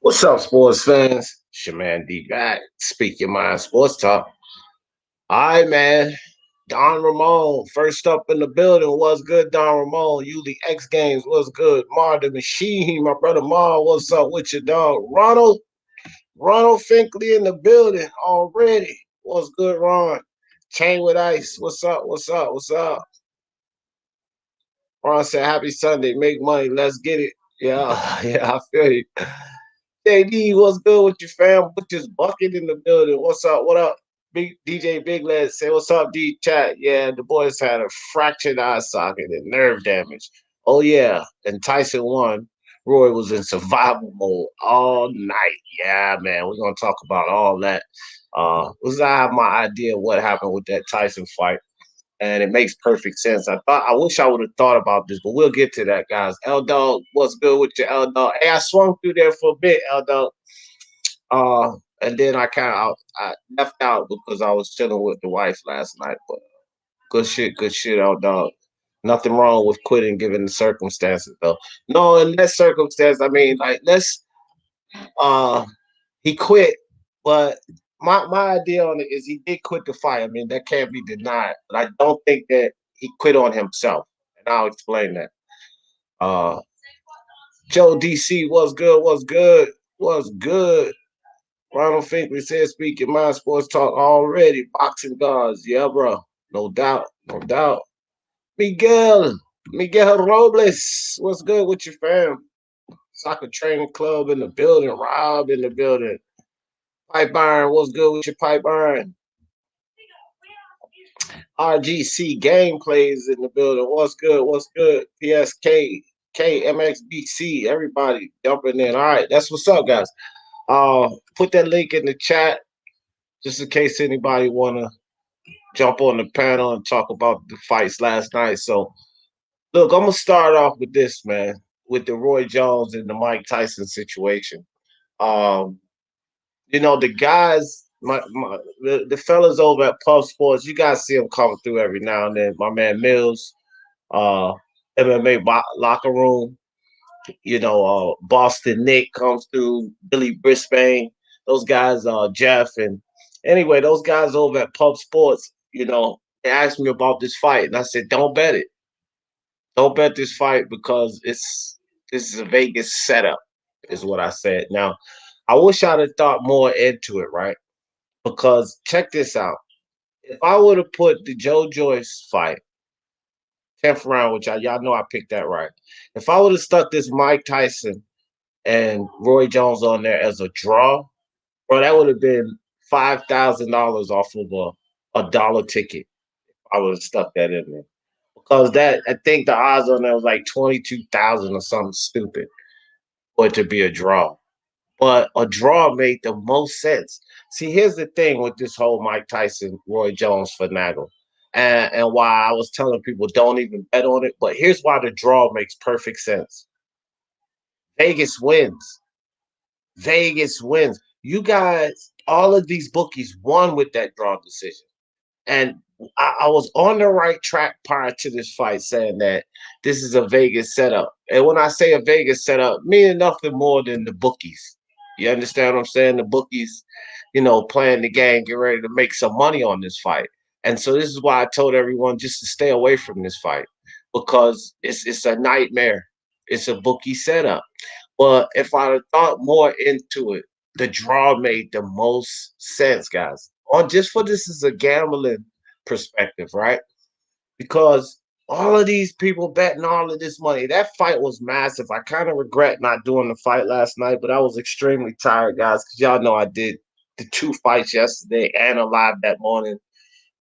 What's up, sports fans? It's your man D back. Speak your mind, sports talk. All right, man. Don Ramon, first up in the building. What's good, Don Ramon? You the X Games, what's good? Mar the Machine, my brother Mar, what's up with your dog? Ronald Finkley in the building already. What's good, Ron? Chain with Ice, what's up? What's up? What's up? Ron said, Happy Sunday, make money, let's get it. Yeah, yeah, I feel you. JD, what's good with your fam? Put this bucket in the building. What's up? What up? Big DJ Big Lad say, what's up, D chat? Yeah, the boys had a fractured eye socket and nerve damage. Oh yeah. And Tyson won. Roy was in survival mode all night. Yeah, man. We're gonna talk about all that. Was I have my idea what happened with that Tyson fight, and it makes perfect sense. I wish I would have thought about this, but we'll get to that, guys. L Dog, what's good with you, L Dog? Hey, I swung through there for a bit, L Dog. And then I left out because I was chilling with the wife last night. But good shit, L Dog. Nothing wrong with quitting given the circumstances, though. No, in that circumstance, I mean, like uh he quit, but my idea on it is he did quit the fight. I mean, that can't be denied. But I don't think that he quit on himself. And I'll explain that. Uh Joe DC, what's good? What's good? What's good? Ronald Finkley said, speaking mind sports talk already. Boxing gods. Yeah, bro. No doubt. No doubt. Miguel. Miguel Robles. What's good with your fam? Soccer training club in the building. Rob in the building. Pipe Iron, what's good with your Pipe Iron? RGC gameplays in the building. What's good? What's good? PSK, KMXBC, everybody jumping in. All right, that's what's up, guys. Put that link in the chat just in case anybody wanna jump on the panel and talk about the fights last night. So, look, I'm gonna start off with this, man, with the Roy Jones and the Mike Tyson situation. Um, the guys, the fellas over at Puff Sports, you guys see them coming through every now and then. My man Mills, uh, locker room, Boston Nick comes through, Billy Brisbane, those guys, Jeff, and anyway, those guys over at Pub Sports, they asked me about this fight, and I said, don't bet it. Don't bet this fight because this is a Vegas setup, is what I said. Now, I wish I'd have thought more into it, right? Because check this out. If I would have put the Joe Joyce fight, 10th round, which y'all know I picked that right. If I would have stuck this Mike Tyson and Roy Jones on there as a draw, bro, that would have been $5,000 off of a dollar ticket. I would have stuck that in there. Because I think the odds on that was like 22,000 or something stupid for it to be a draw. But a draw made the most sense. See, here's the thing with this whole Mike Tyson, Roy Jones finagle, and why I was telling people don't even bet on it. But here's why the draw makes perfect sense. Vegas wins. Vegas wins. You guys, all of these bookies won with that draw decision. And I was on the right track prior to this fight saying that this is a Vegas setup. And when I say a Vegas setup, meaning nothing more than the bookies. You understand what I'm saying? The bookies, playing the game, get ready to make some money on this fight. And so this is why I told everyone just to stay away from this fight because it's a nightmare. It's a bookie setup. But if I had thought more into it, the draw made the most sense, guys. On just for this is a gambling perspective, right? Because all of these people betting all of this money. That fight was massive. I kind of regret not doing the fight last night, but I was extremely tired, guys, because y'all know I did the 2 fights yesterday and a live that morning.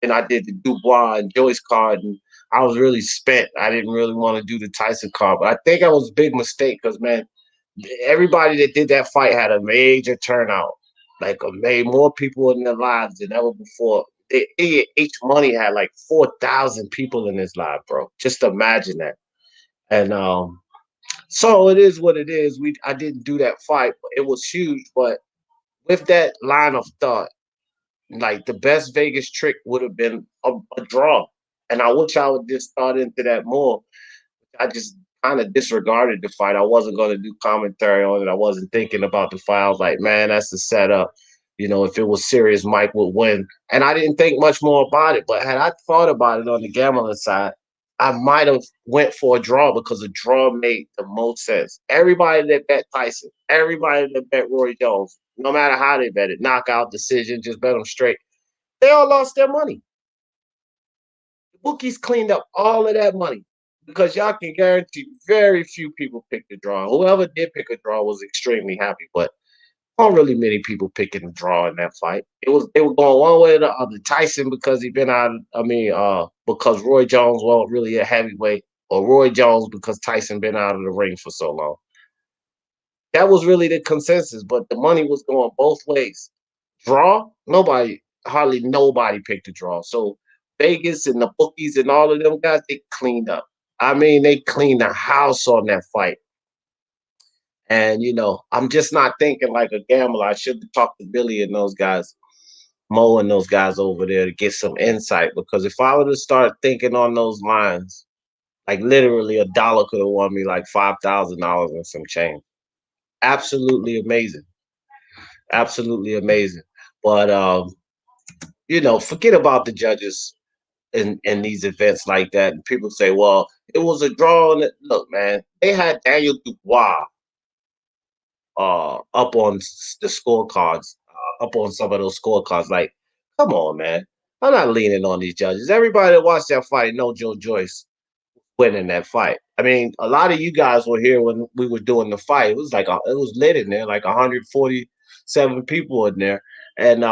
And I did the Dubois and Joyce card, and I was really spent. I didn't really want to do the Tyson card, but I think that was a big mistake because, man, everybody that did that fight had a major turnout. Like made more people in their lives than ever before. Each money had like 4,000 people in his live, bro. Just imagine that. And so it is what it is. I didn't do that fight, but it was huge. But with that line of thought, like the best Vegas trick would have been a draw. And I wish I would just thought into that more. I just kind of disregarded the fight. I wasn't going to do commentary on it. I wasn't thinking about the fight. I was like, man, that's the setup. If it was serious, Mike would win. And I didn't think much more about it. But had I thought about it on the gambling side, I might have went for a draw because a draw made the most sense. Everybody that bet Tyson, everybody that bet Roy Jones, no matter how they bet it, knockout decision, just bet them straight. They all lost their money. The bookies cleaned up all of that money because y'all can guarantee very few people picked the draw. Whoever did pick a draw was extremely happy, but not really many people picking a draw in that fight. It was going one way or the other. Tyson because he been out. Because Roy Jones wasn't really a heavyweight, or Roy Jones because Tyson been out of the ring for so long. That was really the consensus, but the money was going both ways. Draw, hardly nobody picked a draw. So Vegas and the bookies and all of them guys, they cleaned up. I mean, they cleaned the house on that fight. And I'm just not thinking like a gambler. I should have talked to Billy and those guys, Mo and those guys over there to get some insight. Because if I were to start thinking on those lines, like literally a dollar could have won me like $5,000 and some change. Absolutely amazing. Absolutely amazing. But forget about the judges in these events like that. And people say, well, it was a draw. Look, man, they had Daniel Dubois up on the scorecards, up on some of those scorecards. Like, come on, man. I'm not leaning on these judges. Everybody that watched that fight know Joe Joyce winning that fight. I mean, a lot of you guys were here when we were doing the fight. It was like it was lit in there, like 147 people in there. And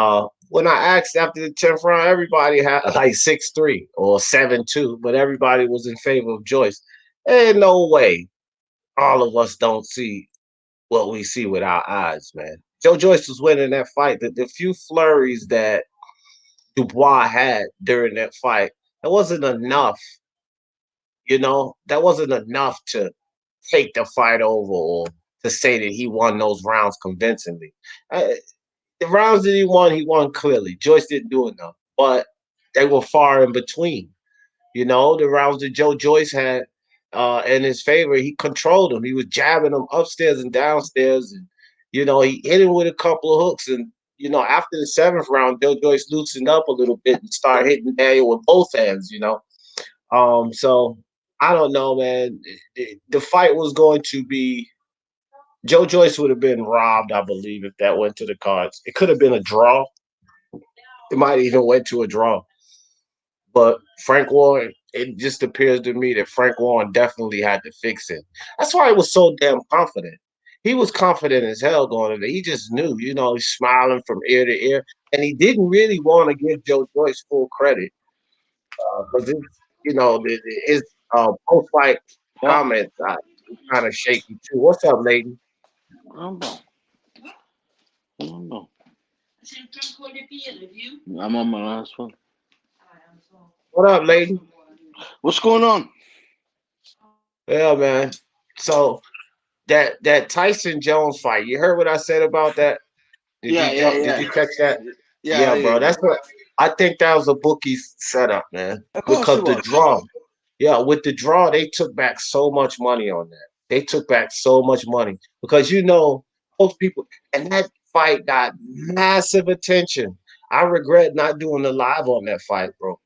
when I asked after the 10th round, everybody had like 6-3 or 7-2, but everybody was in favor of Joyce. Ain't no way all of us don't see what we see with our eyes, man. Joe Joyce was winning that fight. The few flurries that Dubois had during that fight, that wasn't enough. That wasn't enough to take the fight over or to say that he won those rounds convincingly. The rounds that he won clearly. Joyce didn't do enough, but they were far in between. The rounds that Joe Joyce had in his favor, he controlled them. He was jabbing them upstairs and downstairs. And, he hit him with a couple of hooks. And, after the 7th round, Joe Joyce loosened up a little bit and started hitting Daniel with both hands. So I don't know, man. The fight was going to be Joe Joyce would have been robbed, I believe, if that went to the cards. It could have been a draw. It might even went to a draw. But Frank Warren, it just appears to me that Frank Warren definitely had to fix it. That's why he was so damn confident. He was confident as hell going in there. He just knew, he's smiling from ear to ear. And he didn't really want to give Joe Joyce full credit. Because his post-fight Yeah. comments kind of shaky too. What's up, lady? I'm on. I'm on. I'm on my last one. What up, lady? What's going on? Yeah, man. So that Tyson Jones fight, you heard what I said about that? Did Yeah, you yeah, jump? Did yeah. you catch that? Yeah, Yeah, there you bro. That's go. what I think. That was a bookie setup, man. Of course Because it the was. draw, yeah, with the draw, they took back so much money on that. They took back so much money because most people, and that fight got massive attention. I regret not doing the live on that fight, bro.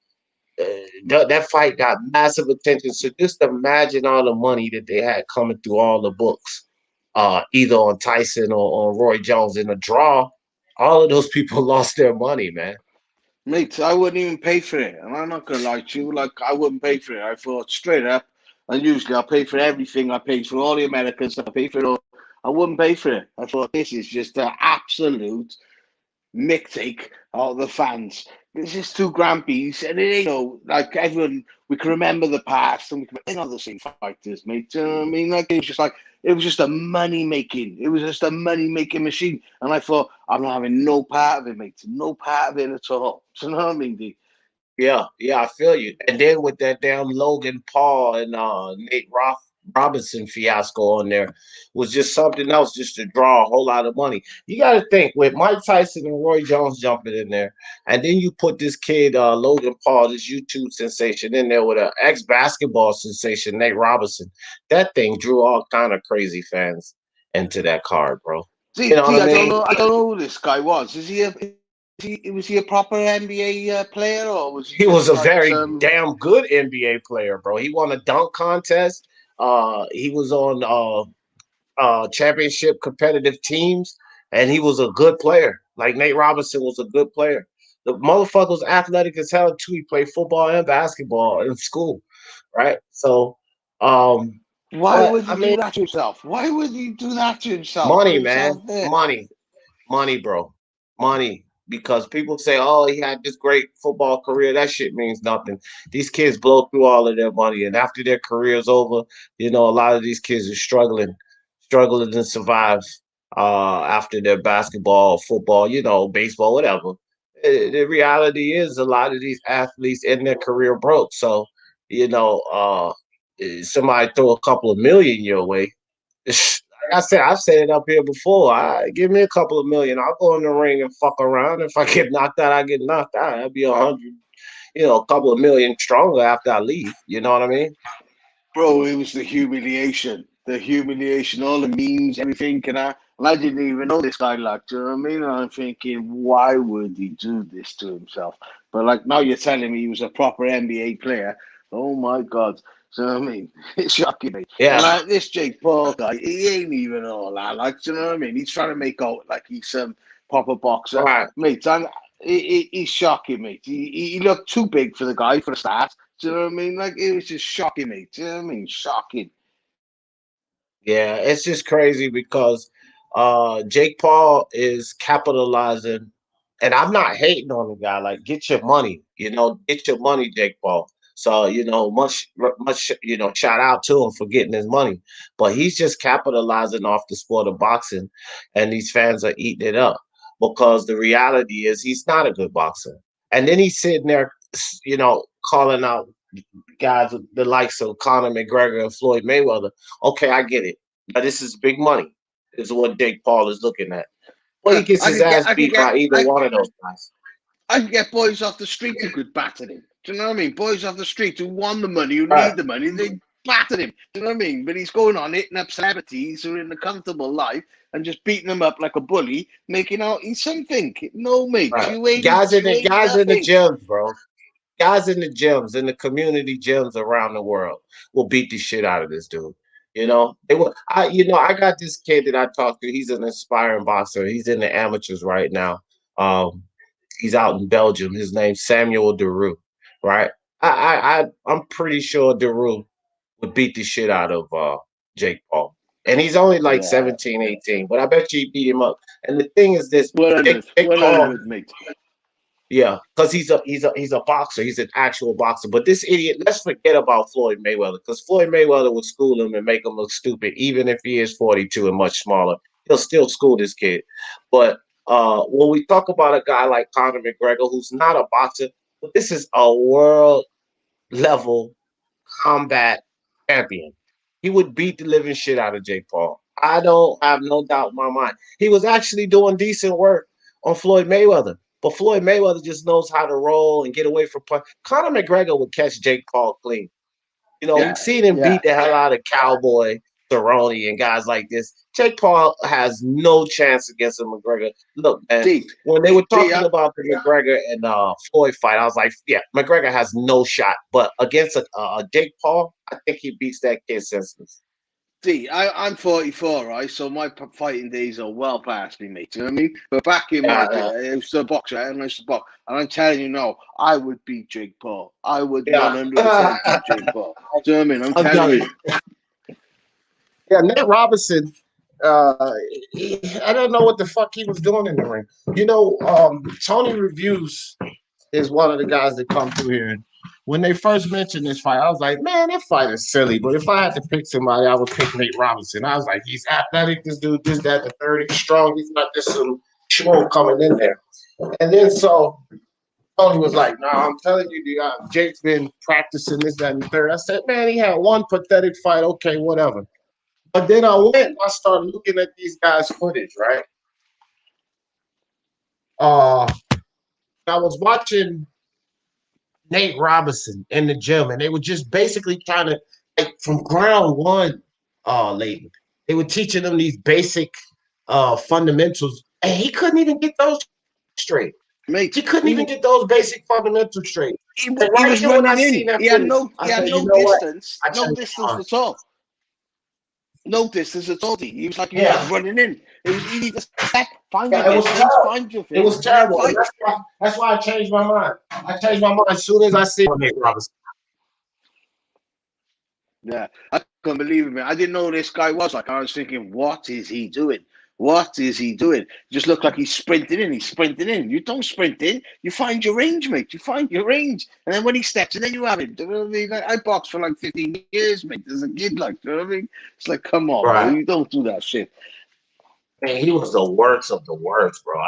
That fight got massive attention. So just imagine all the money that they had coming through all the books, either on Tyson or on Roy Jones in a draw. All of those people lost their money, man. Mate, I wouldn't even pay for it. And I'm not gonna lie to you, like I wouldn't pay for it. I thought straight up, and usually I'll pay for everything. I pay for all the American stuff, I pay for it all. I wouldn't pay for it. I thought this is just an absolute mick take of the fans. This is two grand piece, and it ain't like everyone. We can remember the past, and they're not the same fighters, mate. You know what I mean? Like it was just a money making. It was just a money making machine, and I thought I'm not having no part of it, mate. No part of it at all. Do you know what I mean, D? Yeah, yeah, I feel you. And then with that damn Logan Paul and Nate Roth. Robinson fiasco on there was just something else, just to draw a whole lot of money. You got to think with Mike Tyson and Roy Jones jumping in there, and then you put this kid Logan Paul, this YouTube sensation, in there with an ex basketball sensation, Nate Robinson. That thing drew all kind of crazy fans into that card, bro. You know what I See, I don't mean? know. I don't know who this guy was. Was he a proper NBA player, or was he He was just a like very some? damn good NBA player, bro. He won a dunk contest. He was on championship competitive teams, and he was a good player. Like Nate Robinson was a good player. The motherfucker was athletic as hell too. He played football and basketball in school, right? So, um, Why but would I he mean, do that to himself? Why would he do that to himself? Put money, himself man, there. money, bro, money. Because people say, "Oh, he had this great football career." That shit means nothing. These kids blow through all of their money, and after their career's over, a lot of these kids are struggling to survive after their basketball, football, baseball, whatever. The reality is, a lot of these athletes end their career broke. So, you know, uh, somebody throw a couple of million your way. Like I said, I've said it up here before. Give me a couple of million. I'll go in the ring and fuck around. If I get knocked out, I get knocked out. I'll be 100, a couple of million stronger after I leave. You know what I mean? Bro, it was the humiliation. The humiliation, all the memes, everything. And I didn't even know this guy, like, do you know what I mean? And I'm thinking, why would he do this to himself? But like now you're telling me he was a proper NBA player. Oh my God. So I mean, it's shocking me. And Yeah. like this Jake Paul guy, he ain't even all that. Like, do you know what I mean? He's trying to make out like he's some proper boxer. Right. Mate, he's shocking, mate. He looked too big for the guy for the start. Do you know what I mean? Like it was just shocking me. Do you know what I mean? Shocking. Yeah. It's just crazy because Jake Paul is capitalizing, and I'm not hating on the guy. Like, get your money, get your money, Jake Paul. So, much, shout out to him for getting his money. But he's just capitalizing off the sport of boxing, and these fans are eating it up because the reality is he's not a good boxer. And then he's sitting there, calling out guys, the likes of Conor McGregor and Floyd Mayweather. Okay, I get it. Now this is big money. Is what Jake Paul is looking at. Well, he gets I his could get, ass I could beat get, by either one of those guys. I could get boys off the street who could batter him. Do you know what I mean? Boys off the street who want the money, who Right, need the money, they batter him. Do you know what I mean? But he's going on hitting up celebrities who are in a comfortable life and just beating them up like a bully, making out he's something. No, mate, right. Guys you in the ain't gyms, bro. Guys in the gyms, in the community gyms around the world, will beat the shit out of this dude. They will. I got this kid that I talked to. He's an aspiring boxer. He's in the amateurs right now. Um, he's out in Belgium. His name's Samuel Daru. Right. I'm pretty sure Daru would beat the shit out of Jake Paul. And he's only like Yeah, 17, 18, but I bet you he beat him up. And the thing is this, Jake, 100, Jake Paul, 100, mate. yeah, because he's a boxer. He's an actual boxer. But this idiot, let's forget about Floyd Mayweather, because Floyd Mayweather would school him and make him look stupid, even if he is 42 and much smaller. He'll still school this kid. But when we talk about a guy like Conor McGregor, who's not a boxer, but this is a world level combat champion. He would beat the living shit out of Jake Paul. I don't have no doubt in my mind. He was actually doing decent work on Floyd Mayweather. But Floyd Mayweather just knows how to roll and get away from punch. Conor McGregor would catch Jake Paul clean. We've Yeah, seen him beat yeah. the hell out of Cowboy, Cerrone, and guys like this. Jake Paul has no chance against a McGregor. Look, man, See, when they were see, talking about the McGregor and Floyd fight, I was like, yeah, McGregor has no shot. But against a Jake Paul, I think he beats that kid senseless. I'm 44, right? So my fighting days are well past me, mate. You know what I mean? But back in my Yeah, day, I was a boxer, and I used to box. And I'm telling you now, I would beat Jake Paul. I would yeah. 100% beat Jake Paul. Do you know what I mean? I'm I'm telling telling you. you. Yeah, Nate Robinson. I don't know what the fuck he was doing in the ring. Tony Reviews is one of the guys that come through here. And when they first mentioned this fight, I was like, man, that fight is silly. But if I had to pick somebody, I would pick Nate Robinson. I was like, he's athletic. This dude, this, that, the third. He's strong. He's not just some schmo coming in there. And then so Tony was like, "No, I'm telling you, Jake's been practicing this, that, and the third." I said, "Man, he had one pathetic fight. Okay, whatever." But then I went and I started looking at these guys' footage, right? Uh, I was watching Nate Robinson in the gym, and they were just basically trying to, like, from ground one, Leighton. They were teaching them these basic fundamentals, and he couldn't even get those straight. Mate, He couldn't even get those basic fundamentals straight. And he right was here, when I running seen in. that footage, I He had said, "You no know what? distance, I no changed my distance mind." at all. No distance at all. He was like he was just Yeah, running in. It was easy to step, find your yeah, it was distance, terrible. find your It thing, was and then terrible, and fight. that's why I changed my mind. I changed my mind as soon as I see Nate Robinson. Yeah, I couldn't believe it, man. I didn't know who this guy was. Like, I was thinking, what is he doing? What is he doing? Just looked like he's sprinting in. He's sprinting in. You don't sprint in. You find your range, mate. You find your range. And then when he steps in, then you have him. Do you know what I mean? Like, I boxed for like 15 years, mate. As a kid, like, do you know what I mean? It's like, come on, bro. Right. You don't do that shit. Man, he was the worst of the worst, bro.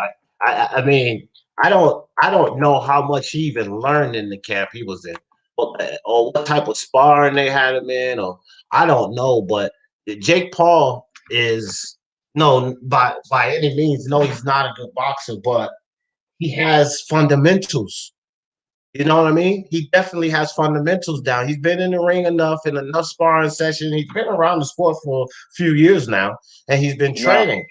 I mean, I don't know how much he even learned in the camp he was in, or what type of sparring they had him in, or I don't know. But Jake Paul is no by any means. No, he's not a good boxer, but he has fundamentals. You know what I mean? He definitely has fundamentals down. He's been in the ring enough in enough sparring sessions. He's been around the sport for a few years now, and he's been Yeah. training.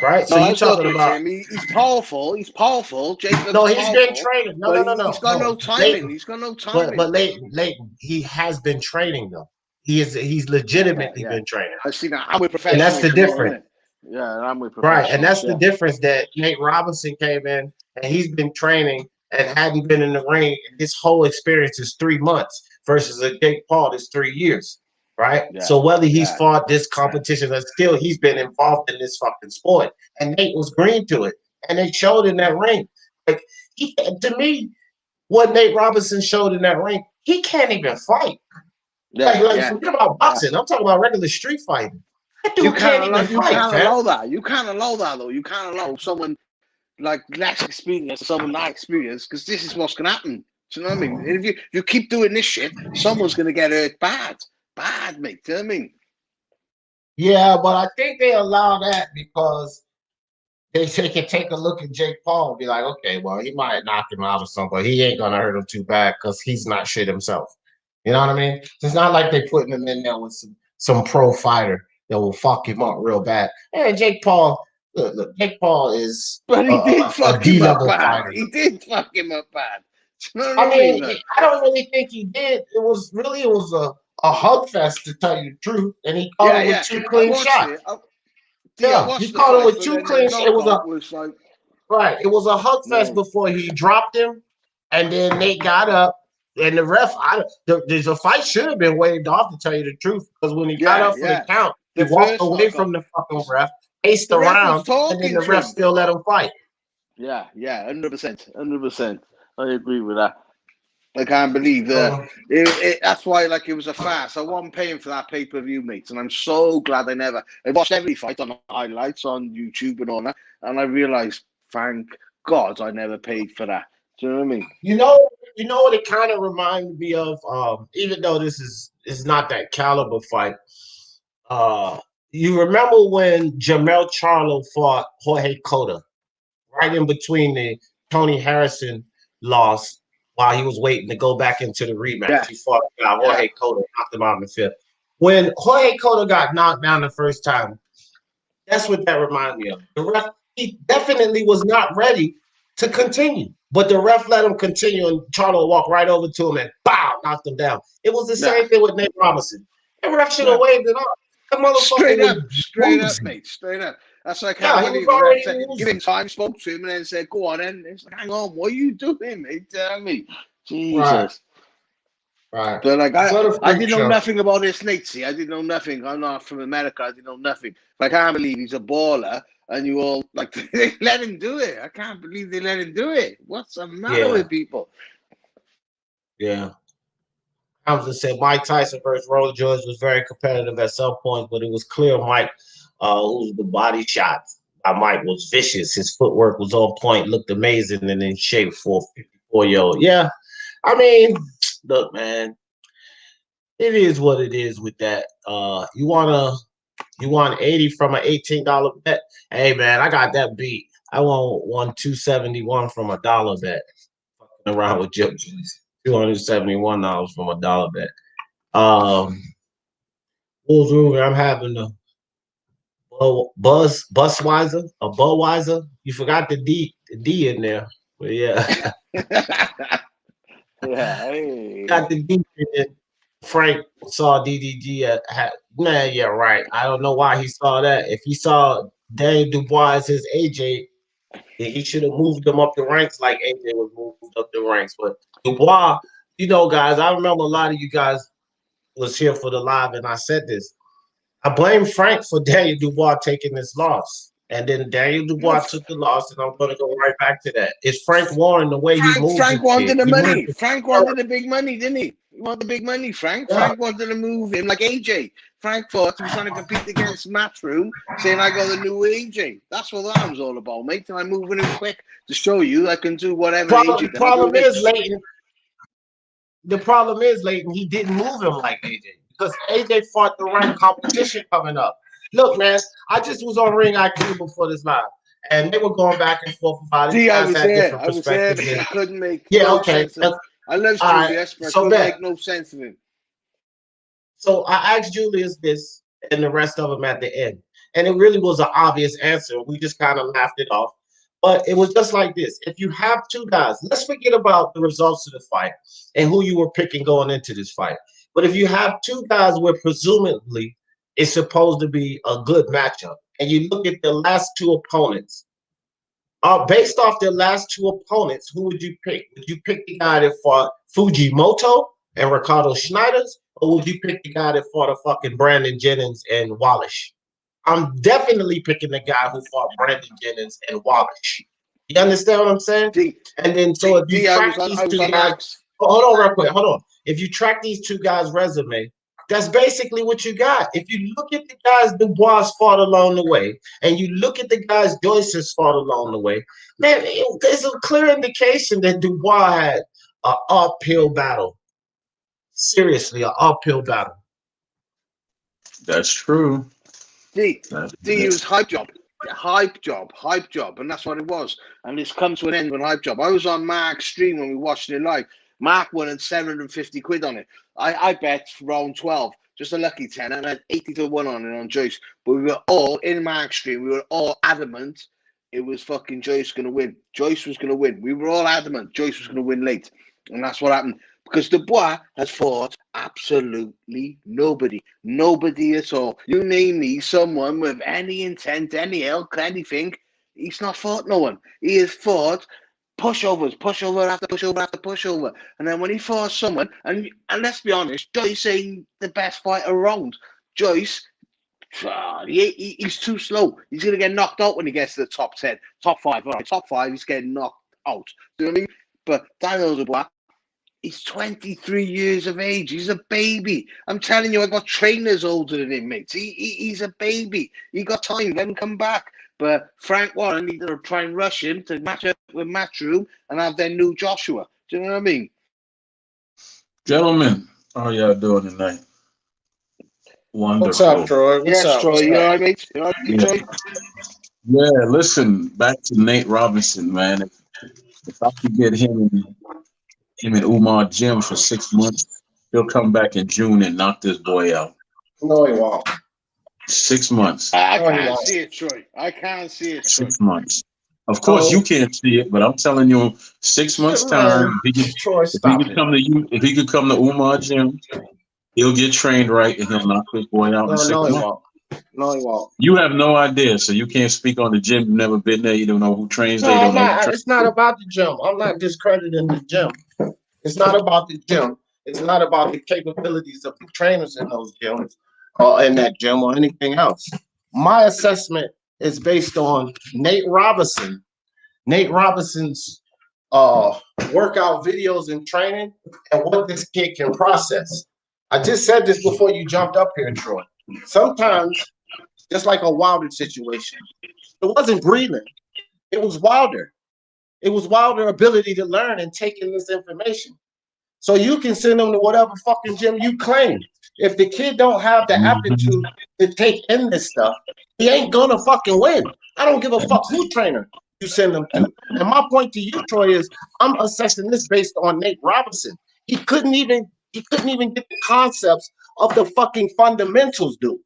Right? So No, I you're was talking looking to about him. He's powerful. He's powerful. Jacob's no, he's been powerful, training. No, but no, no, he's no, got no. no timing. Leighton, He's got no but timing. Leighton, he has been training though. He's Yeah, legitimately yeah. been training, I see that. I'm with and that's the professionals, you know, difference, innit? Yeah, I'm with right? And professionals. that's the Yeah, difference that Nate Robinson came in and he's been training and hadn't been in the ring. His whole experience is 3 months versus a Jake Paul is 3 years, right? yeah, So whether he's yeah, fought this competition or still, he's been involved in this fucking sport, and Nate was green to it, and they showed in that ring. Like to me, what Nate Robinson showed in that ring, he can't even fight. yeah, Like yeah, forget about yeah. boxing. I'm talking about regular street fighting. That You dude can't can't allow. even You fight, can't man. allow that. You can't allow that though. You can't allow someone like less experienced, someone not experienced, because this is what's gonna happen. Do you know what I mean? If you keep doing this shit, someone's gonna get hurt bad, bad, mate. Do you know what I mean? Yeah, but I think they allow that because they can take a look at Jake Paul and be like, okay, well, he might knock him out or something, but he ain't gonna hurt him too bad because he's not shit himself. You know what I mean? It's not like they putting him in there with some pro fighter that will fuck him up real bad. And Jake Paul, look, Jake Paul is But he did a fuck D him up level bad. fighter. He did fuck him up bad. Do you know I what I mean? mean, I don't really think he did. It was a hug fest to tell you the truth, and he caught Yeah, him with yeah. two I clean watched shots. it. I Yeah, he watched the caught him fight, with but two then the clean shots. It was a knockout was like, right. It was a hug fest no. before he dropped him, and then Nate got up, and the ref. The fight should have been waved off to tell you the truth, because when he got Yeah, up for the yeah. count, he The walked first away knockout. from the fucking ref, paced The ref was around, and then talking the to ref him. still let him fight. Yeah, yeah, 100%. 100%. I agree with that. I can't believe that. Um, That's why, like, it was a fast. I wasn't paying for that pay per view, mates, and I'm so glad I never. I watched every fight on highlights on YouTube and all that, and I realized, thank God, I never paid for that. Do you know what I mean? You know, you know what it kind of reminded me of. Even though this is not that caliber fight. Uh, you remember when Jamel Charlo fought Jorge Cota right in between the Tony Harrison loss while he was waiting to go back into the rematch. Yeah, He fought yeah, Jorge Cota, knocked him out in the fifth. When Jorge Cota got knocked down the first time, that's what that reminded me of. The ref, he definitely was not ready to continue. But the ref let him continue, and Charlo walked right over to him and bow, knocked him down. It was the yeah, same thing with Nate Robinson. The ref should have yeah. waved it off. The motherfucker was Straight up, losing. mate, straight up. That's why I can't Yeah, he was believe the ref already said, give him losing. time, spoke to him, and then said, go on, and it's like, hang on, what are you doing, mate? Tell me. Right, Jesus. right. But like What a I freak didn't know show. nothing about this Nate. See, I didn't know nothing. I'm not from America. I didn't know nothing. I can't believe he's a baller, and you all like they let him do it. I can't believe they let him do it. What's the matter Yeah, with people? yeah. Hamza said Mike Tyson versus Roy George was very competitive at some points, but it was clear Mike, who's the body shot by Mike was vicious. His footwork was on point, looked amazing, and in shape for a 4-year-old. Yeah. I mean, look, man, it is what it is with that. You want 80 from an $18 bet? Hey man, I got that beat. I want 271 from $1 bet. Fucking around with Joyce. $271 from $1 bet. Bulls Ruger, I'm having a Busweiser, a Budweiser. You forgot the D in there. But yeah. Yeah, hey. Got the D in there. Frank saw DDG man, yeah, right. I don't know why he saw that. If he saw Daniel Dubois as his AJ, then he should have moved them up the ranks like AJ was moved up the ranks. But Dubois, guys, I remember a lot of you guys was here for the live, and I said this. I blame Frank for Daniel Dubois taking this loss. And then Daniel No, Dubois took the loss, and I'm going to go right back to that. It's Frank Warren, the way he moved Frank this wanted kid. the He moved money. it. Frank wanted the big money, didn't he? He wanted the big money, Frank. Yeah. Frank wanted to move him like AJ. Frank thought he was trying to compete against Matchroom, saying I got the new AJ. That's what that was all about, mate. And I'm moving him quick to show you I can do whatever AJ does. Problem is, Leighton. The problem is, Leighton, he didn't move him like AJ because AJ fought the right competition coming up. Look, man, I just was on Ring IQ before this live, and they were going back and forth about it. You See, I guys was had there. different I was there, perspectives. but I couldn't make Yeah, no okay. sense of it. I love All right. Julius, but I So couldn't bet. make no sense of him. So I asked Julius this and the rest of them at the end. And it really was an obvious answer. We just kind of laughed it off. But it was just like this. If you have two guys, let's forget about the results of the fight and who you were picking going into this fight. But if you have two guys where presumably it's supposed to be a good matchup, and you look at the last two opponents, based off their last two opponents, who would you pick? Would you pick the guy that fought Fujimoto and Ricardo Schneiders, or would you pick the guy that fought a fucking Brandon Jennings and Wallace? I'm definitely picking the guy who fought Brandon Jennings and Wallace. You understand what I'm saying? See, And then so if you see, track these I was two on guys, Max. hold on real quick, hold on. If you track these two guys' resume, that's basically what you got. If you look at the guys Dubois fought along the way, and you look at the guys Joyce has fought along the way, man, there's a clear indication that Dubois had an uphill battle. Seriously, an uphill battle. That's true. See, That's it was hype job, and that's what it was. And it's come to an end with hype job. I was on Mark's stream when we watched it live. Mark won at 750 quid on it. I bet round 12, just a lucky 10, and I had 80 to 1 on it on Joyce. But we were all in Mark's stream, we were all adamant it was fucking Joyce going to win. Joyce was going to win. We were all adamant Joyce was going to win late. And that's what happened. Because Dubois has fought absolutely nobody. Nobody at all. You name me someone with any intent, any ilk, anything. He's not fought no one. He has fought pushovers, pushover after pushover after pushover. And then when he fought someone, and let's be honest, Joyce ain't the best fighter around. Joyce, he's too slow. He's going to get knocked out when he gets to the top 10, top 5. All right, top 5, he's getting knocked out. Do you know what I mean? But Daniel Dubois, he's 23 years of age. He's a baby. I'm telling you, I got trainers older than him, mate. He's a baby. He got time. Let him come back. But Frank Warren needed to try and rush him to match up with Matchroom and have their new Joshua. Do you know what I mean? Gentlemen, how y'all doing tonight? Wonderful. What's up, Troy? Yes, Troy. You all right, mate? You all right, Troy? Yeah, listen, back to Nate Robinson, man. If I could get him and Umar Jim for 6 months, he'll come back in June and knock this boy out. No, he won't. 6 months. I can't see it, Troy. I can't see it, Troy. 6 months. Of course, you can't see it, but I'm telling you, 6 months time. If he could come to Umar Jim, he'll get trained right and he'll knock this boy out in 6 months. No, he won't. You have no idea, so you can't speak on the gym. You've never been there. You don't know who trains there. No, I'm not. It's not about the gym. I'm not discrediting the gym. It's not about the gym. It's not about the capabilities of the trainers in those gyms or in that gym or anything else. My assessment is based on Nate Robinson. Nate Robinson's workout videos and training and what this kid can process. I just said this before you jumped up here, Troy. Sometimes, just like a Wilder situation, it wasn't breathing. It was Wilder. It was Wilder's ability to learn and take in this information. So you can send them to whatever fucking gym you claim. If the kid don't have the aptitude to take in this stuff, he ain't gonna fucking win. I don't give a fuck who trainer you send them to. And my point to you, Troy, is I'm assessing this based on Nate Robinson. He couldn't even get the concepts of the fucking fundamentals, dude.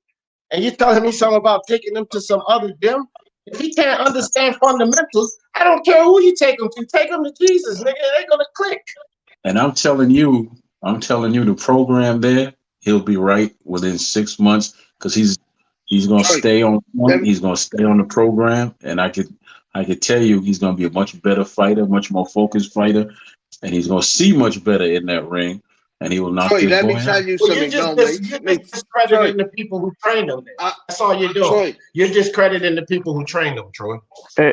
And you're telling me something about taking them to some other gym? If he can't understand fundamentals, I don't care who you take him to. Take him to Jesus, nigga. They're gonna click. And I'm telling you, the program there, he'll be right within 6 months because he's gonna stay on point. He's gonna stay on the program, and I could tell you he's gonna be a much better fighter, much more focused fighter, and he's gonna see much better in that ring. And he will not. Let me tell you something. You're just discrediting the people who trained them. That's all you're doing. You're discrediting the people who trained them, Troy. I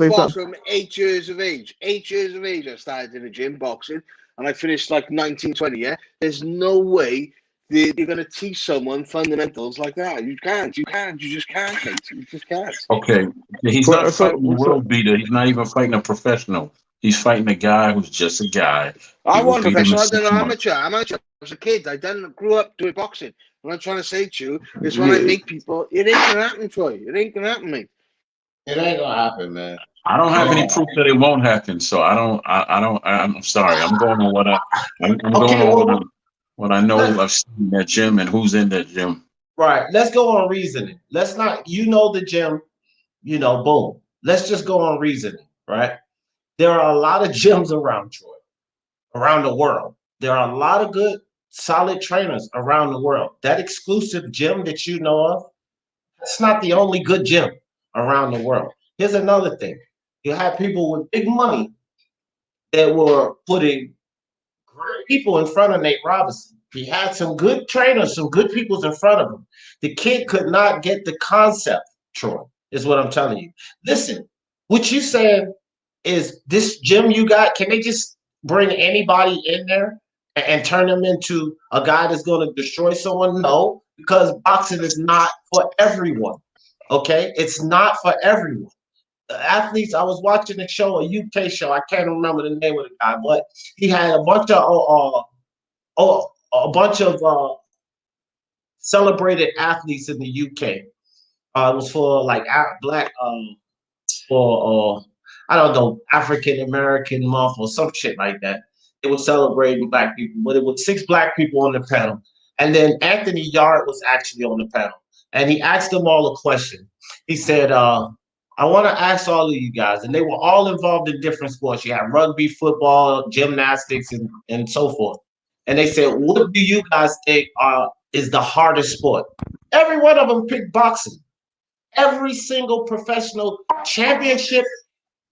fought from 8 years of age. 8 years of age, I started in the gym boxing, and I finished like 19, 20. Yeah, there's no way you're going to teach someone fundamentals like that. You can't. You just can't, mate. You just can't. Okay, he's not fighting a world beater. He's not even fighting a professional. He's fighting a guy who's just a guy. I wasn't a professional. I did an amateur. I was a kid. I grew up doing boxing. What I'm trying to say to you is when I meet people, it ain't gonna happen, Troy. It ain't gonna happen, mate. It ain't gonna happen, man. I don't have any proof that it won't happen, so I'm sorry. I'm going on what I know I've seen in that gym and who's in that gym. Right. Let's go on reasoning. Let's not, the gym, boom. Let's just go on reasoning, right? There are a lot of gyms around Troy, around the world. There are a lot of good, solid trainers around the world. That exclusive gym that you know of, it's not the only good gym around the world. Here's another thing. You have people with big money that were putting great people in front of Nate Robinson. He had some good trainers, some good people in front of him. The kid could not get the concept, Troy, is what I'm telling you. Listen, what you saying is this gym you got, can they just bring anybody in there and turn them into a guy that's going to destroy someone? No, because boxing is not for everyone, okay? It's not for everyone. The athletes, I was watching a show, a UK show, I can't remember the name of the guy, but he had a bunch of celebrated athletes in the UK. It was for like black, I don't know, African American month or some shit like that. It was celebrating black people, but it was 6 black people on the panel. And then Anthony Yard was actually on the panel. And he asked them all a question. He said, I want to ask all of you guys, and they were all involved in different sports. You have rugby, football, gymnastics, and so forth. And they said, what do you guys think is the hardest sport? Every one of them picked boxing. Every single professional championship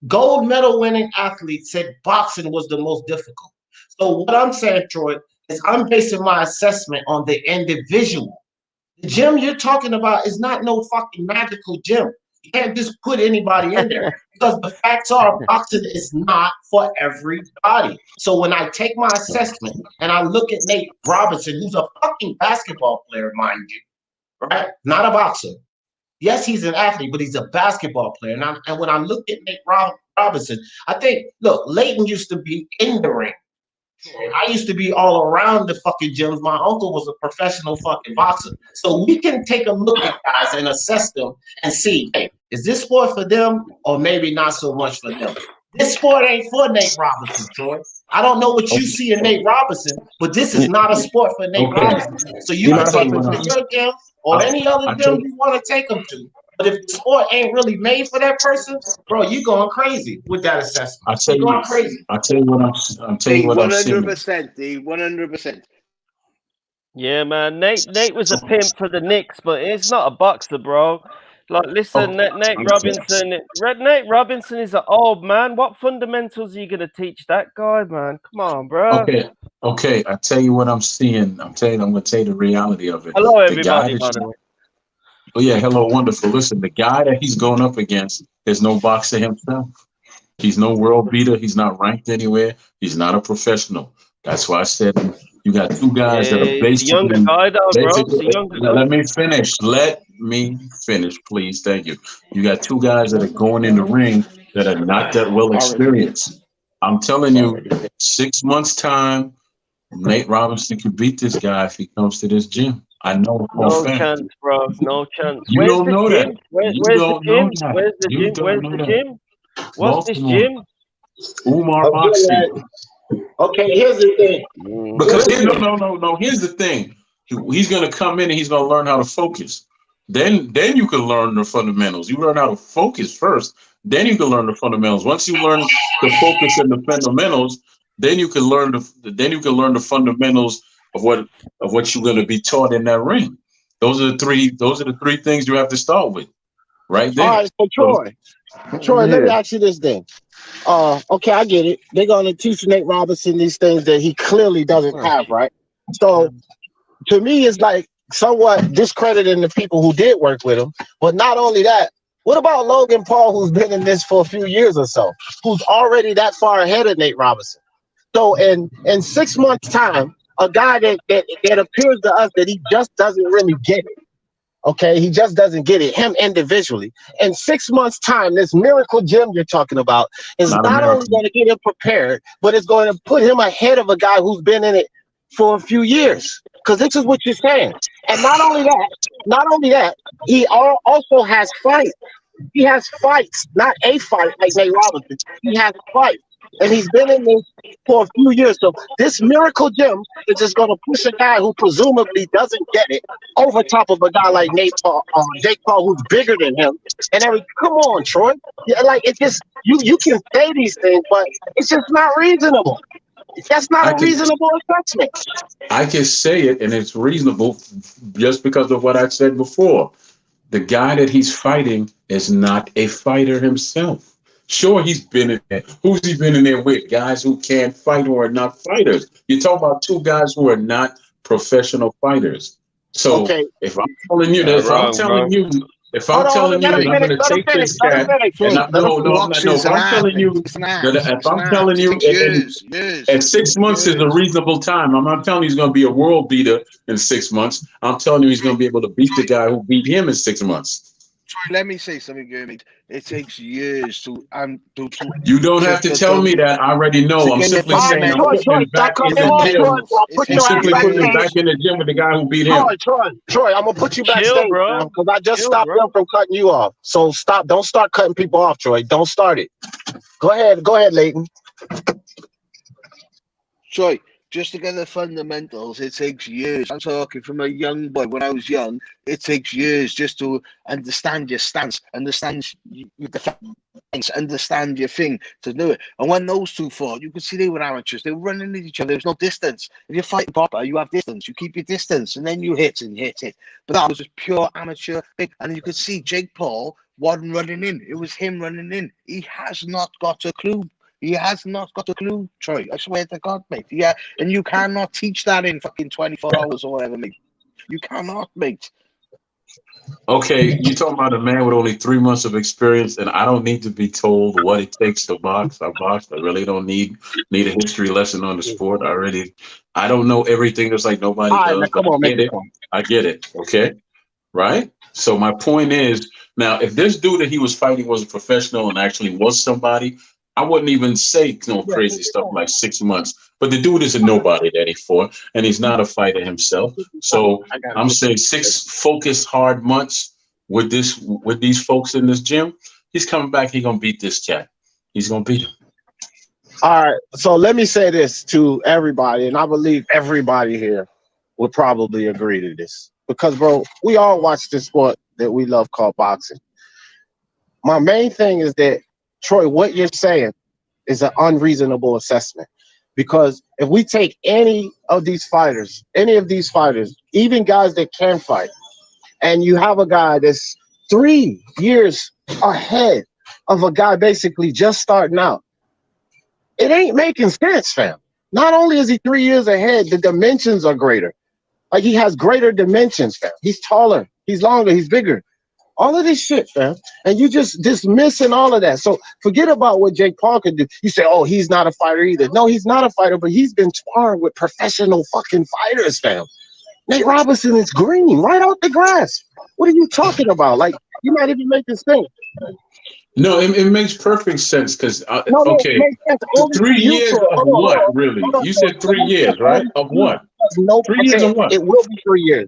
gold medal winning athlete said boxing was the most difficult. So what I'm saying, Troy, is I'm basing my assessment on the individual. The gym you're talking about is not no fucking magical gym. You can't just put anybody in there because the facts are boxing is not for everybody. So when I take my assessment and I look at Nate Robinson, who's a fucking basketball player, mind you, right? Not a boxer. Yes, he's an athlete, but he's a basketball player. And when I look at Nate Robinson, I think, look, Leighton used to be in the ring. I used to be all around the fucking gyms. My uncle was a professional fucking boxer. So we can take a look at guys and assess them and see, hey, is this sport for them or maybe not so much for them? This sport ain't for Nate Robinson, Troy. I don't know what you see in Nate Robinson, but this is not a sport for Nate Robinson. So you can take him to your gym or any other gym you want to take him to. But if the sport ain't really made for that person, bro, you going crazy with that assessment. You're going crazy. I'll tell you what I'm seeing. 100%, D, 100%. Yeah, man. Nate was a pimp for the Knicks, but it's not a boxer, bro. Like, listen, Nate Robinson is an old man. What fundamentals are you gonna teach that guy, man? Come on, bro. Okay. I tell you what I'm seeing. I'm gonna tell you the reality of it. Hello, everybody. Oh yeah, hello, wonderful. Listen, the guy that he's going up against is no boxer himself. He's no world beater. He's not ranked anywhere. He's not a professional. That's why I said you got 2 guys that are basically. Younger guy, though, bro. Let me finish. Let me finish, please. Thank you. You got 2 guys that are going in the ring that are not that well experienced. I'm telling you, 6 months time, Nate Robinson could beat this guy if he comes to this gym. I know for No a fact. chance, bro. No chance. You Where's don't the know gym? that. Where's You the don't gym? know that. Where's the You gym? don't Where's know the that. gym? What's this Baltimore. gym? Umar Okay, Boxing. okay, here's the thing. Because no. Here's the thing. He's gonna come in and he's gonna learn how to focus. Then you can learn the fundamentals. You learn how to focus first. Then you can learn the fundamentals. Once you learn the focus and the fundamentals, then you can learn the fundamentals of what you're gonna be taught in that ring. Those are the three things you have to start with, right there. All right, so Troy, let me ask you this then. Okay, I get it. They're gonna teach Nate Robinson these things that he clearly doesn't have, right? So to me, it's like somewhat discrediting the people who did work with him. But not only that, what about Logan Paul, who's been in this for a few years or so, who's already that far ahead of Nate Robinson? So in 6 months' time, a guy that appears to us that he just doesn't really get it. Okay, he just doesn't get it, him individually. In 6 months' time, this miracle gym you're talking about is not only going to get him prepared, but it's going to put him ahead of a guy who's been in it for a few years. Because this is what you're saying. And not only that, he also has fights. He has fights, not a fight like Nate Robinson. He has fights. And he's been in this for a few years. So this miracle gym is just going to push a guy who presumably doesn't get it over top of a guy like Jake Paul, who's bigger than him. And come on, Troy. Yeah, like it's just you can say these things, but it's just not reasonable. That's not a reasonable assessment. I can say it, and it's reasonable just because of what I said before. The guy that he's fighting is not a fighter himself. Sure, he's been in there. Who's he been in there with? Guys who can't fight or are not fighters. You're talking about two guys who are not professional fighters. So okay. if I'm telling you that, if I'm telling you that I'm going to take this cat, and I'm telling you that if I'm telling you at 6 months is a reasonable time. I'm not telling you he's going to be a world beater in 6 months. I'm telling you he's going to be able to beat the guy who beat him in 6 months. Let me say something, Gurmit. It takes years to. You don't have to tell me that. I already know. I'm simply saying I'm putting him back in the gym. I'm simply putting him back in the gym with the guy who beat him. Troy, I'm gonna put you backstage, bro, because I just stopped them from cutting you off. So stop. Don't start cutting people off, Troy. Don't start it. Go ahead, Leighton. Troy, just to get the fundamentals, it takes years. I'm talking from a young boy. When I was young, it takes years just to understand your stance, understand your defense, understand your thing to do it. And when those two fought, you could see they were amateurs. They were running at each other. There was no distance. If you're fighting proper, you have distance. You keep your distance, and then you hit and hit it. But that was just pure amateur. And you could see Jake Paul wasn't running in. It was him running in. He has not got a clue. He has not got a clue, Troy. I swear to God, mate. Yeah, and you cannot teach that in fucking 24 hours or whatever, mate. You cannot, mate. Okay, you're talking about a man with only 3 months of experience, and I don't need to be told what it takes to box. I boxed. I really don't need a history lesson on the sport. I don't know everything just like nobody does. Man, come on, I get it. Okay, right? So my point is, now if this dude that he was fighting was a professional and actually was somebody, I wouldn't even say crazy stuff like 6 months. But the dude is a nobody that he fought, and he's not a fighter himself. So I'm saying 6 focused hard months with these folks in this gym. He's coming back. He's gonna beat this cat. He's gonna beat him. All right. So let me say this to everybody, and I believe everybody here would probably agree to this, because, bro, we all watch this sport that we love called boxing. My main thing is that, Troy, what you're saying is an unreasonable assessment, because if we take any of these fighters, even guys that can fight, and you have a guy that's 3 years ahead of a guy basically just starting out, it ain't making sense, fam. Not only is he 3 years ahead, the dimensions are greater. Like, he has greater dimensions, fam. He's taller, he's longer, he's bigger. All of this shit, fam. And you just dismissing all of that. So forget about what Jake Paul can do. You say, oh, he's not a fighter either. No, he's not a fighter, but he's been sparring with professional fucking fighters, fam. Nate Robinson is green right out the grass. What are you talking about? Like, you're not even making sense. No, it makes perfect sense because No, okay, it makes sense only 3 to you, years Troy. of what really? You said 3 years, right? Of what? No, 3 I years said of what? it will be 3 years.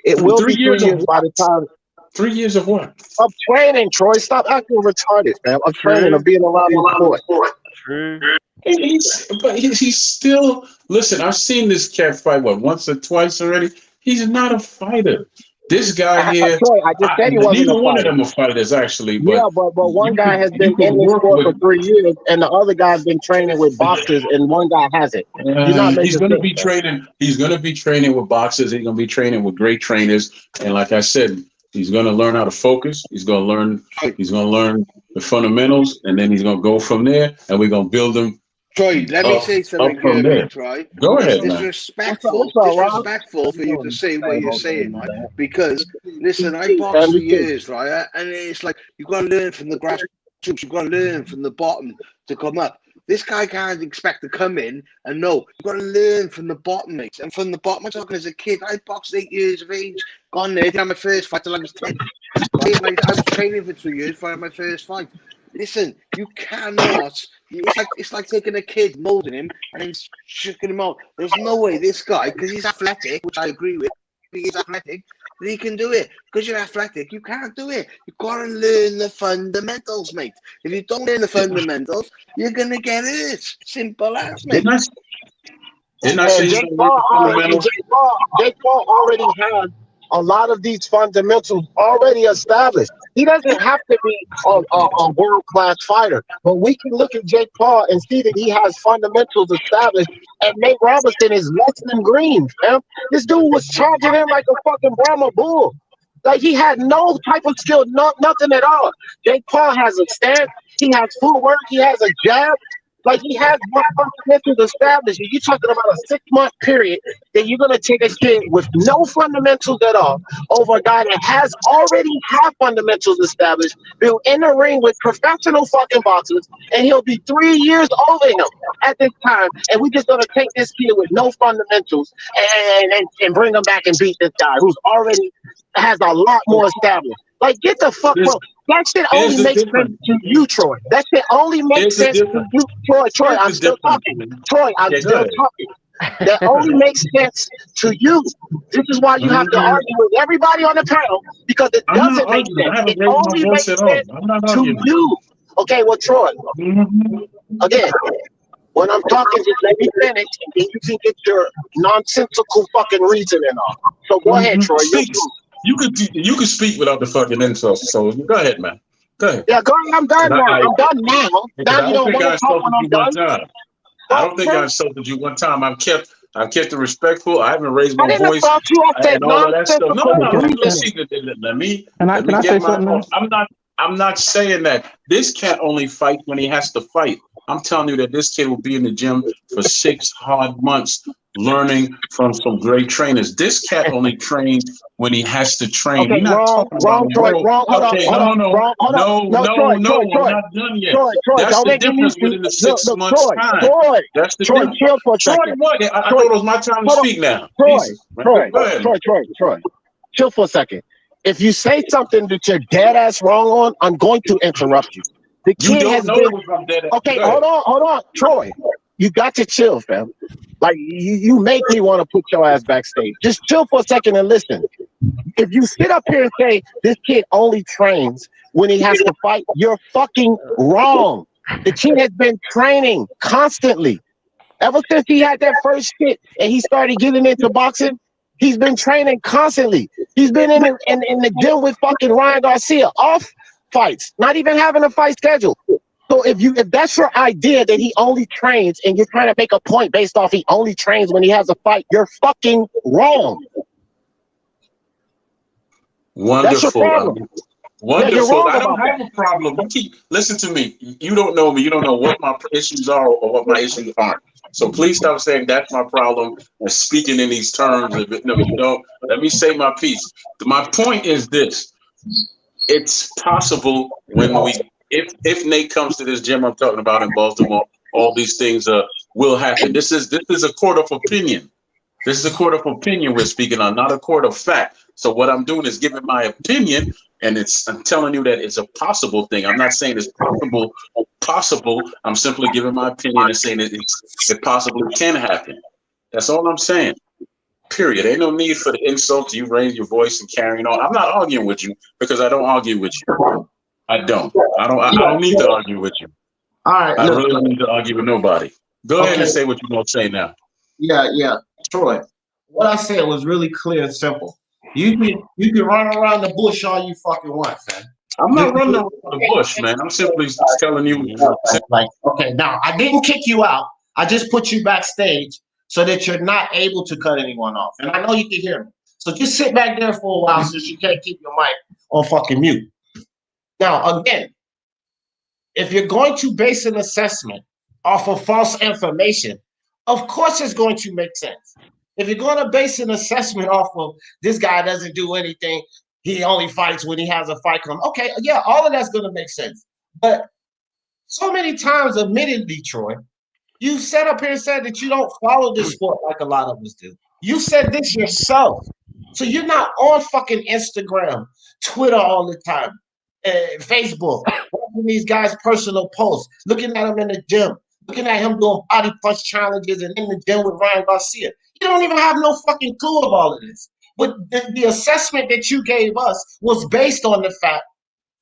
It will 3 be 3 years of years by the what? time 3 years of what? of training, Troy. Stop acting retarded, man. Of training, of True. being around the sport. True. He's still listen. I've seen this cat fight once or twice already. He's not a fighter. This guy here, Troy, I just said he wasn't neither a one of fighter. them are fighters actually. Yeah, But but one guy has you been could in this work sport for with. 3 years, and the other guy's been training with boxers, and one guy hasn't. You're not He's making going to sense, be man. training. He's going to be training with boxers. He's going to be training with great trainers. And like I said, he's going to learn how to focus. He's going to learn. He's going to learn the fundamentals, and then he's going to go from there. And we're going to build him. Troy, let me say something here, mate, right? Go ahead, It's man. disrespectful for you to say what you're saying, right? Because, listen, I boxed for years, right? And it's like, you've got to learn from the grassroots. You've got to learn from the bottom to come up. This guy can't expect to come in and no, you've got to learn from the bottom, mate. And from the bottom, I'm talking as a kid. I boxed 8 years of age. Gone there, did my first fight till I was 10. Right? I was training for 2 years for my first fight. Listen, you cannot. It's like taking a kid, molding him, and then chucking him out. There's no way this guy, because he's athletic, which I agree with, he's athletic, that he can do it. Because you're athletic, you can't do it. You've got to learn the fundamentals, mate. If you don't learn the fundamentals, you're gonna get hurt. Simple as, mate. Didn't I say Jake Paul already has a lot of these fundamentals already established. He doesn't have to be a world-class fighter, but we can look at Jake Paul and see that he has fundamentals established, and Nate Robinson is less than green, fam. This dude was charging him like a fucking Brahma bull. Like, he had no type of skill, nothing at all. Jake Paul has a stance, he has footwork, he has a jab. Like, he has more fundamentals established. You're talking about a 6-month period that you're going to take a kid with no fundamentals at all over a guy that has already have fundamentals established, built in the ring with professional fucking boxers, and he'll be 3 years over him at this time. And we're just going to take this kid with no fundamentals and bring him back and beat this guy who's already has a lot more established. Like, get the fuck, bro. That shit only makes sense to you, Troy. That shit only makes sense to you, Troy. Troy, I'm still talking. Troy, I'm still talking. That only makes sense to you. This is why you have to argue with everybody on the panel, because it doesn't make sense. It only makes sense to you. Okay, well, Troy, again, when I'm talking, just let me finish, and then you can get your nonsensical fucking reasoning off. So go ahead, Troy. You could speak without the fucking insults. So go ahead, man. Go ahead. Yeah, go ahead. I'm done now. I'm done now. Now you don't want to talk when I'm done. I don't think I insulted you one time. I've kept it respectful. I haven't raised my voice and all of that stuff. No. Let me get my. I'm not saying that this cat only fights when he has to fight. I'm telling you that this kid will be in the gym for 6 hard months learning from some great trainers. This cat only trains when he has to train. Okay, wrong, Troy. Wrong. Hold on. No, Troy, we're not done yet. Troy, that's the difference within the 6 months time. That's the Troy, difference. chill for a second. Troy, what? I thought it was my time to speak now. Troy, chill for a second. If you say something that you're dead ass wrong on, I'm going to interrupt you. The kid has been. Okay, hold on, Troy. You got to chill, fam. Like, you make me want to put your ass backstage. Just chill for a second and listen. If you sit up here and say this kid only trains when he has to fight, you're fucking wrong. The kid has been training constantly. Ever since he had that first hit and he started getting into boxing, he's been training constantly. He's been in the gym with fucking Ryan Garcia, off fights, not even having a fight schedule. So if that's your idea that he only trains and you're trying to make a point based off he only trains when he has a fight, you're fucking wrong. Wonderful. That's your problem. Wonderful. I don't have a problem. Listen to me. You don't know me. You don't know what my issues are or what my issues aren't. So please stop saying that's my problem and speaking in these terms. No, let me say my piece. My point is this. It's possible if Nate comes to this gym I'm talking about in Baltimore, all these things will happen. This is a court of opinion. This is a court of opinion we're speaking on, not a court of fact. So what I'm doing is giving my opinion, and I'm telling you that it's a possible thing. I'm not saying it's possible. I'm simply giving my opinion and saying that it possibly can happen. That's all I'm saying. Period. Ain't no need for the insult. You raise your voice and carrying on. I'm not arguing with you because I don't argue with you. I don't need to argue with you. All right. I really don't need to argue with nobody. Go ahead and say what you're going to say now. Yeah. Troy, what I said was really clear and simple. You can run around the bush all you fucking want, man. I'm not running around the bush, man. I'm simply telling you. Like, okay, now I didn't kick you out. I just put you backstage so that you're not able to cut anyone off. And I know you can hear me. So just sit back there for a while since you can't keep your mic on fucking mute. Now, again, if you're going to base an assessment off of false information, of course it's going to make sense. If you're going to base an assessment off of this guy doesn't do anything, he only fights when he has a fight come. Okay, yeah, all of that's going to make sense. But so many times, admittedly, Troy, you sat up here and said that you don't follow this sport like a lot of us do. You said this yourself. So you're not on fucking Instagram, Twitter all the time, Facebook, watching these guys' personal posts, looking at them in the gym, looking at him doing body punch challenges and in the gym with Ryan Garcia. You don't even have no fucking clue of all of this. But the assessment that you gave us was based on the fact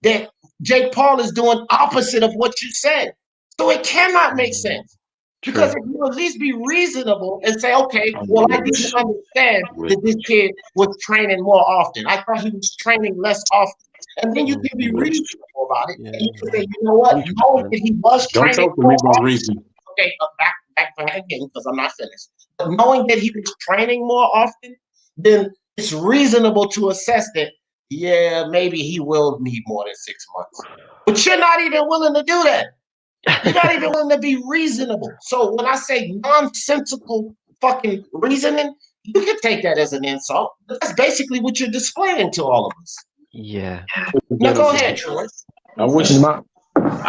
that Jake Paul is doing opposite of what you said. So it cannot make sense. Because if you at least be reasonable and say, okay, well, I didn't understand that this kid was training more often. I thought he was training less often. And then you can be reasonable about it. And you can say, you know what? Knowing that he was training more often. Okay, back again, because I'm not finished. But knowing that he was training more often, then it's reasonable to assess that, yeah, maybe he will need more than 6 months. But you're not even willing to do that. You're not even willing to be reasonable. So when I say nonsensical fucking reasoning, you can take that as an insult. That's basically what you're displaying to all of us. Yeah. Now go ahead, Troy. I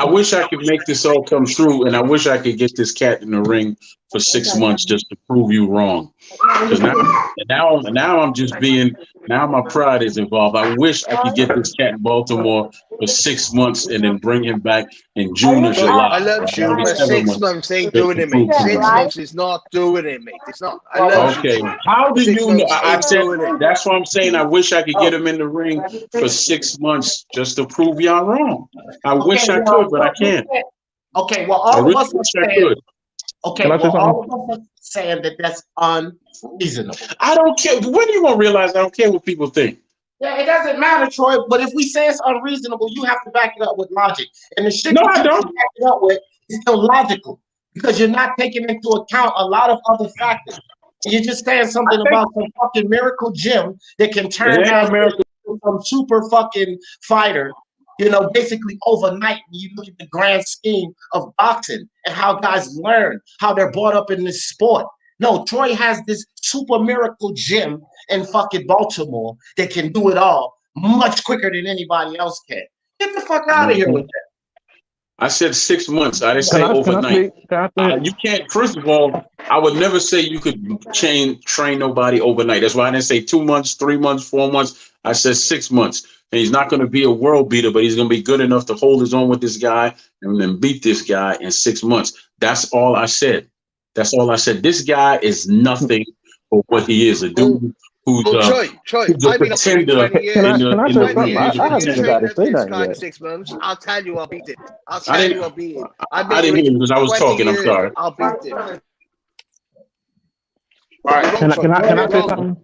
wish I could make this all come true, and I wish I could get this cat in the ring for 6 months just to prove you wrong. Because now I'm just being. Now my pride is involved. I wish I could get this cat in Baltimore for 6 months and then bring him back in June or July. I love you, but 6 months ain't doing it, mate. 6 months is not doing it, mate. It's not. I love you. How do you know? I said that's what I'm saying. I wish I could get him in the ring for 6 months just to prove y'all wrong. I wish I could, but I can't. Okay, well, all of us are saying. Okay, well, all of us are saying that that's unreasonable. I don't care. When are you gonna realize I don't care what people think? Yeah, it doesn't matter, Troy. But if we say it's unreasonable, you have to back it up with logic. And the shit I don't back it up with is illogical because you're not taking into account a lot of other factors. You're just saying something about some fucking miracle gym that can turn down some super fucking fighter. You know, basically overnight, when you look at the grand scheme of boxing and how guys learn, how they're brought up in this sport. No, Troy has this super miracle gym in fucking Baltimore that can do it all much quicker than anybody else can. Get the fuck out of here with that. I said 6 months. I didn't say overnight. You can't. First of all, I would never say you could train nobody overnight. That's why I didn't say 2 months, 3 months, 4 months. I said 6 months. And he's not going to be a world beater, but he's going to be good enough to hold his own with this guy and then beat this guy in 6 months. That's all I said. That's all I said. This guy is nothing for what he is. A dude who's a pretender. Can I say something? I haven't even got to say that yet. 6 months. I'll tell you I'll beat it. I didn't hear you because I was talking. I'm sorry. I'll beat it. All right. Can I say something?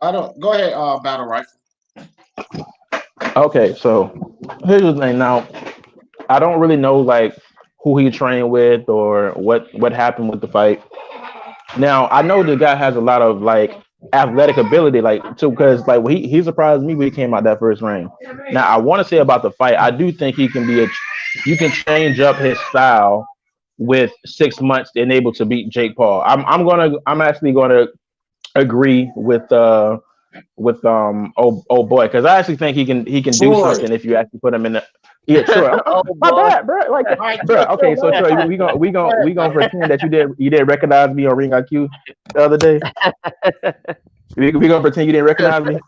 I don't. Go ahead, Battle Rifle. Okay, so here's the thing. Now, I don't really know like who he trained with or what happened with the fight. Now, I know the guy has a lot of like athletic ability, like too, because like he surprised me when he came out that first ring. Now, I want to say about the fight, I do think he can be you can change up his style with 6 months and able to beat Jake Paul. I'm actually gonna agree with old boy, because I actually think he can do something if you actually put him in the. Yeah, sure. My bad, bro. Like, bro. Okay, so Troy, we gonna pretend that you did recognize me on Ring IQ the other day. We gonna pretend you didn't recognize me?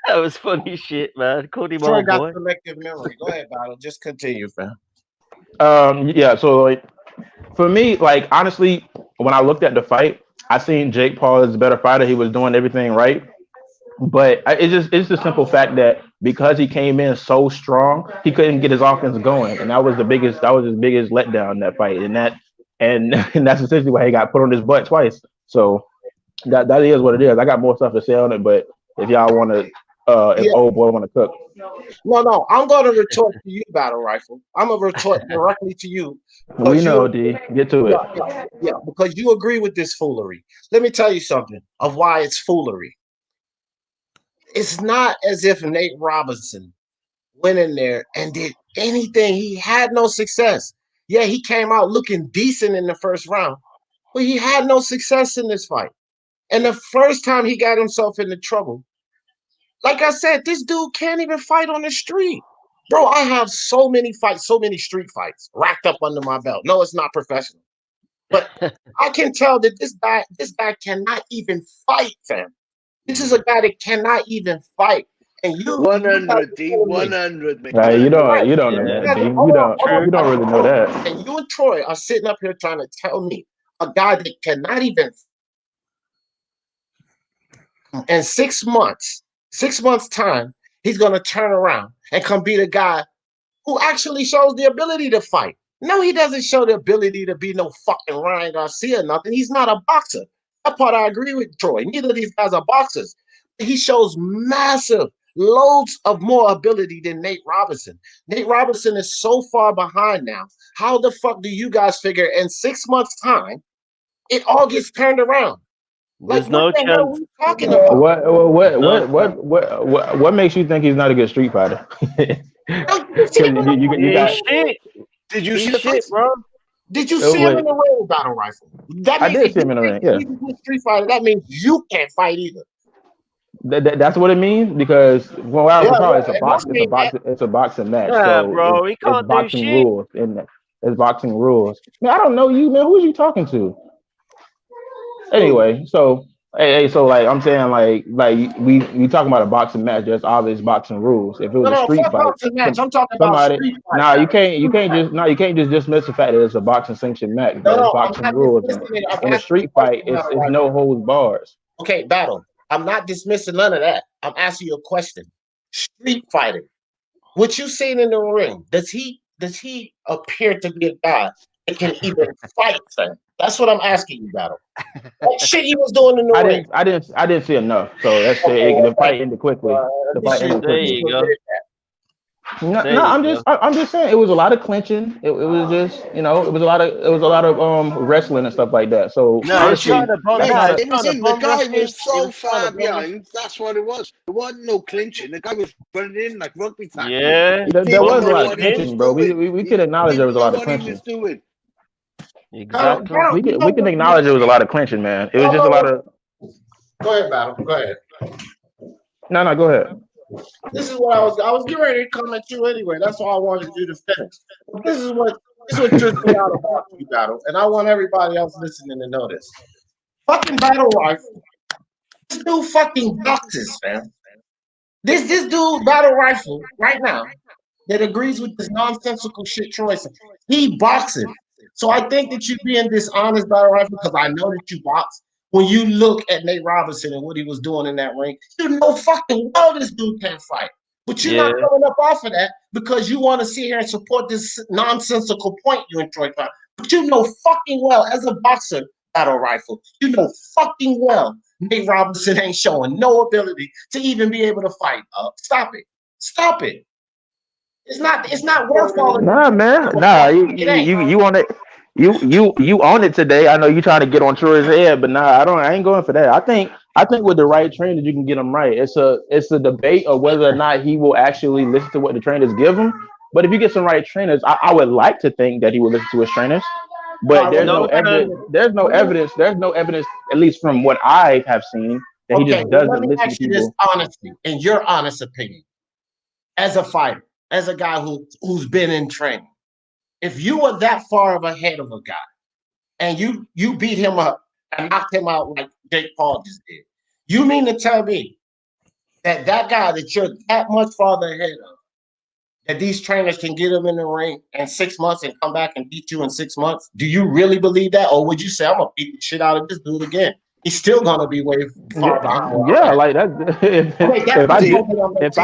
That was funny shit, man. Called him Troy old got boy. selective memory. Go ahead, Battle. Just continue, fam. Yeah. So like, for me, like honestly, when I looked at the fight, I seen Jake Paul as a better fighter. He was doing everything right. But it's the simple fact that because he came in so strong, he couldn't get his offense going, and that was his biggest letdown in that fight, and and that's essentially why he got put on his butt twice. So that is what it is. I got more stuff to say on it, but if y'all want to, if Yeah. old boy want to cook, No. I'm going to retort to you, Battle Rifle. I'm going to retort directly to you. we know D. Get to it. Yeah, because you agree with this foolery. Let me tell you something of why it's foolery. It's not as if Nate Robinson went in there and did anything. He had no success. Yeah, he came out looking decent in the first round, but he had no success in this fight. And the first time he got himself into trouble, like I said, this dude can't even fight on the street. Bro, I have so many fights, so many street fights racked up under my belt. No, it's not professional. But I can tell that this guy cannot even fight, fam. This is a guy that cannot even fight. And you 100, D, 100, man. You don't Yeah. know that D. Hold on, You don't really know that. And you and Troy are sitting up here trying to tell me a guy that cannot even in 6 months time, he's gonna turn around and come beat a guy who actually shows the ability to fight. No, he doesn't show the ability to be no fucking Ryan Garcia or nothing. He's not a boxer. That part I agree with Troy. Neither of these guys are boxers. He shows massive loads of more ability than Nate Robinson. Nate Robinson is so far behind now. How the fuck do you guys figure in 6 months' time it all gets turned around? There's Like, no what the hell are chance. we talking about? What makes you think he's not a good street fighter? Because you got. Shit. Did you see He's the shit, fight? bro. Did you see him Wait, in the ring with Battle Rifle? That I means did if see him you in the ring. think Yeah, he's a good street fighter, that means you can't fight either. that's what it means. Because when I Yeah, recall, it must mean that. it's a boxing match. Yeah, So bro. He it's can't do boxing shit. rules in that. It's boxing rules. Man, I don't know you, man. Who are you talking to? Anyway, so so like I'm saying, like we talking about a boxing match. There's obvious boxing rules. If it was a No, street fuck fight, boxing match. I'm talking about somebody. street fight. Nah, you can't just dismiss the fact that it's a boxing sanctioned match. There's No, I'm boxing not rules, and dismissing it. I'm in a asking you street a fight, question, Battle it's Rifle. no holds bars. Okay, Battle. I'm not dismissing none of that. I'm asking you a question. Street fighting. What you seen in the ring, does he appear to be a guy that can even fight, son? That's what I'm asking you, Battle. What shit he was doing in the ring? I didn't see enough. So that's the fight ended quickly. The fight ended There quickly. you go. No, There you I'm just saying it was a lot of clinching. It was just it was a lot of wrestling and stuff like that. So No, honestly, he's trying to bum. that's He not was a. trying to The bum guy rush him. was He so was trying far to bum rush. behind. That's what it was. There wasn't no clinching. The guy was running in like rugby tackle. Yeah. There Bum was a lot of rushed him. clinching, bro. We could acknowledge there was a lot of clinching. Exactly. We can acknowledge there was a lot of clinching, man. It was just a lot of. Go ahead, Battle. Go ahead. No, go ahead. This is what I was getting ready to comment you anyway. That's why I wanted you to finish. This is what trips me out about you, Battle, and I want everybody else listening to know this. Fucking Battle Rifle. This dude fucking boxes, fam. This dude Battle Rifle right now that agrees with this nonsensical shit Troy said. He boxes. So I think that you're being dishonest, Battle Rifle, because I know that you box. When you look at Nate Robinson and what he was doing in that ring, you know fucking well this dude can't fight. But you're not coming up off of that because you want to sit here and support this nonsensical point you and Troy fight. But you know fucking well, as a boxer, Battle Rifle, you know fucking well Nate Robinson ain't showing no ability to even be able to fight. Stop it. Stop it. It's not worth all of it. Nah, man. Nah, you on it. You own it today. I know you trying to get on Troy's head, but nah, I ain't going for that. I think with the right trainers you can get him right. It's a debate of whether or not he will actually listen to what the trainers give him. But if you get some right trainers, I would like to think that he will listen to his trainers. But there's no evidence. There's no evidence. There's no evidence, at least from what I have seen, that he just doesn't let me listen ask to you this people. honestly, in your honest opinion, as a fighter, as a guy who's been in training, if you were that far of ahead of a guy and you beat him up and knocked him out like Jake Paul just did, You mean to tell me that guy that you're that much farther ahead of, that these trainers can get him in the ring in 6 months and come back and beat you in 6 months? Do you really believe that? Or would you say, I'm going to beat the shit out of this dude again? He's still going to be way far behind. Yeah, like that. If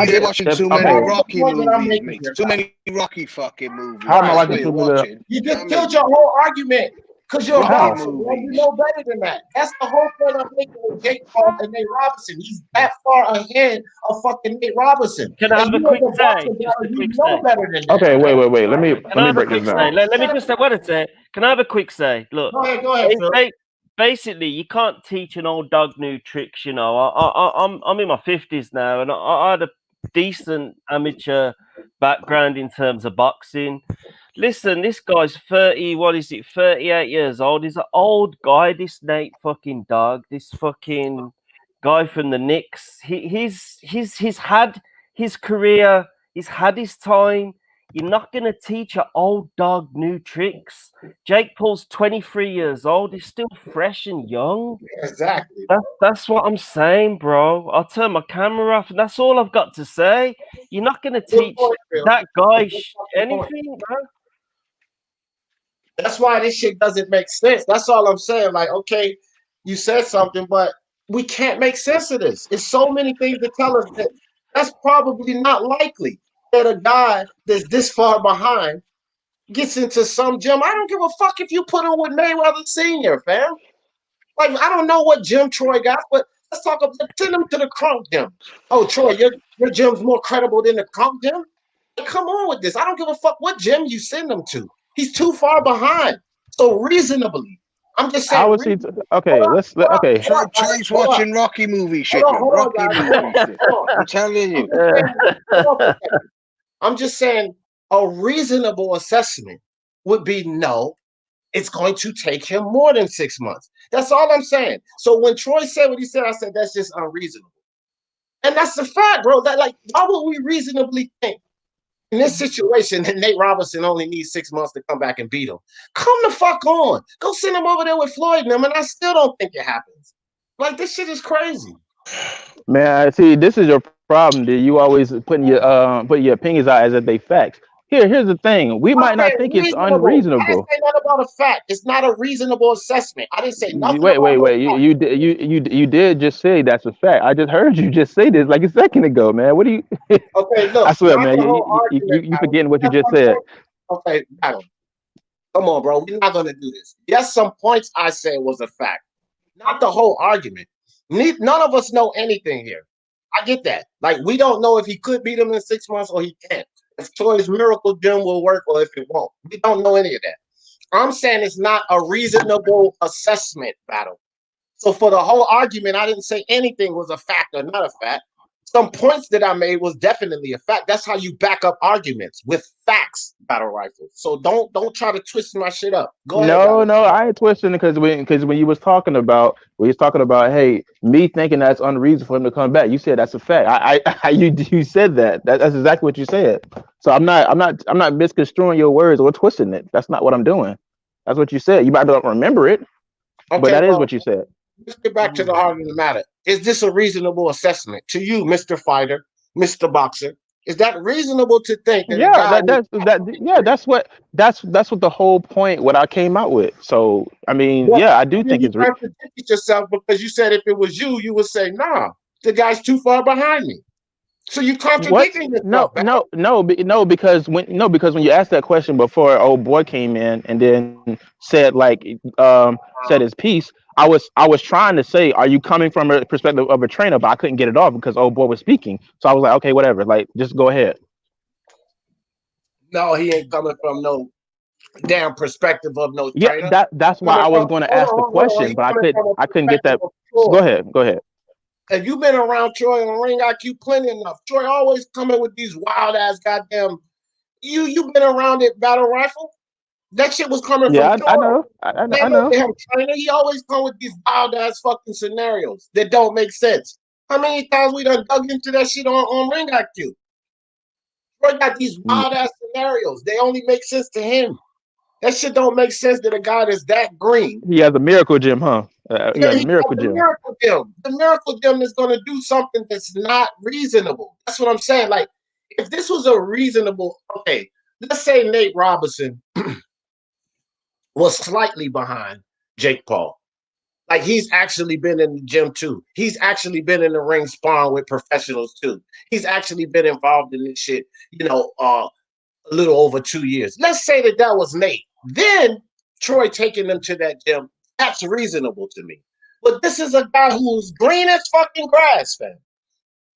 you're watching too many Rocky movies, mate. Too many Rocky fucking movies. How am I watching too many? You just killed your whole argument. Because you're a boxer, you know better than that. That's the whole point I'm making with Jake Paul and Nate Robinson. He's that far ahead of fucking Nate Robinson. Can I have a quick say? Just a quick say. Better than that. Okay, wait. Let me break this down. Let me just say what it said. Can I have a quick say? Look, go ahead, Phil. Basically, you can't teach an old dog new tricks. You know, I'm in my 50s now, and I had a decent amateur background in terms of boxing. Listen, this guy's 38 years old. He's an old guy, this Nate fucking dog, this fucking guy from the Knicks. He's had his career, he's had his time. You're not going to teach an old dog new tricks. Jake Paul's 23 years old. He's still fresh and young. Exactly. That's what I'm saying, bro. I'll turn my camera off, and that's all I've got to say. You're not going to teach that guy anything, bro. That's why this shit doesn't make sense. That's all I'm saying. Like, okay, you said something, but we can't make sense of this. It's so many things to tell us that that's probably not likely that a guy that's this far behind gets into some gym. I don't give a fuck if you put him with Mayweather Sr., fam. Like, I don't know what gym Troy got, but let's talk about send him to the Crunk gym. Oh, Troy, your gym's more credible than the Crunk gym? Like, come on with this. I don't give a fuck what gym you send him to. He's too far behind. So reasonably, I'm just saying. Troy's watching Rocky movies, shit. Rocky movies. I'm telling you. I'm just saying a reasonable assessment would be no, it's going to take him more than 6 months. That's all I'm saying. So when Troy said what he said, I said that's just unreasonable. And that's the fact, bro. That like, how would we reasonably think in this situation that Nate Robinson only needs 6 months to come back and beat him? Come the fuck on. Go send him over there with Floyd and them, and I still don't think it happens. Like, this shit is crazy. Man, see, this is your problem, dude. You always putting your opinions out as if they facts. Here's the thing. We might not think it's unreasonable. I didn't say nothing about a fact. It's not a reasonable assessment. I didn't say nothing. Wait. You did just say that's a fact. I just heard you just say this like a second ago, man. What do you? Okay, look. I swear, man. You forgetting what you just said. Okay, come on, bro. We're not gonna do this. Yes, some points I said was a fact, not the whole argument. None of us know anything here. I get that. Like, we don't know if he could beat him in 6 months or he can't. If Troy's miracle gym will work or if it won't. We don't know any of that. I'm saying it's not a reasonable assessment battle. So for the whole argument, I didn't say anything was a fact or not a fact. Some points that I made was definitely a fact. That's how you back up arguments, with facts, battle rifles. So don't try to twist my shit up. Go ahead. No, I ain't twisting it because when you was talking about hey, me thinking that's unreasonable for him to come back, you said that's a fact. You said that. That's exactly what you said. So I'm not misconstruing your words or twisting it. That's not what I'm doing. That's what you said. You might not remember it, but that is what you said. Let's get back to the heart of the matter. Is this a reasonable assessment to you, Mr. Fighter, Mr. Boxer? Is that reasonable to think that? That's what the whole point. What I came out with. So I mean, I do think it's reasonable. You contradicted yourself because you said if it was you would say, nah, the guy's too far behind me. So you contradicting yourself. No, because when you asked that question before, old boy came in and then said said his piece. I was trying to say, are you coming from a perspective of a trainer? But I couldn't get it off because old boy was speaking. So I was like, okay, whatever. Like, just go ahead. No, he ain't coming from no damn perspective of no trainer. Yeah, that's why I was going to ask the question, but I couldn't get that. Go ahead. Have you been around Troy on Ring IQ plenty enough? Troy always coming with these wild ass goddamn. You been around it, battle rifle? That shit was coming from Troy. I know. I know. Damn trainer. He always come with these wild ass fucking scenarios that don't make sense. How many times we done dug into that shit on Ring IQ? Troy got these wild ass scenarios. They only make sense to him. That shit don't make sense that a guy that's that green. He has a miracle gym, huh? Yeah, the Miracle The Gym. Miracle Gym. The Miracle Gym is going to do something that's not reasonable. That's what I'm saying. Like, if this was a reasonable, okay, let's say Nate Robinson was slightly behind Jake Paul. Like, he's actually been in the gym too. He's actually been in the ring sparring with professionals too. He's actually been involved in this shit, a little over 2 years. Let's say that was Nate. Then Troy taking them to that gym, that's reasonable to me. But this is a guy who's green as fucking grass, man.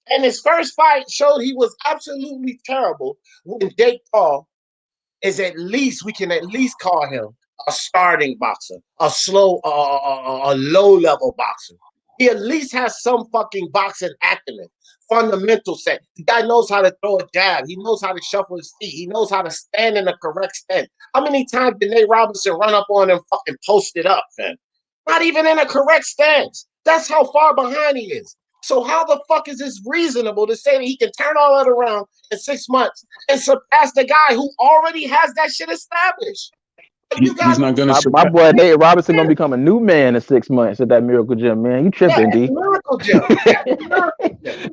And his first fight showed he was absolutely terrible. When Jake Paul is we can at least call him a starting boxer, a low-level boxer. He at least has some fucking boxing acumen, fundamental set. The guy knows how to throw a jab. He knows how to shuffle his feet. He knows how to stand in the correct stand. How many times did Nate Robinson run up on him fucking post it up, man? Not even in a correct stance. That's how far behind he is. So how the fuck is this reasonable to say that he can turn all that around in 6 months and surpass the guy who already has that shit established? He's not gonna. My boy Nate Robinson gonna become a new man in 6 months at that Miracle Gym, man. You tripping, D? Miracle Gym.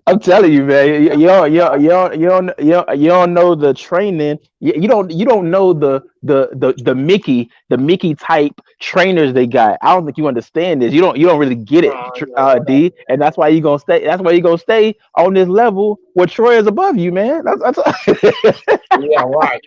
I'm telling you, man. You don't know the training. You don't know the Mickey type trainers they got. I don't think you understand this. You don't really get it, D. And that's why you gonna stay. That's why you gonna stay on this level where Troy is above you, man. That's yeah, right.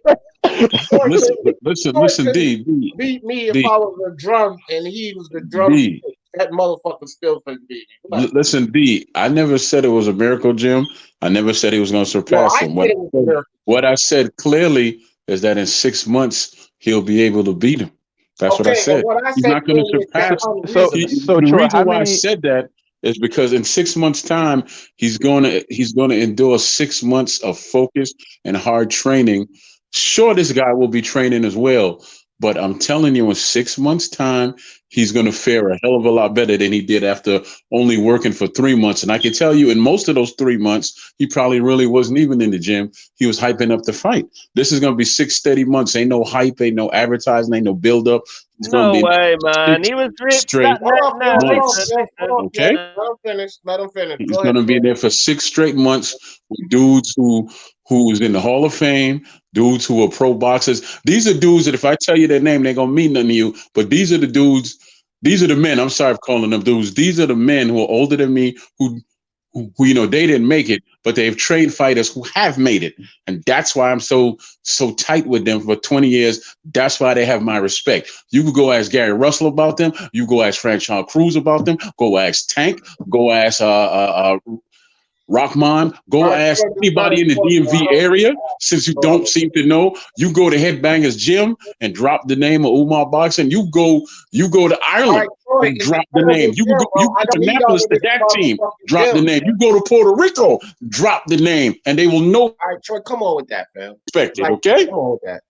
Listen, D. Beat me if I was a drum and he was the drum. D. That motherfucker still could beat me. Listen, D. I never said it was a Miracle Gym. I never said he was going to surpass him. What I said clearly is that in 6 months he'll be able to beat him. That's what I said. He's not going to surpass him. So the reason why I said that is because in 6 months' time he's going to endure 6 months of focus and hard training. Sure, this guy will be training as well, but I'm telling you, in 6 months' time, he's going to fare a hell of a lot better than he did after only working for 3 months. And I can tell you, in most of those 3 months, he probably really wasn't even in the gym. He was hyping up the fight. This is going to be 6 steady months. Ain't no hype, ain't no advertising, ain't no build-up. No way, man. He was ripped. Straight Listen. Okay. Let him finish. He's going to be there for 6 straight months with dudes who's in the Hall of Fame, dudes who are pro boxers. These are dudes that if I tell you their name, they're going to mean nothing to you. But these are the dudes, these are the men. I'm sorry for calling them dudes. These are the men who are older than me who they didn't make it, but they've trained fighters who have made it. And that's why I'm so tight with them for 20 years. That's why they have my respect. You could go ask Gary Russell about them. You go ask Franchon Cruz about them. Go ask Tank. Go ask Rahman, go ask anybody in the DMV area. Since you don't seem to know, you go to Headbangers Gym and drop the name of Umar Boxing. You go to Ireland and drop the name. You go to Naples to that team, drop the name. You go to Puerto Rico, drop the name, and they will know. All right, Troy, come on with that, man. Respect it, okay? Come on with that.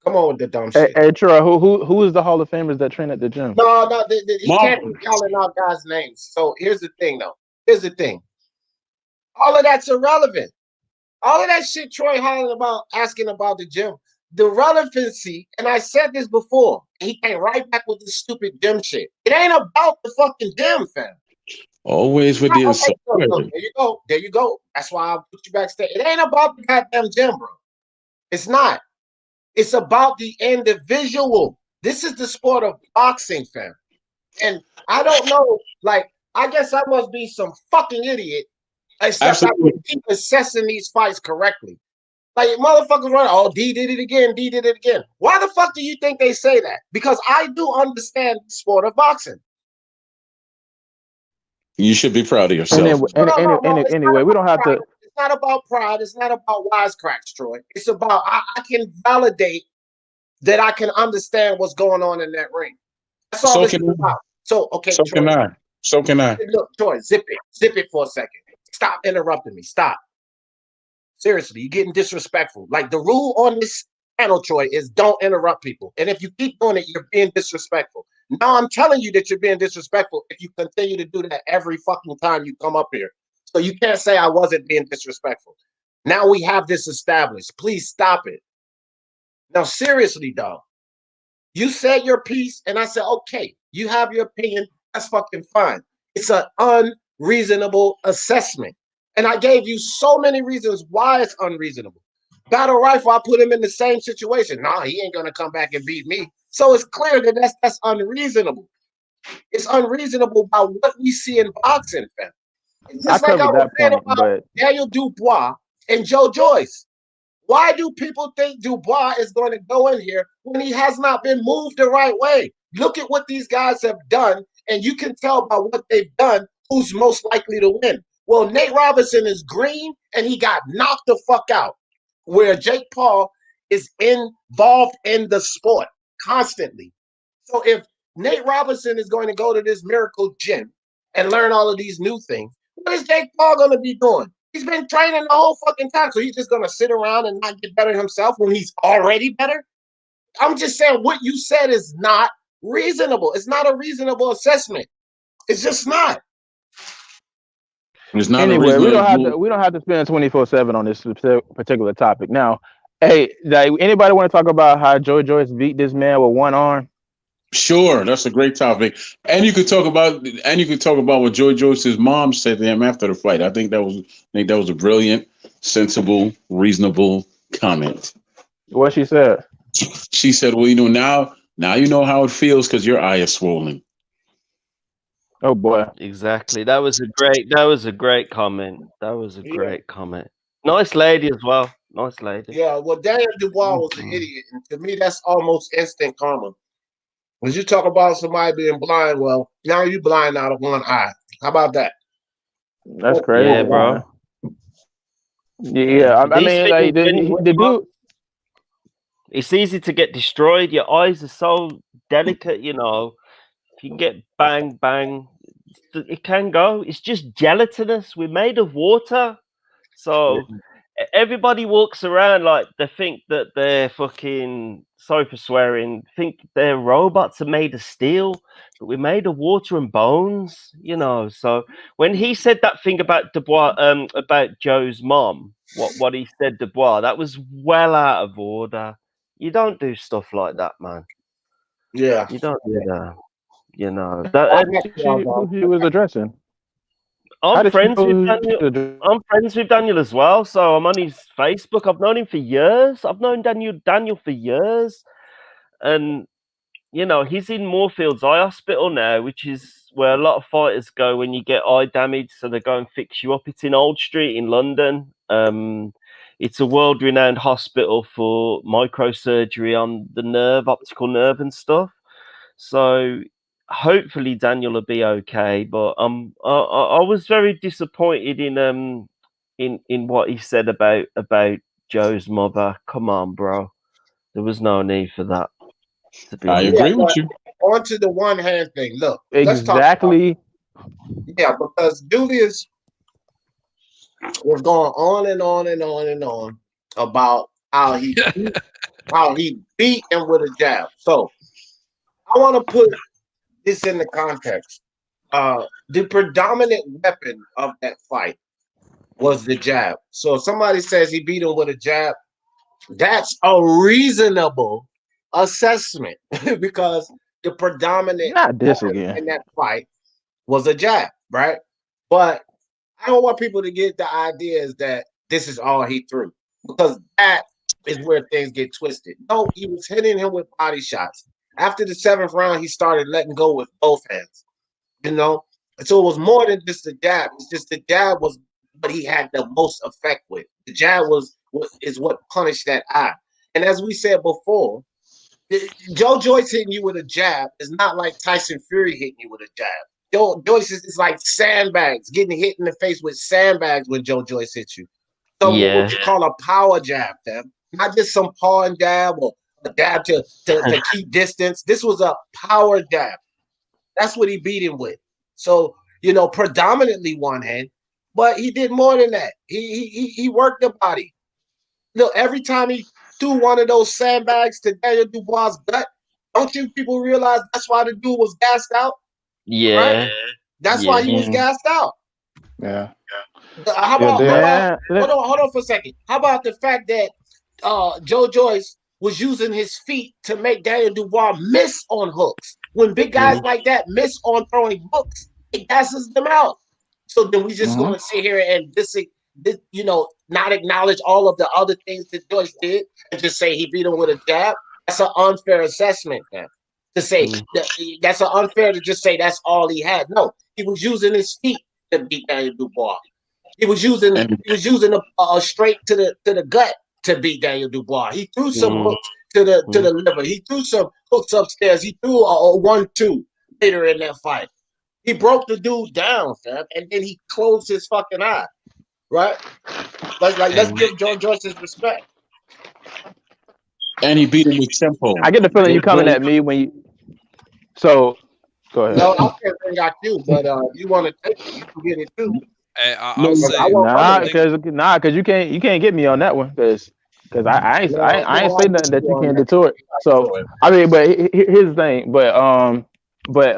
Come on with the dumb shit. Hey, Troy, who is the Hall of Famers that train at the gym? No, he can't be calling out guys' names. So here's the thing, though. Here's the thing. All of that's irrelevant. All of that shit Troy hollering about, asking about the gym, the relevancy, and I said this before, he came right back with this stupid gym shit. It ain't about the fucking gym, fam. Always with the insult. There you go. That's why I put you backstage. It ain't about the goddamn gym, bro. It's not. It's about the individual. This is the sport of boxing, fam. And I don't know, like, I guess I must be some fucking idiot. Except I can keep assessing these fights correctly. Like, motherfuckers run, oh, D did it again, D did it again. Why the fuck do you think they say that? Because I do understand the sport of boxing. You should be proud of yourself. Anyway, we don't have to. It's not about pride. It's not about wisecracks, Troy. It's about I can validate that I can understand what's going on in that ring. That's all this is about. So, okay, so Troy. can I. So can I. Look, Troy, zip it for a second. Stop interrupting me. Stop. Seriously, you're getting disrespectful. Like, the rule on this channel, Troy, is don't interrupt people. And if you keep doing it, you're being disrespectful. Now I'm telling you that you're being disrespectful if you continue to do that every fucking time you come up here. So you can't say I wasn't being disrespectful. Now we have this established. Please stop it. Now, seriously, dog. You said your piece, and I said, okay, you have your opinion. that's fucking fine. It's an unreasonable assessment. And I gave you so many reasons why it's unreasonable. Battle rifle, I put him in the same situation. Nah, he ain't gonna come back and beat me. So it's clear that that's unreasonable. It's unreasonable by what we see in boxing, fam. It's just like I was saying about Daniel Dubois and Joe Joyce. Why do people think Dubois is going to go in here when he has not been moved the right way? Look at what these guys have done, and you can tell by what they've done who's most likely to win. Well, Nate Robinson is green, and he got knocked the fuck out, where Jake Paul is involved in the sport constantly. So if Nate Robinson is going to go to this miracle gym and learn all of these new things, what is Jake Paul going to be doing? He's been training the whole fucking time. So he's just going to sit around and not get better himself when he's already better? I'm just saying what you said is not reasonable. It's not a reasonable assessment. It's just not. It's not anyway, we don't have to spend 24/7 on this particular topic. Now, hey, anybody want to talk about how Joe Joyce beat this man with one arm? Sure, that's a great topic, and you could talk about what Joy Joyce's mom said to him after the fight. I think that was a brilliant, sensible, reasonable comment. What she said? She said, "Well, now you know how it feels because your eye is swollen." Oh boy! Exactly. That was a great comment. That was a great comment. Nice lady as well. Nice lady. Yeah. Well, Daniel Dubois was an idiot, and to me, that's almost instant karma. When you talk about somebody being blind, well, now you blind out of one eye. How about that? That's crazy, yeah, bro. Yeah, I mean, like the dude. It's easy to get destroyed. Your eyes are so delicate, you know. If you get bang, bang, it can go. It's just gelatinous. We're made of water, so. Everybody walks around like they think that they're fucking, sorry for swearing, think their robots are made of steel, but we're made of water and bones, you know. So when he said that thing about Dubois, about Joe's mom, what he said, Dubois, that was well out of order. You don't do stuff like that, man. Yeah. You don't do that. You know. Who he was addressing. I'm friends with Daniel as well, so I'm on his Facebook. I've known him for years. I've known Daniel for years, and you know he's in Moorfields Eye Hospital now, which is where a lot of fighters go when you get eye damage. So they go and fix you up. It's in Old Street in London. It's a world-renowned hospital for microsurgery on the nerve, optical nerve, and stuff. So. Hopefully Daniel will be okay, but I was very disappointed in what he said about Joe's mother. Come on, bro, there was no need for that. I agree with you. On to the one hand thing. Look, exactly. Yeah, because Julius was going on and on and on and on about how he beat him with a jab. So I want to put this in the context. The predominant weapon of that fight was the jab. So if somebody says he beat him with a jab, that's a reasonable assessment because the predominant weapon in that fight was a jab, right? But I don't want people to get the idea is that this is all he threw, because that is where things get twisted. No, he was hitting him with body shots. After the 7th round, he started letting go with both hands, you know? So it was more than just the jab. It's just the jab was what he had the most effect with. The jab is what punished that eye. And as we said before, Joe Joyce hitting you with a jab is not like Tyson Fury hitting you with a jab. Joe Joyce is like sandbags, getting hit in the face with sandbags when Joe Joyce hits you. So what you call a power jab, them. Not just some paw and jab or a jab to keep distance. This was a power jab. That's what he beat him with. So, you know, predominantly one hand, but he did more than that. He worked the body. Look, every time he threw one of those sandbags to Daniel Dubois' gut, don't you people realize that's why the dude was gassed out? Yeah. Right? That's why he was gassed out. Yeah. How about hold on for a second. How about the fact that Joe Joyce was using his feet to make Daniel Dubois miss on hooks? When big guys like that miss on throwing books, it gasses them out. So then we just going to sit here and not acknowledge all of the other things that Joyce did and just say he beat him with a jab. That's an unfair assessment, man. To say that's unfair to just say that's all he had. No, he was using his feet to beat Daniel Dubois. He was using a straight to the gut to beat Daniel Dubois. He threw some hooks to the liver. He threw some hooks upstairs. He threw a 1-2 later in that fight. He broke the dude down, fam, and then he closed his fucking eye. Right? Let's give Joyce his respect. And he beat him with tempo. I get the feeling you coming at me when you. So, go ahead. No, I can't bring out you, but you want to take it, you can get it too. Hey, I'll say because you can't get me on that one because I ain't say nothing that you can't do to it. So I mean, but here's the thing, but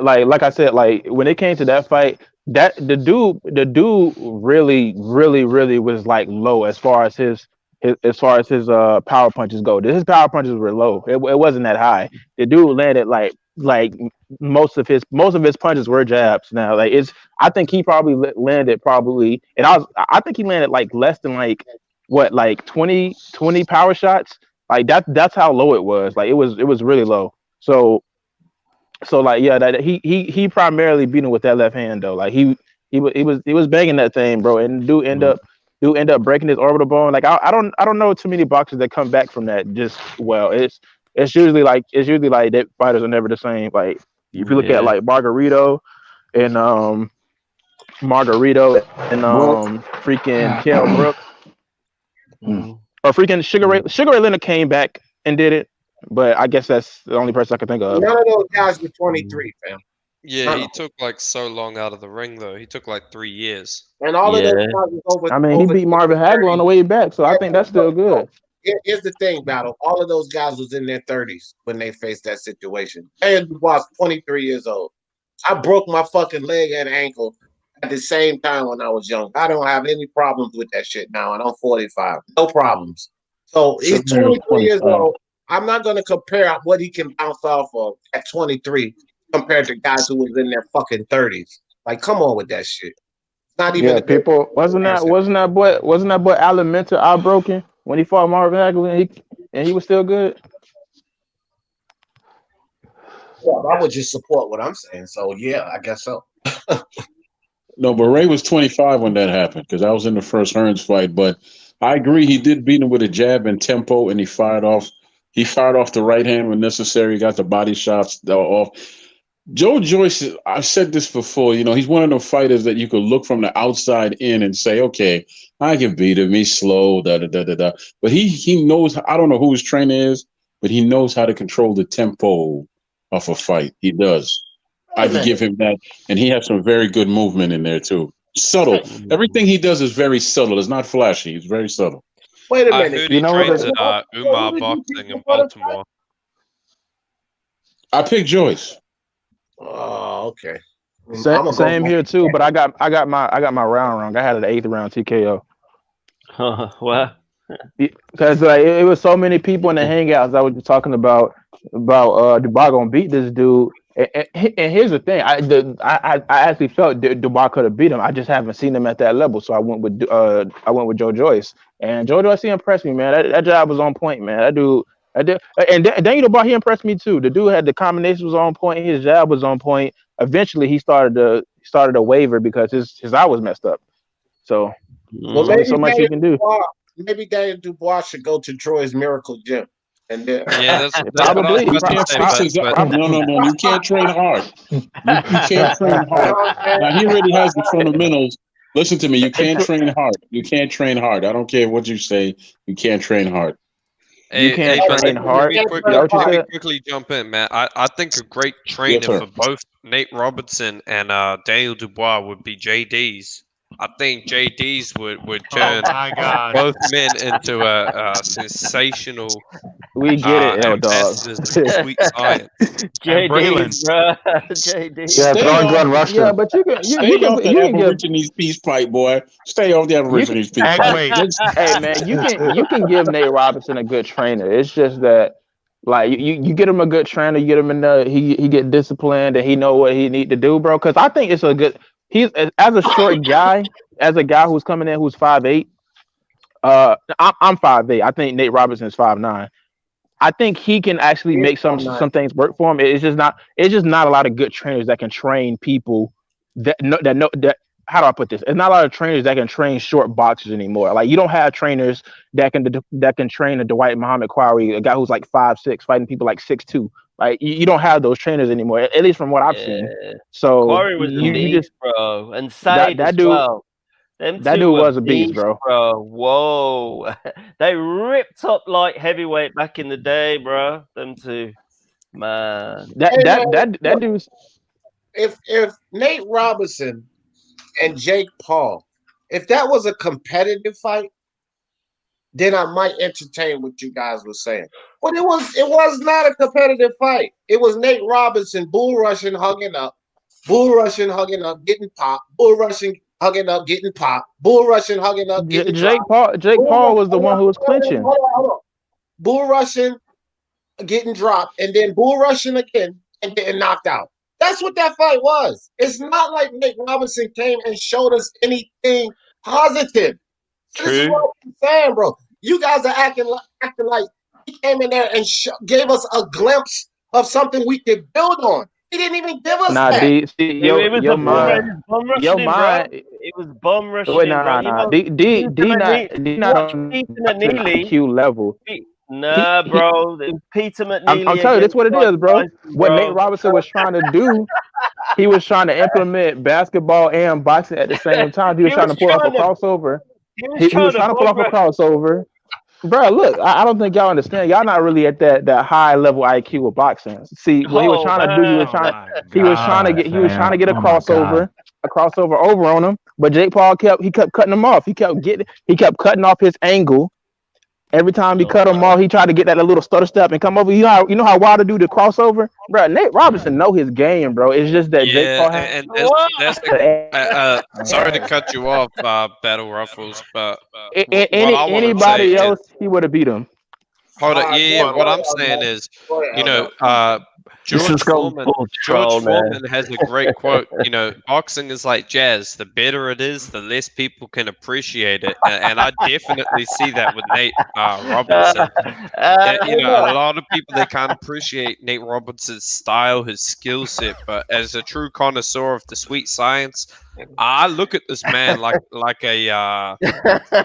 like I said, like when it came to that fight, that the dude really was like low as far as his power punches go. His power punches were low. It wasn't that high. The dude landed like most of his punches were jabs. Now I think he probably landed and I think he landed like less than like 20 power shots. Like that's how low it was. Like it was really low. So like that he primarily beat him with that left hand though. Like he was banging that thing, bro, and dude end up breaking his orbital bone. Like I don't know too many boxers that come back from that just well. It's usually like that fighters are never the same. Like if you look at like Margarito and freaking Kell Brook or freaking Sugar Ray Leonard came back and did it, but I guess that's the only person I can think of. None of those guys were 23, fam. Yeah, he took like so long out of the ring though. He took like 3 years. And all of those guys was over. I mean, he beat Marvin Hagler on the way back, so I think that's still good. Here's the thing, Battle. All of those guys was in their 30s when they faced that situation. And was 23 years old. I broke my fucking leg and ankle at the same time when I was young. I don't have any problems with that shit now, and I'm 45. No problems. So he's 23 years old. I'm not going to compare what he can bounce off of at 23 compared to guys who was in their fucking 30s. Like, come on with that shit. Not even people. Wasn't that boy Alan Minter eye broken when he fought Marvin Hagler and he was still good? Well, I would just support what I'm saying. So yeah, I guess so. No, but Ray was 25 when that happened because I was in the first Hearns fight. But I agree, he did beat him with a jab and tempo, and he fired off the right hand when necessary. He got the body shots off. Joe Joyce, I've said this before, he's one of the fighters that you could look from the outside in and say, okay, I can beat him. He's slow, da-da-da-da-da. But he knows, I don't know who his trainer is, but he knows how to control the tempo of a fight. He does. I can give him that. And he has some very good movement in there, too. Subtle. Everything he does is very subtle. It's not flashy. It's very subtle. Wait a minute. I heard he trains at Umar Boxing in Baltimore. I picked Joyce. Oh, okay. Same here too, but I got my round wrong. I had an 8th round TKO. What? Because it was so many people in the hangouts. I was just talking about Dubois gonna beat this dude. And here's the thing, I actually felt Dubois could have beat him. I just haven't seen him at that level, so I went with Joe Joyce. And Joe Joyce, he impressed me, man. That job was on point, man. That dude. And Daniel Dubois, he impressed me too. The dude had the combinations was on point. His jab was on point. Eventually, he started to waver because his eye was messed up. So, maybe so much he can do. Maybe Daniel Dubois should go to Troy's Miracle Gym. And then, that's probably. No, you can't train hard. You can't train hard. Now he already has the fundamentals. Listen to me. You can't train hard. You can't train hard. I don't care what you say. You can't train hard. You can't train hard. Let me quickly jump in, man. I think a great trainer for both Nate Robinson and Daniel Dubois would be JD's. I think JD's would turn both men into a sensational. We get it, dog. Sweet science. JD, bro. JD. Yeah, but you can Aborigines peace pipe, boy. Stay off the Aborigines peace pipe. Hey man, you can give Nate Robinson a good trainer. It's just that Like you get him a good trainer, you get him in the he get disciplined and he know what he need to do, bro. Because I think it's a good. He's as a short guy, as a guy who's coming in who's 5'8". I'm 5'8". I think Nate Robinson's 5'9". I think he can actually He's make some 5'9". things work for him. It's just not a lot of good trainers that can train people that. How do I put this? It's not a lot of trainers that can train short boxers anymore. Like you don't have trainers that can train a Dwight Muhammad Quarry, a guy who's like 5'6", fighting people like 6'2". Like you don't have those trainers anymore, at least from what I've seen. Yeah. So Quarry was a you beast, just bro, and that Said as well. Them that two dude were was a beast, beasts, bro. bro. Whoa, they ripped up like heavyweight back in the day, bro. Them two, man. Hey man, That dude's If Nate Robinson and Jake Paul, if that was a competitive fight, then I might entertain what you guys were saying. But it was not a competitive fight. It was Nate Robinson bull rushing, hugging up, getting popped, bull rushing, hugging up, getting popped, bull rushing, hugging up, getting dropped. Jake Paul was the one who was clinching. Hold on. Bull rushing, getting dropped, and then bull rushing again and getting knocked out. That's what that fight was. It's not like Nate Robinson came and showed us anything positive. This is what I'm saying, bro. You guys are acting like he came in there and gave us a glimpse of something we could build on. He didn't even give us Nah, that. It was your mind, bum your rushing him, bro. mind. It was bum rushing Wait, him, bro. You nah. know, D not watch on Peter an McNeely. IQ level. Nah, He bro. It was Peter I'm McNeely telling you, that's against what it Mike is, bro. Tyson, What Nate bro. Robinson was trying to do, he was trying to implement basketball and boxing at the same time. He was He trying was to pull off a trying to. crossover. He was He was trying to trying to pull bum off a rush. crossover. Bro, look, I don't think y'all understand. Y'all not really at that high level IQ of boxing. See, what he was Oh trying to do, man. he was trying to get a crossover over on him. But Jake Paul kept cutting him off. He kept cutting off his angle. Every time he cut him off, he tried to get that little stutter step and come over. You know how Wilder do the crossover, bro. Nate Robinson know his game, bro. It's just that Jake Yeah, Paul has. and that's sorry to cut you off, Battle Ruffles, but what I want to say Anybody is, else, he would have beat him. hold on, yeah. What I'm saying is, you know, George Foreman has a great quote. You know, boxing is like jazz. The better it is, the less people can appreciate it, and I definitely see that with Nate Robinson. You know, a lot of people, they can't appreciate Nate Robinson's style, his skill set, but as a true connoisseur of the sweet science, I look at this man like a. I'm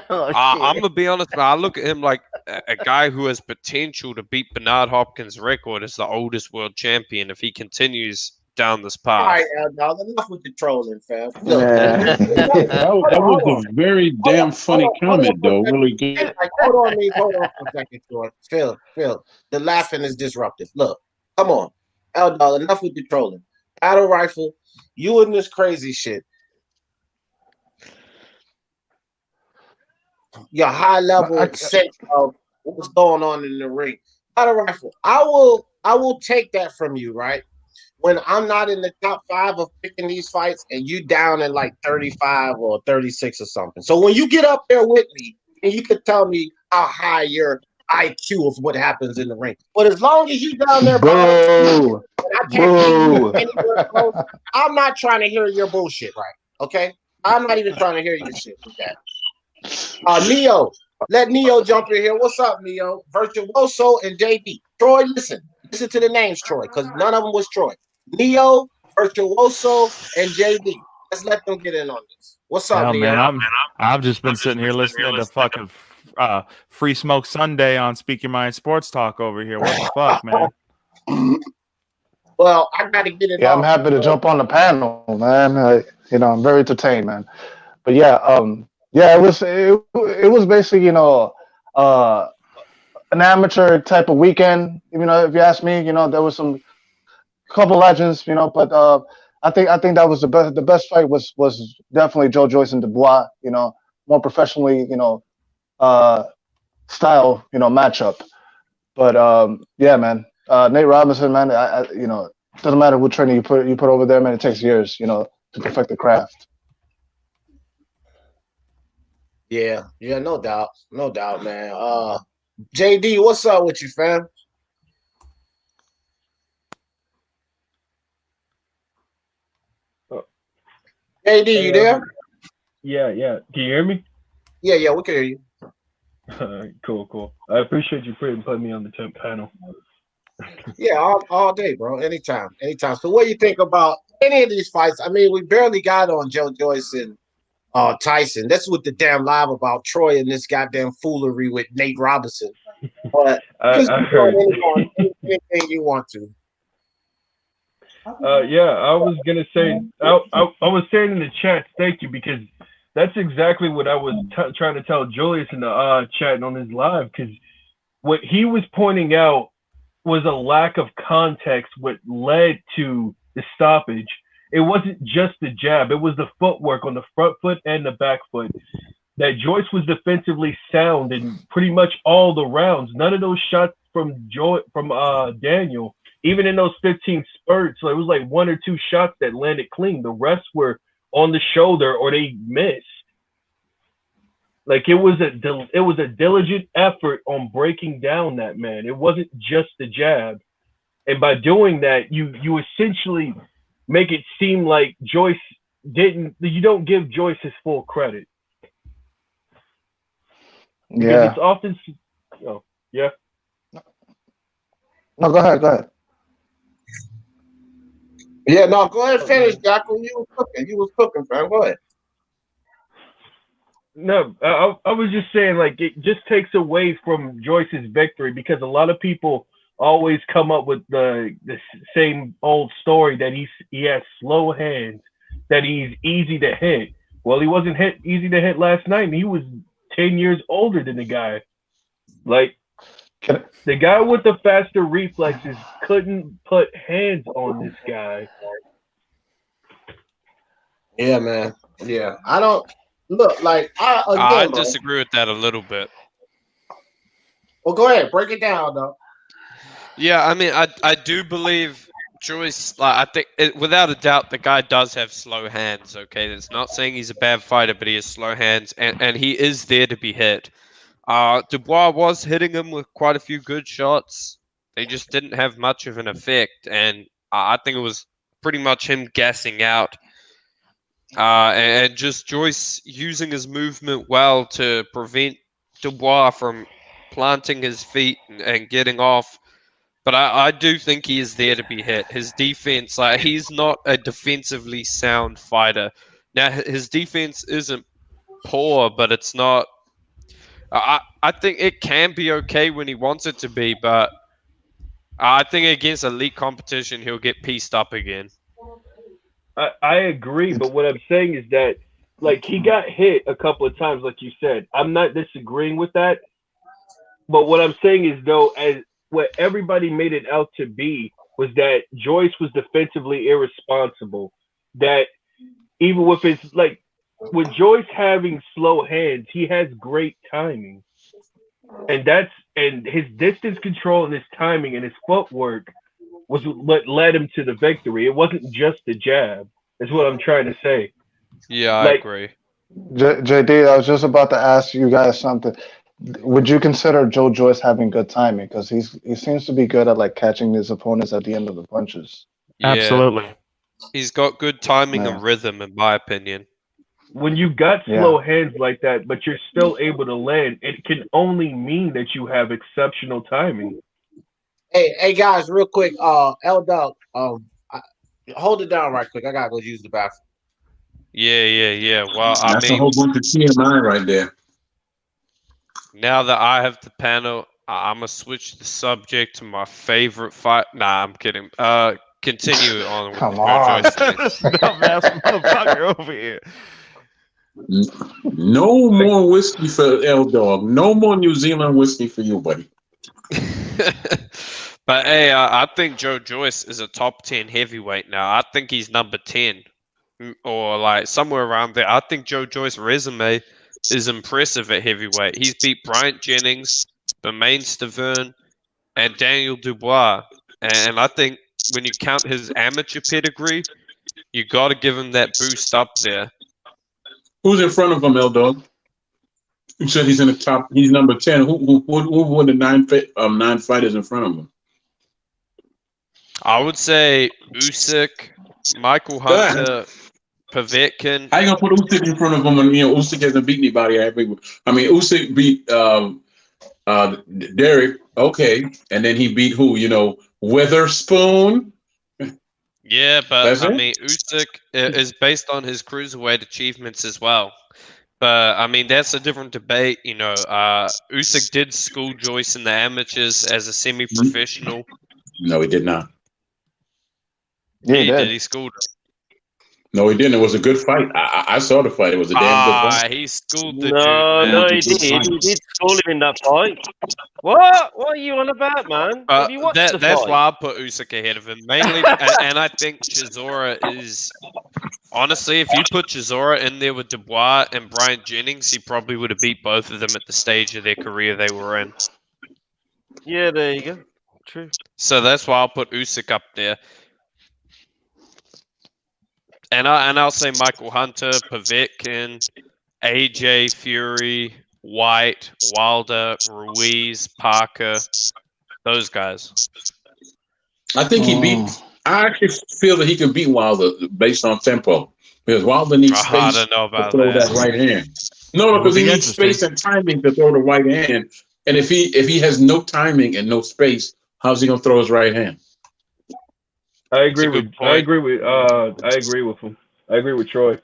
gonna be honest, man. I look at him like a guy who has potential to beat Bernard Hopkins' record as the oldest world champion if he continues down this path. All right, dog. Enough with the trolling, fam. Look, that was a very damn funny comment, though. Really good. Like, hold on for a second, George. Phil. The laughing is disruptive. Look, come on, Dog. Enough with the trolling. Battle rifle, you and this crazy shit. Your high level sense of what's going on in the ring. Battle rifle, I will take that from you, right? When I'm not in the top 5 of picking these fights and you down in like 35 or 36 or something. So when you get up there with me and you can tell me how high your IQ of what happens in the ring. But as long as you down there, I can't beat you anywhere close, I'm not trying to hear your bullshit, right? Okay? I'm not even trying to hear your shit with that. Neo, let Neo jump in here. What's up, Neo? Virtuoso and JD. Troy, listen to the names, Troy, because none of them was Troy. Neo, Virtuoso, and JD. Let's let them get in on this. What's up, Neo? Man, I've just been sitting here listening to fucking Free Smoke Sunday on Speak Your Mind Sports Talk over here. What the fuck, man? Well, I got to get it. Yeah, I'm happy to jump on the panel, man. I'm very entertained, man. But yeah, it was basically, an amateur type of weekend. If you ask me, there was some couple legends, but I think that was the best. The best fight was definitely Joyce and Dubois. More professionally, style, matchup. But yeah, man, Nate Robinson, man, doesn't matter what training you put over there, man. It takes years, to perfect the craft. Yeah, no doubt, man. JD, what's up with you, fam? AD, you there? Yeah. Can you hear me? Yeah, we can hear you. Cool. I appreciate you putting me on the temp panel. Yeah, all day, bro. Anytime. So what do you think about any of these fights? I mean, we barely got on Joyce and Tyson. That's what the damn live about Troy and this goddamn foolery with Nate Robinson. But I heard anything you want to. I was gonna say I was saying in the chat, thank you, because that's exactly what I was trying to tell Julius in the chat on his live, because what he was pointing out was a lack of context what led to the stoppage. It wasn't just the jab, it was the footwork on the front foot and the back foot. That Joyce was defensively sound in pretty much all the rounds. None of those shots from Daniel, even in those 15 spurts, so it was like 1 or 2 shots that landed clean. The rest were on the shoulder or they missed. Like it was a diligent effort on breaking down that man. It wasn't just the jab, and by doing that, you essentially make it seem like Joyce didn't. You don't give Joyce his full credit. Because it's often. Oh, yeah. No, go ahead. Yeah, no, go ahead and finish, Jacko. You was cooking, fam. Go ahead. No, I was just saying, like, it just takes away from Joyce's victory, because a lot of people always come up with the same old story that he has slow hands, that he's easy to hit. Well, he wasn't easy to hit last night, and he was 10 years older than the guy. Like, the guy with the faster reflexes couldn't put hands on this guy. Yeah, man. Yeah, I don't look like I disagree with that a little bit. Well, go ahead, break it down, though. Yeah, I mean, I do believe Joyce. Like, I think without a doubt, the guy does have slow hands. Okay, that's not saying he's a bad fighter, but he has slow hands, and he is there to be hit. Dubois was hitting him with quite a few good shots. They just didn't have much of an effect, and I think it was pretty much him gassing out. And just Joyce using his movement well to prevent Dubois from planting his feet and getting off. But I do think he is there to be hit. His defense, like, he's not a defensively sound fighter. Now, his defense isn't poor, but it's not. I think it can be okay when he wants it to be, but I think against elite competition, he'll get pieced up again. I agree, but what I'm saying is that, like, he got hit a couple of times, like you said. I'm not disagreeing with that, but what I'm saying is, though, as what everybody made it out to be was that Joyce was defensively irresponsible. That even with his, like, with Joyce having slow hands, he has great timing, and his distance control and his timing and his footwork was what led him to the victory. It wasn't just the jab. Is what I'm trying to say. Yeah, I agree. JD, I was just about to ask you guys something. Would you consider Joe Joyce having good timing? Because he seems to be good at, like, catching his opponents at the end of the punches. Yeah. Absolutely. He's got good timing and rhythm, in my opinion. When you got slow hands like that, but you're still able to land, it can only mean that you have exceptional timing. Hey guys, real quick, L-Dog, hold it down right quick. I gotta go use the bathroom. Yeah. Well, that's a whole bunch of TMI right there. Now that I have the panel, I'm gonna switch the subject to my favorite fight. Nah, I'm kidding. Continue on with Dumbass motherfucker over here. No more whiskey for L-Dog. No more New Zealand whiskey for you, buddy. But hey, I think Joe Joyce is a top 10 heavyweight now. I think he's number 10 or like somewhere around there. I think Joe Joyce's resume is impressive at heavyweight. He's beat Bryant Jennings, Bermain Stavern, and Daniel Dubois. And I think when you count his amateur pedigree, you got to give him that boost up there. Who's in front of him, L-Dog? You said he's in the top. He's number 10. Who were the nine fighters in front of him? I would say Usyk, Michael Hunter, Povetkin. How you gonna put Usyk in front of him when Usyk hasn't beat anybody? I mean, Usyk beat Derek, okay, and then he beat who? Witherspoon. Yeah, but That's I it? mean, Usyk is based on his cruiserweight achievements as well. But I mean, that's a different debate. Usyk did school Joyce in the amateurs as a semi-professional. No, he did not. Yeah, he did. He schooled him. No, he didn't. It was a good fight. I saw the fight. It was a damn good fight. He schooled the No, dude, no, man. he did. He did school him in that fight. What? What are you on about, man? Have you watched the That's fight? why I put Usyk ahead of him, mainly, and I think Chisora is honestly, if you put Chisora in there with Dubois and Bryant Jennings, he probably would have beat both of them at the stage of their career they were in. Yeah, there you go. True. So that's why I'll put Usyk up there. And I'll say Michael Hunter, Povetkin, AJ, Fury, White, Wilder, Ruiz, Parker, those guys. I think he beat. I actually feel that he can beat Wilder based on tempo because Wilder needs space I don't know about to throw that that. right hand. No, because he needs space and timing to throw the right hand. And if he has no timing and no space, how's he gonna throw his right hand? I agree with him. I agree with Troy.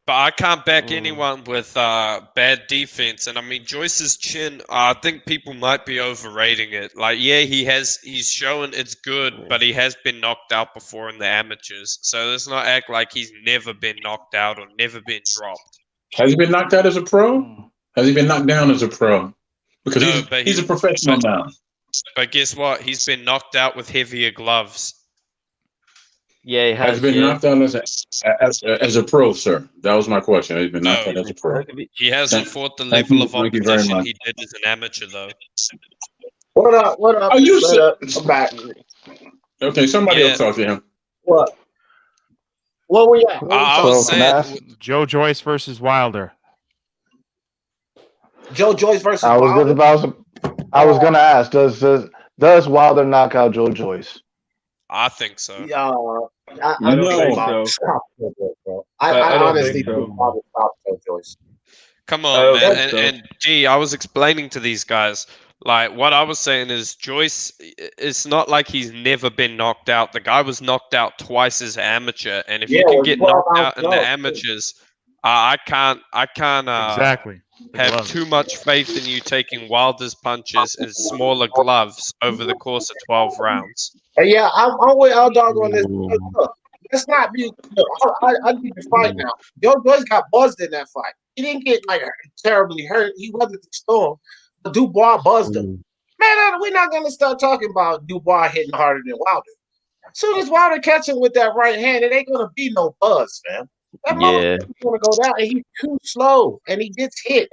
But I can't back anyone with bad defense. And I mean, Joyce's chin, I think people might be overrating it. Like, yeah, he's showing it's good, but he has been knocked out before in the amateurs. So let's not act like he's never been knocked out or never been dropped. Has he been knocked out as a pro? Has he been knocked down as a pro? Because he's a professional now. But guess what? He's been knocked out with heavier gloves. Yeah, he has been knocked out as a pro, sir. That was my question. Has he been knocked out as a pro? He hasn't fought the level of opposition he did as an amateur, though. What up? What up? Oh, you said I'm back. Okay, somebody else talk to him. What? What we at? I was saying Joe Joyce versus Wilder. Joe Joyce versus I was gonna ask, does Wilder knock out Joe Joyce? I think so. Yeah, I don't think so. I honestly think Wilder stops Joe Joyce. Come on, man. And G, I was explaining to these guys, like, what I was saying is Joyce, it's not like he's never been knocked out. The guy was knocked out twice as amateur. And if you can get knocked out in the amateurs, I can't exactly have too much faith in you taking Wilder's punches in smaller gloves over the course of 12 rounds. Yeah, I'm with L Dog on this. Look, let's not be. I need to fight now. Joe Joyce got buzzed in that fight. He didn't get terribly hurt. He wasn't the storm. But Dubois buzzed him. Man, we're not gonna start talking about Dubois hitting harder than Wilder. As soon as Wilder catch him with that right hand, it ain't gonna be no buzz, man. That motherfucker's gonna go down, and he's too slow, and he gets hit.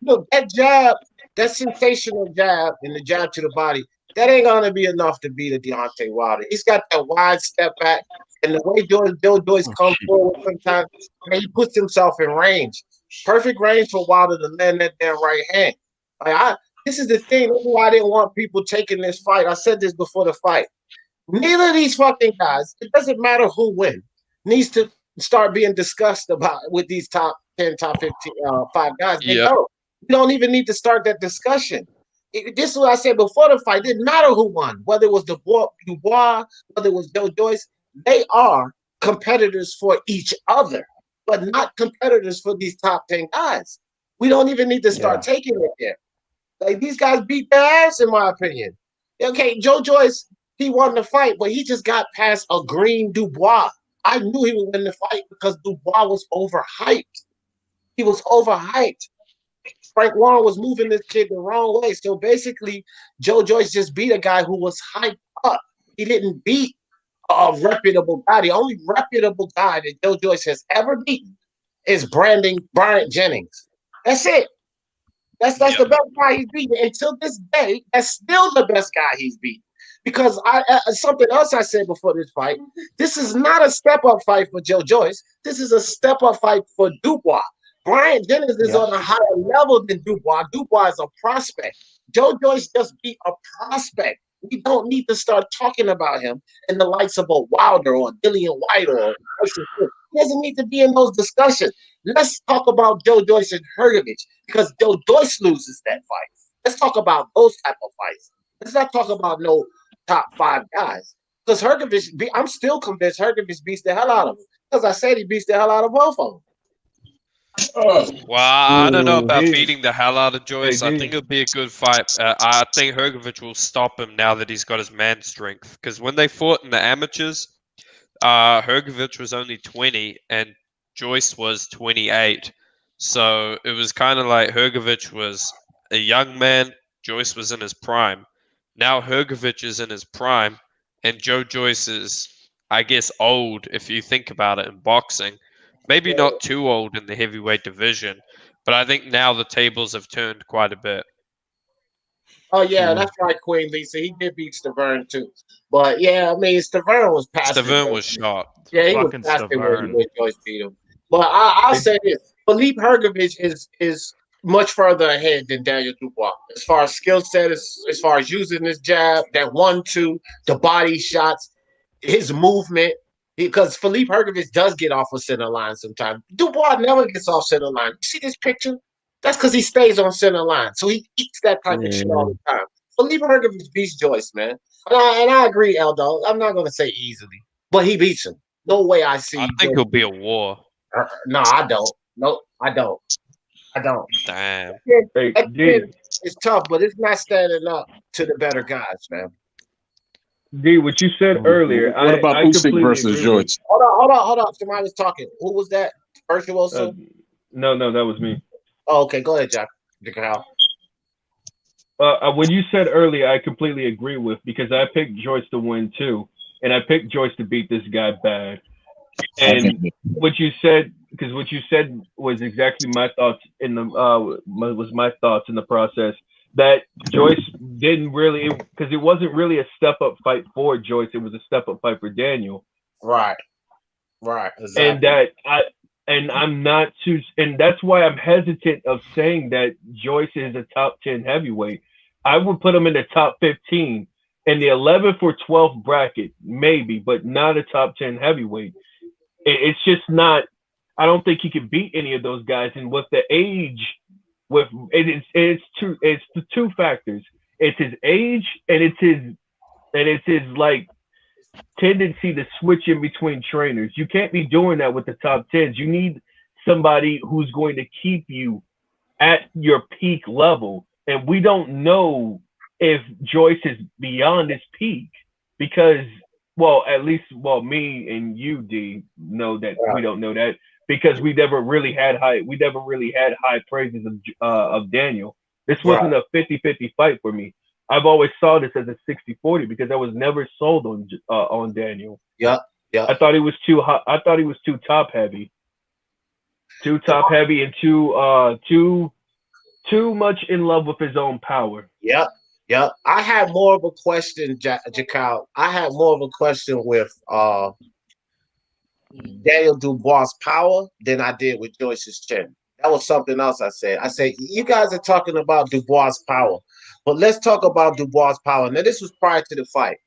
Look, that jab, that sensational jab, and the jab to the body, that ain't gonna be enough to beat a Deontay Wilder. He's got that wide step back, and the way Joe Joyce comes forward sometimes, he puts himself in range. Perfect range for Wilder to land that damn right hand. This is the thing. This is why I didn't want people taking this fight. I said this before the fight. Neither of these fucking guys, it doesn't matter who wins, needs to start being discussed about with these top 10, top 15, 5 guys. They don't. You don't even need to start that discussion. This is what I said before the fight. It didn't matter who won, whether it was Dubois, whether it was Joe Joyce. They are competitors for each other, but not competitors for these top 10 guys. We don't even need to start taking it there. Like, these guys beat their ass, in my opinion. Okay, Joe Joyce, he won the fight, but he just got past a green Dubois. I knew he would win the fight because Dubois was overhyped. He was overhyped. Frank Warren was moving this kid the wrong way. So basically, Joe Joyce just beat a guy who was hyped up. He didn't beat a reputable guy. The only reputable guy that Joe Joyce has ever beaten is Bryant Jennings. That's it. That's the best guy he's beaten. Until this day, that's still the best guy he's beaten. Because something else I said before this fight, this is not a step-up fight for Joe Joyce. This is a step-up fight for Dubois. Bryant Jennings is on a higher level than Dubois. Dubois is a prospect. Joe Joyce just beat a prospect. We don't need to start talking about him in the likes of a Wilder or Dillian White or Tyson. doesn't need to be in those discussions. Let's talk about Joe Joyce and Hergovich because Joe Joyce loses that fight. Let's talk about those type of fights. Let's not talk about no top 5 guys. Because Hergovich, I'm still convinced Hergovich beats the hell out of him. Because I said he beats the hell out of both of them. Well, I don't know about beating the hell out of Joyce. I think it'll be a good fight. I think Hergovich will stop him now that he's got his man strength. Because when they fought in the amateurs, Hergovich was only 20 and Joyce was 28. So it was kind of like Hergovich was a young man, Joyce was in his prime. Now Hergovich is in his prime, and Joe Joyce is, I guess, old if you think about it in boxing. Maybe not too old in the heavyweight division, but I think now the tables have turned quite a bit. Oh yeah, that's right, Queen Lisa. He did beat Stavern too, but yeah, I mean Stavern was past. Stavern was shot. Yeah, he was past it when Joyce beat him. But I'll say this: Philippe Hergovich is much further ahead than Daniel Dubois as far as skill set, as far as using his jab, that 1-2, the body shots, his movement. Because Philippe Hergovich does get off of center line sometimes. Dubois never gets off center line. You see this picture? That's because he stays on center line. So he eats that type of shit all the time. Philippe Hergovich beats Joyce, man. And I agree, Eldo. I'm not going to say easily, but he beats him. No way I see. I think it'll be a war. No, I don't. No, I don't. I don't. Damn. It's tough, but it's not standing up to the better guys, man. D, what you said earlier. What about Usyk versus Joyce? Hold on. Somebody was talking. Who was that? Virtuoso? No, that was me. Oh, okay. Go ahead, Jack. When you said earlier, I completely agree with because I picked Joyce to win too, and I picked Joyce to beat this guy bad. And what you said was exactly my thoughts in the process. That Joyce didn't really, because it wasn't really a step up fight for Joyce. It was a step up fight for Daniel. Right. Exactly. And I'm not too, and that's why I'm hesitant of saying that Joyce is a top 10 heavyweight. I would put him in the top 15 in the 11 for 12 bracket, maybe, but not a top 10 heavyweight. It's just not. I don't think he could beat any of those guys. And with the age. It's the two factors. It's his age and it's his like tendency to switch in between trainers. You can't be doing that with the top 10s. You need somebody who's going to keep you at your peak level. And we don't know if Joyce is beyond his peak because, me and you, D, know that we don't know that. Because we never really had high praises of Daniel. This wasn't a 50-50 fight for me. I've always saw this as a 60-40 because I was never sold on Daniel. Yeah. I thought he was too hot. I thought he was too top heavy. Too top heavy and too much in love with his own power. Yep. I had more of a question, Jakal. I had more of a question with Daniel Dubois' power than I did with Joyce's chin. That was something else I said. I said, you guys are talking about Dubois' power, but let's talk about Dubois' power. Now, this was prior to the fight.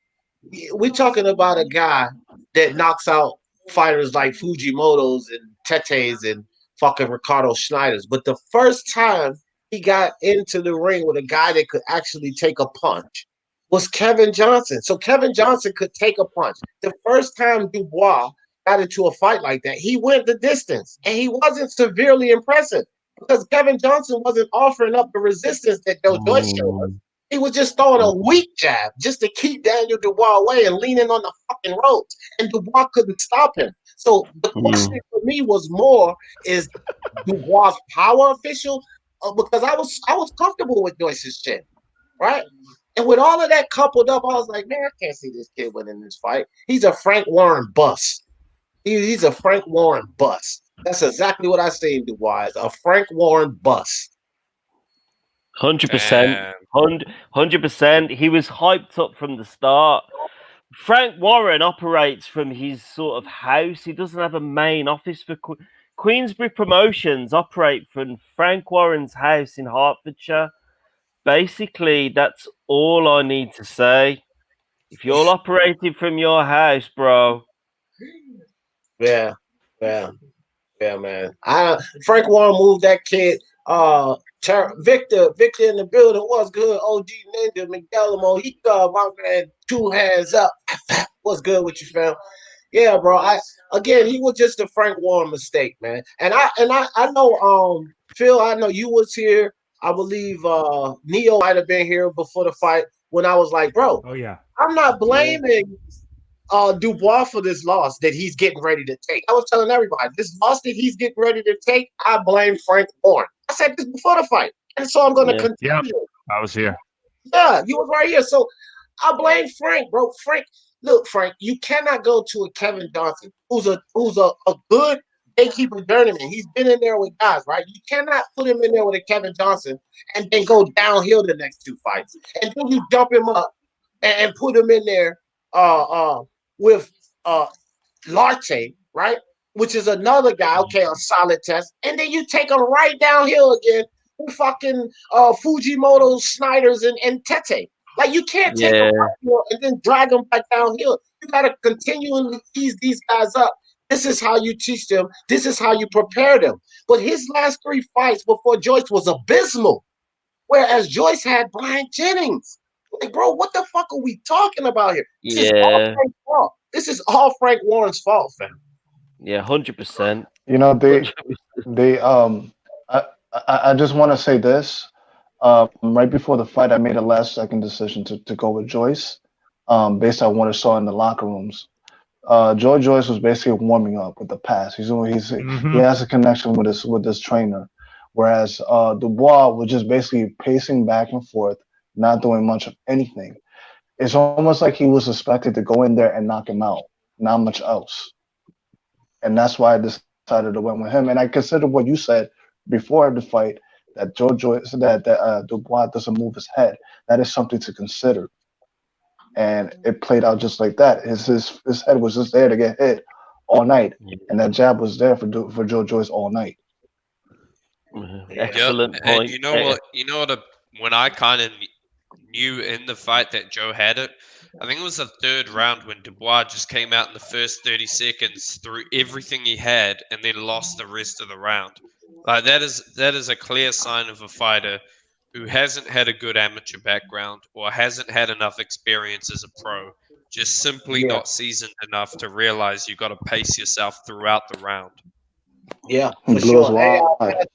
We're talking about a guy that knocks out fighters like Fujimoto's and Tete's and fucking Ricardo Schneider's. But the first time he got into the ring with a guy that could actually take a punch was Kevin Johnson. So Kevin Johnson could take a punch. The first time Dubois got into a fight like that, he went the distance and he wasn't severely impressive because Kevin Johnson wasn't offering up the resistance that Joe Joyce showed us. He was just throwing a weak jab just to keep Daniel Dubois away and leaning on the fucking ropes, and Dubois couldn't stop him. So the question for me was more, is Dubois' power official? Because I was comfortable with Joyce's chin, right? And with all of that coupled up, I was like, man, I can't see this kid winning this fight. He's a Frank Warren bust. He's a Frank Warren bust. That's exactly what I say in Dubois, a Frank Warren bust. 100%. 100%. He was hyped up from the start. Frank Warren operates from his sort of house. He doesn't have a main office for Queensbury Promotions operate from Frank Warren's house in Hertfordshire. Basically, that's all I need to say. If you're operating from your house, bro. Yeah. Yeah, yeah, man. Frank Warren moved that kid. Victor in the building. What's good? OG Ninja McDellamo. He got my man 2 hands up. What's good with you, fam? Yeah, bro. He was just a Frank Warren mistake, man. And I know Phil, I know you was here. I believe Neo might have been here before the fight when I was like, bro, Oh yeah. I'm not blaming Dubois for this loss that he's getting ready to take. I was telling everybody this loss that he's getting ready to take, I blame Frank Warren. I said this before the fight. And so I'm gonna continue. Yep. I was here. Yeah, you was right here. So I blame Frank, bro. Look, Frank, you cannot go to a Kevin Johnson who's a good gatekeeper journeyman. He's been in there with guys, right? You cannot put him in there with a Kevin Johnson and then go downhill the next 2 fights. And then you jump him up and put him in there with Larte, right? Which is another guy, okay, a solid test. And then you take him right downhill again with fucking Fujimoto, Snyders, and Tete. Like, you can't take them uphill and then drag them back downhill. You got to continually ease these guys up. This is how you teach them. This is how you prepare them. But his last 3 fights before Joyce was abysmal, whereas Joyce had Brian Jennings. Like, bro, what the fuck are we talking about here? This is all Frank's fault. This is all Frank Warren's fault, fam. Yeah, 100%. You know, I just want to say this. Right before the fight, I made a last-second decision to go with Joyce, based on what I saw in the locker rooms. Joyce was basically warming up with the pass. He has a connection with his trainer, whereas Dubois was just basically pacing back and forth, not doing much of anything. It's almost like he was expected to go in there and knock him out, not much else. And that's why I decided to went with him. And I consider what you said before the fight, that Joyce, that Dubois doesn't move his head. That is something to consider. And it played out just like that. His head was just there to get hit all night, and that jab was there for Joyce all night. Excellent point. And you know what? When I kind of knew in the fight that Joe had it, I think it was the 3rd round when Dubois just came out in the first 30 seconds, threw everything he had, and then lost the rest of the round. Like that is a clear sign of a fighter who hasn't had a good amateur background or hasn't had enough experience as a pro, just simply not seasoned enough to realize you got to pace yourself throughout the round. Yeah, for sure. Hey,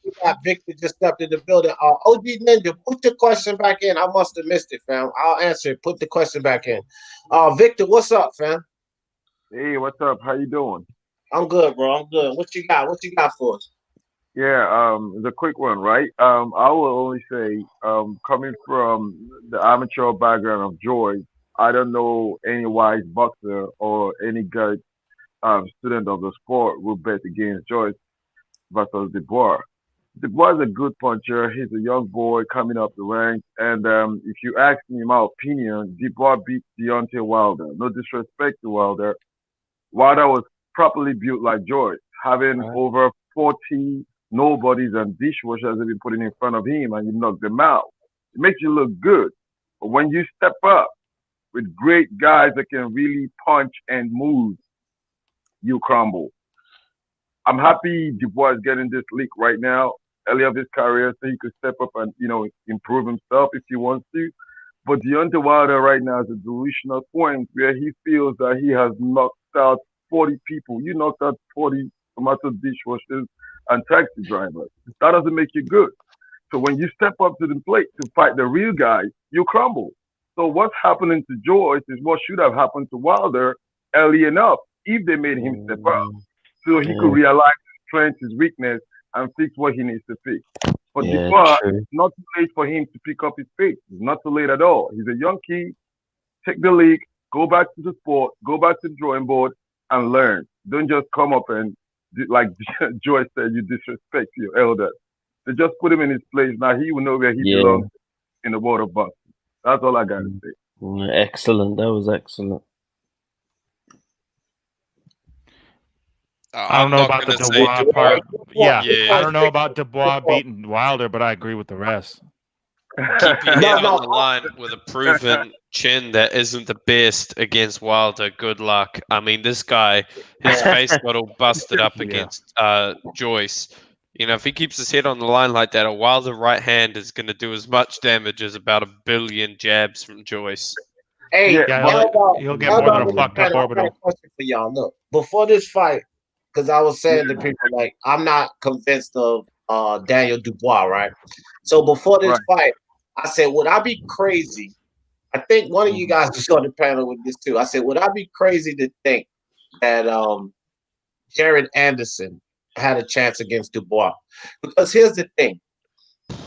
we got Victor just stepped in the building. OG Ninja, put the question back in. I must have missed it, fam. I'll answer it. Put the question back in. Victor, what's up, fam? Hey, what's up? How you doing? I'm good, bro. I'm good. What you got? What you got for us? Yeah, it's a quick one, right? I will only say, coming from the amateur background of Joyce, I don't know any wise boxer or any good student of the sport who bet against Joyce versus Dubois. Dubois is a good puncher. He's a young boy coming up the ranks. And if you ask me my opinion, Dubois beat Deontay Wilder. No disrespect to Wilder. Wilder was properly built like Joyce, having over 40 nobodies and dishwashers have been putting in front of him, and you knock them out. It makes you look good. But when you step up with great guys that can really punch and move, you crumble. I'm happy Dubois is getting this league right now, early of his career, so he could step up and, improve himself if he wants to. But Deontay Wilder right now is a delusional point where he feels that he has knocked out 40 people. You knocked out 40 tomato dishwashers and taxi drivers. That doesn't make you good. So when you step up to the plate to fight the real guy, you crumble. So what's happening to Joyce is what should have happened to Wilder early enough if they made him step up, so he could realize his strength, his weakness, and fix what he needs to fix. But Dubois, it's not too late for him to pick up his pace. It's not too late at all. He's a young kid. Take the league, go back to the sport, go back to the drawing board, and learn. Don't just come up and, like Joyce said, you disrespect your elders. They just put him in his place. Now he will know where he belongs in the world of boxing. That's all I got to say. Excellent. That was excellent. I don't know about the Dubois part. I don't know about Dubois beating Wilder, but I agree with the rest. keep your head on the line with a proven chin that isn't the best against Wilder. Good luck. I mean, this guy, his face got all busted up against Joyce. You know, if he keeps his head on the line like that, a Wilder right hand is going to do as much damage as about 1 billion jabs from Joyce. Hey, he'll get more than a fucked up orbital. I got a question for y'all. Look, before this fight, because I was saying to people, like, I'm not convinced of Daniel Dubois, right? So before this fight, I said, would I be crazy? I think one of you guys was on the panel with this too. I said, would I be crazy to think that Jared Anderson had a chance against Dubois? Because here's the thing.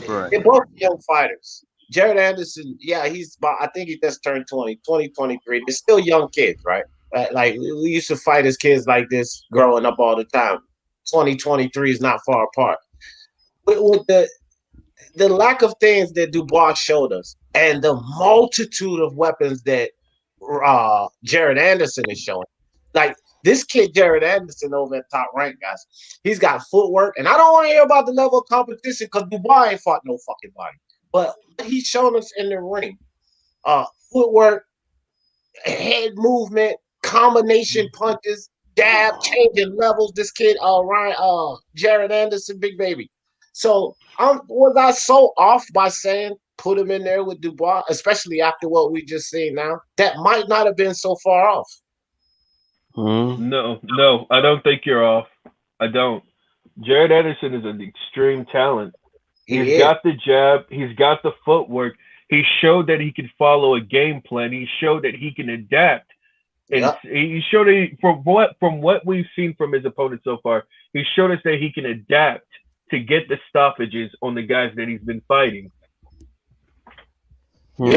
They're both young fighters. Jared Anderson, he's about, I think he just turned 20, 23. They're still young kids, right? Like, we used to fight as kids like this growing up all the time. 2023 is not far apart. With the lack of things that Dubois showed us and the multitude of weapons that Jared Anderson is showing, like this kid Jared Anderson over at Top Rank, guys, he's got footwork, and I don't want to hear about the level of competition because Dubois ain't fought no fucking body. But he's shown us in the ring, footwork, head movement, combination punches, jab, changing levels. This kid, Jared Anderson, big baby. So was I so off by saying put him in there with Dubois, especially after what we just seen now? That might not have been so far off. No, I don't think you're off. I don't. Jared Anderson is an extreme talent. He's got the jab. He's got the footwork. He showed that he could follow a game plan. He showed that he can adapt. And he showed that from what we've seen from his opponent so far, he showed us that he can adapt to get the stoppages on the guys that he's been fighting. I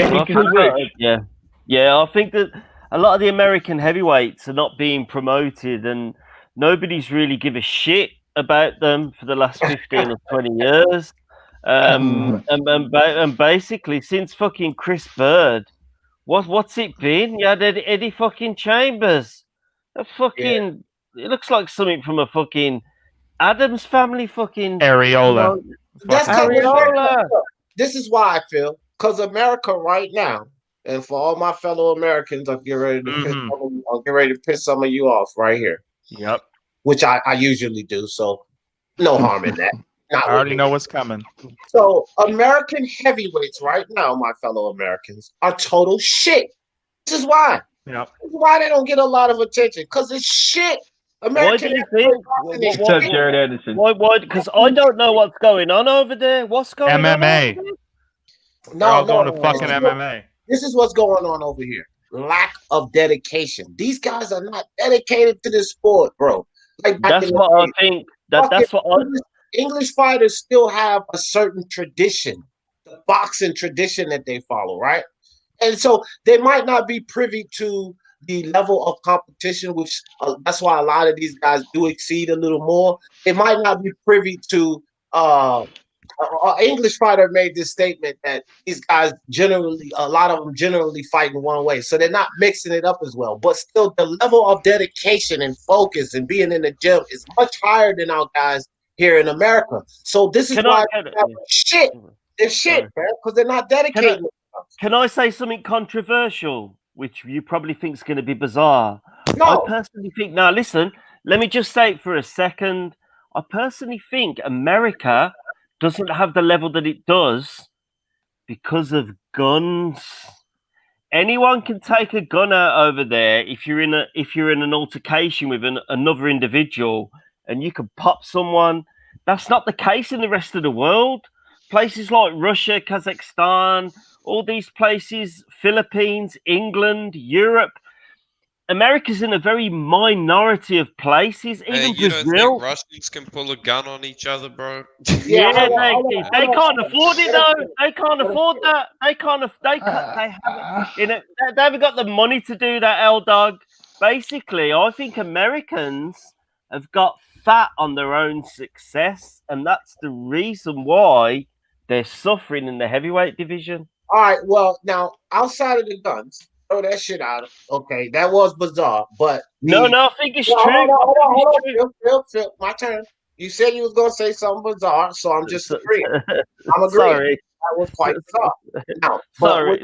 think that a lot of the American heavyweights are not being promoted, and nobody's really give a shit about them for the last 15 or 20 years. And basically, since fucking Chris Bird, what's it been? You had Eddie fucking Chambers. It looks like something from a fucking Adams Family fucking Areola. That's Areola. This is why I feel, because America right now, and for all my fellow Americans, I'm getting ready to piss some of you off right here. Yep. Which I usually do, so no harm in that. I already know what's coming. So American heavyweights right now, my fellow Americans, are total shit. This is why. Yep. This is why they don't get a lot of attention, because it's shit. American Except Jared Anderson. Why? Because I don't know what's going on over there. What's going on? MMA. No, going to fucking MMA. This is what's going on over here. Lack of dedication. These guys are not dedicated to this sport, bro. Like that's what I think. That's what English fighters still have a certain tradition, the boxing tradition that they follow, right? And so they might not be privy to the level of competition, which that's why a lot of these guys do exceed a little more. They might not be privy to an English fighter made this statement that these guys a lot of them generally fight in one way. So they're not mixing it up as well. But still, the level of dedication and focus and being in the gym is much higher than our guys here in America. So this is why shit. They're shit, man, because they're not dedicated. Can I say something controversial, which you probably think is going to be bizarre? No. I personally think, now listen, let me just say it for a second. I personally think America doesn't have the level that it does because of guns. Anyone can take a gun out over there if you're in an altercation with another individual, and you can pop someone. That's not the case in the rest of the world. Places like Russia, Kazakhstan, all these places, Philippines, England, Europe. America's in a very minority of places. Even you Brazil. don't think Russians can pull a gun on each other, bro? Yeah, they can't afford it though. They can't afford that. They haven't got the money to do that, L-Dog. Basically, I think Americans have got fat on their own success, and that's the reason why they're suffering in the heavyweight division. All right, well, now, outside of the guns, throw that shit out. Okay, that was bizarre, but... No, I think it's true. Phil, my turn. You said you was going to say something bizarre, so I'm just agreeing. I'm agreeing. Sorry. That was quite tough. Now, sorry.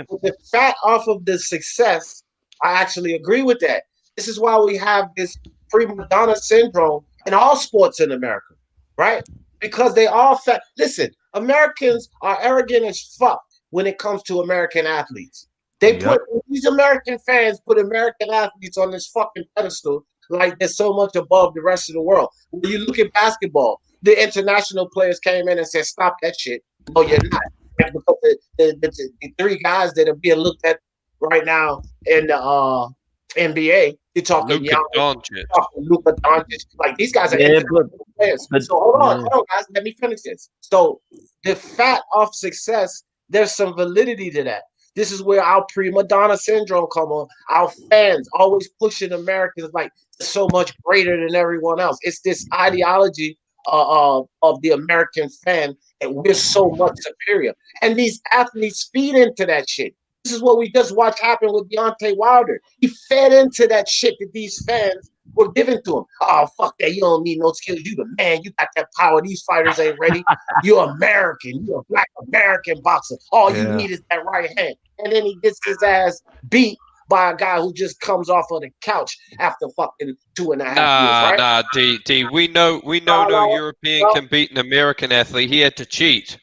With the fat off of the success, I actually agree with that. This is why we have this prima donna syndrome in all sports in America, right? Because they all fat. Listen, Americans are arrogant as fuck when it comes to American athletes. They put these American fans put American athletes on this fucking pedestal like they're so much above the rest of the world. When you look at basketball, the international players came in and said, "Stop that shit." No, you're not. Because the three guys that are being looked at right now in the NBA, you're talking Luka Doncic. Luka Doncic. Like these guys are international players. So hold on, guys. Let me finish this. So the fat of success, there's some validity to that. This is where our prima donna syndrome come on. Our fans always pushing Americans like so much greater than everyone else. It's this ideology of the American fan that we're so much superior. And these athletes feed into that shit. This is what we just watched happen with Deontay Wilder. He fed into that shit that these fans were giving to him. Oh, fuck that. You don't need no skills. You the man. You got that power. These fighters ain't ready. You're American. You're a black American boxer. All you need is that right hand. And then he gets his ass beat by a guy who just comes off of the couch after fucking 2.5 years, right? Nah, D. We know no European can beat an American athlete. He had to cheat.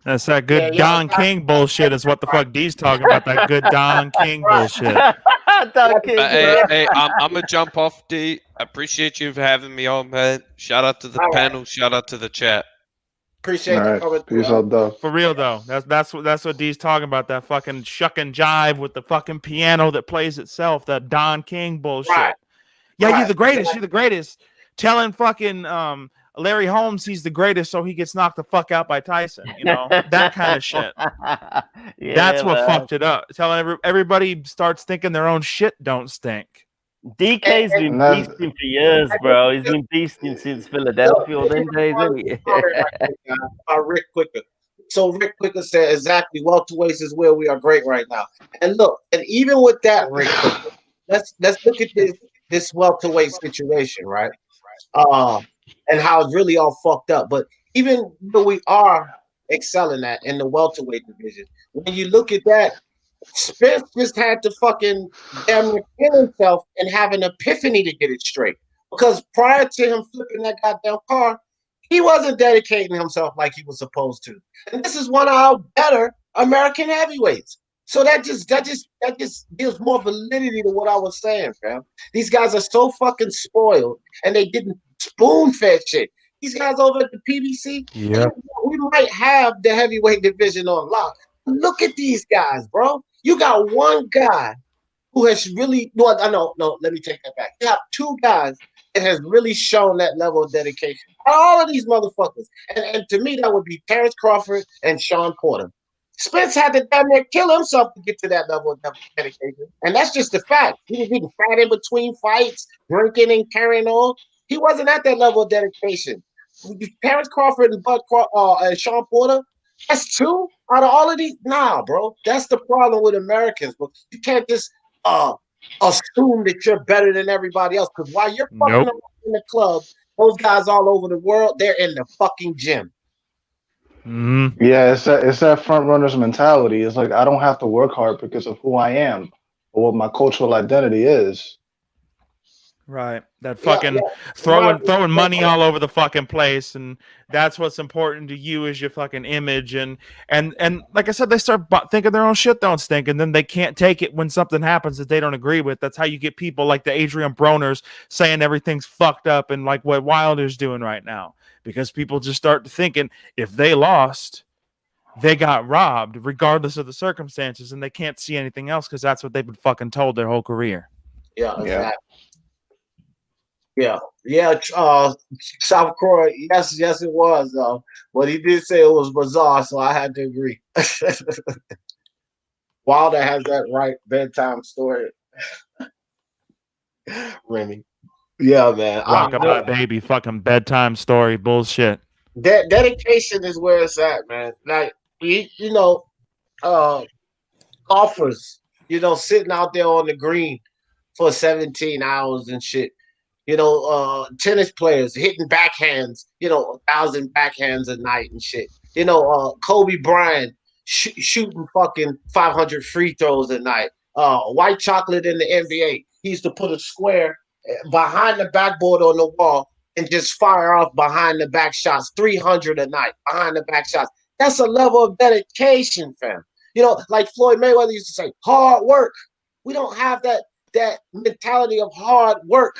That's that good Don King bullshit is what the fuck D's talking about. That good Don King bullshit. Hey, I'm going to jump off, D. I appreciate you for having me on, man. Shout out to the panel. Shout out to the chat. Appreciate you coming Peace out, Dove. For real though, that's what D's talking about. That fucking shuck and jive with the fucking piano that plays itself. That Don King bullshit. Right. Yeah, you're the greatest. You're the greatest. Telling fucking Larry Holmes he's the greatest, so he gets knocked the fuck out by Tyson. You know that kind of shit. That's what fucked it up. Telling everybody starts thinking their own shit don't stink. DK's been beasting for years, bro. He's been beasting since Philadelphia or them days, isn't he? Rick Quicker. So Rick Quicker said exactly, welterweights is where we are great right now. And look, and even with that, Rick Quicker, let's look at this welterweight situation, right? And how it's really all fucked up. But even though we are excelling at in the welterweight division, when you look at that, Spence just had to fucking damn near kill himself and have an epiphany to get it straight. Because prior to him flipping that goddamn car, he wasn't dedicating himself like he was supposed to. And this is one of our better American heavyweights. So that just gives more validity to what I was saying, fam. These guys are so fucking spoiled, and they didn't spoon-fed shit. These guys over at the PBC, we might have the heavyweight division on lock. Look at these guys, bro. You got one guy who has really no, let me take that back. You have two guys that has really shown that level of dedication. All of these motherfuckers. And to me, that would be Terrence Crawford and Sean Porter. Spence had to damn near kill himself to get to that level of dedication. And that's just the fact. He was getting fat in between fights, drinking and carrying on. He wasn't at that level of dedication. Terrence Crawford and Sean Porter, that's two out of all of these. Nah, bro. That's the problem with Americans. But you can't just assume that you're better than everybody else. Because while you're fucking around in the club, those guys all over the world, they're in the fucking gym. Mm-hmm. Yeah, it's that front runner's mentality. It's like I don't have to work hard because of who I am or what my cultural identity is. Right. That fucking throwing money all over the fucking place, and that's what's important to you is your fucking image, and like I said, they start thinking their own shit don't stink, and then they can't take it when something happens that they don't agree with. That's how you get people like the Adrian Broners saying everything's fucked up, and like what Wilder's doing right now, because people just start thinking if they lost, they got robbed, regardless of the circumstances, and they can't see anything else because that's what they've been fucking told their whole career. Yeah, exactly. Yeah. South Korea. Yes, it was. But he did say it was bizarre, so I had to agree. Wilder has that right bedtime story. Remy. Yeah, man. Rockabye baby, fucking bedtime story bullshit. Dedication is where it's at, man. Like golfers, sitting out there on the green for 17 hours and shit. Tennis players hitting backhands, 1,000 backhands a night and shit. Kobe Bryant shooting fucking 500 free throws a night. White chocolate in the NBA. He used to put a square behind the backboard on the wall and just fire off behind the back shots, 300 a night behind the back shots. That's a level of dedication, fam. Like Floyd Mayweather used to say, hard work. We don't have that mentality of hard work.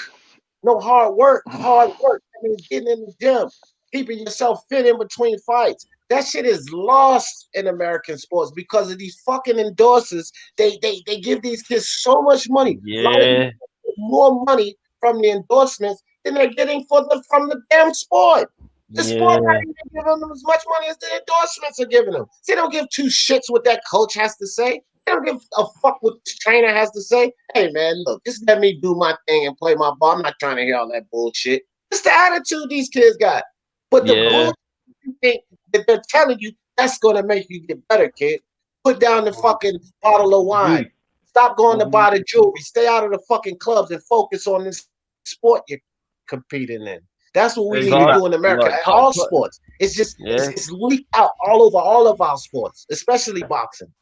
No hard work. Hard work. I mean, getting in the gym, keeping yourself fit in between fights. That shit is lost in American sports because of these fucking endorsers. They give these kids so much money. Yeah. More money from the endorsements than they're getting from the damn sport. The sport not even giving them as much money as the endorsements are giving them. They don't give two shits what that coach has to say. They don't give a fuck what the trainer has to say. Hey, man, look, just let me do my thing and play my ball. I'm not trying to hear all that bullshit. It's the attitude these kids got. But the bullshit you think that they're telling you, that's going to make you get better, kid. Put down the fucking bottle of wine. Stop going to buy the jewelry. Stay out of the fucking clubs and focus on this sport you're competing in. That's what we need to do in America. At all sports. It's just it's leaked out all over all of our sports, especially boxing.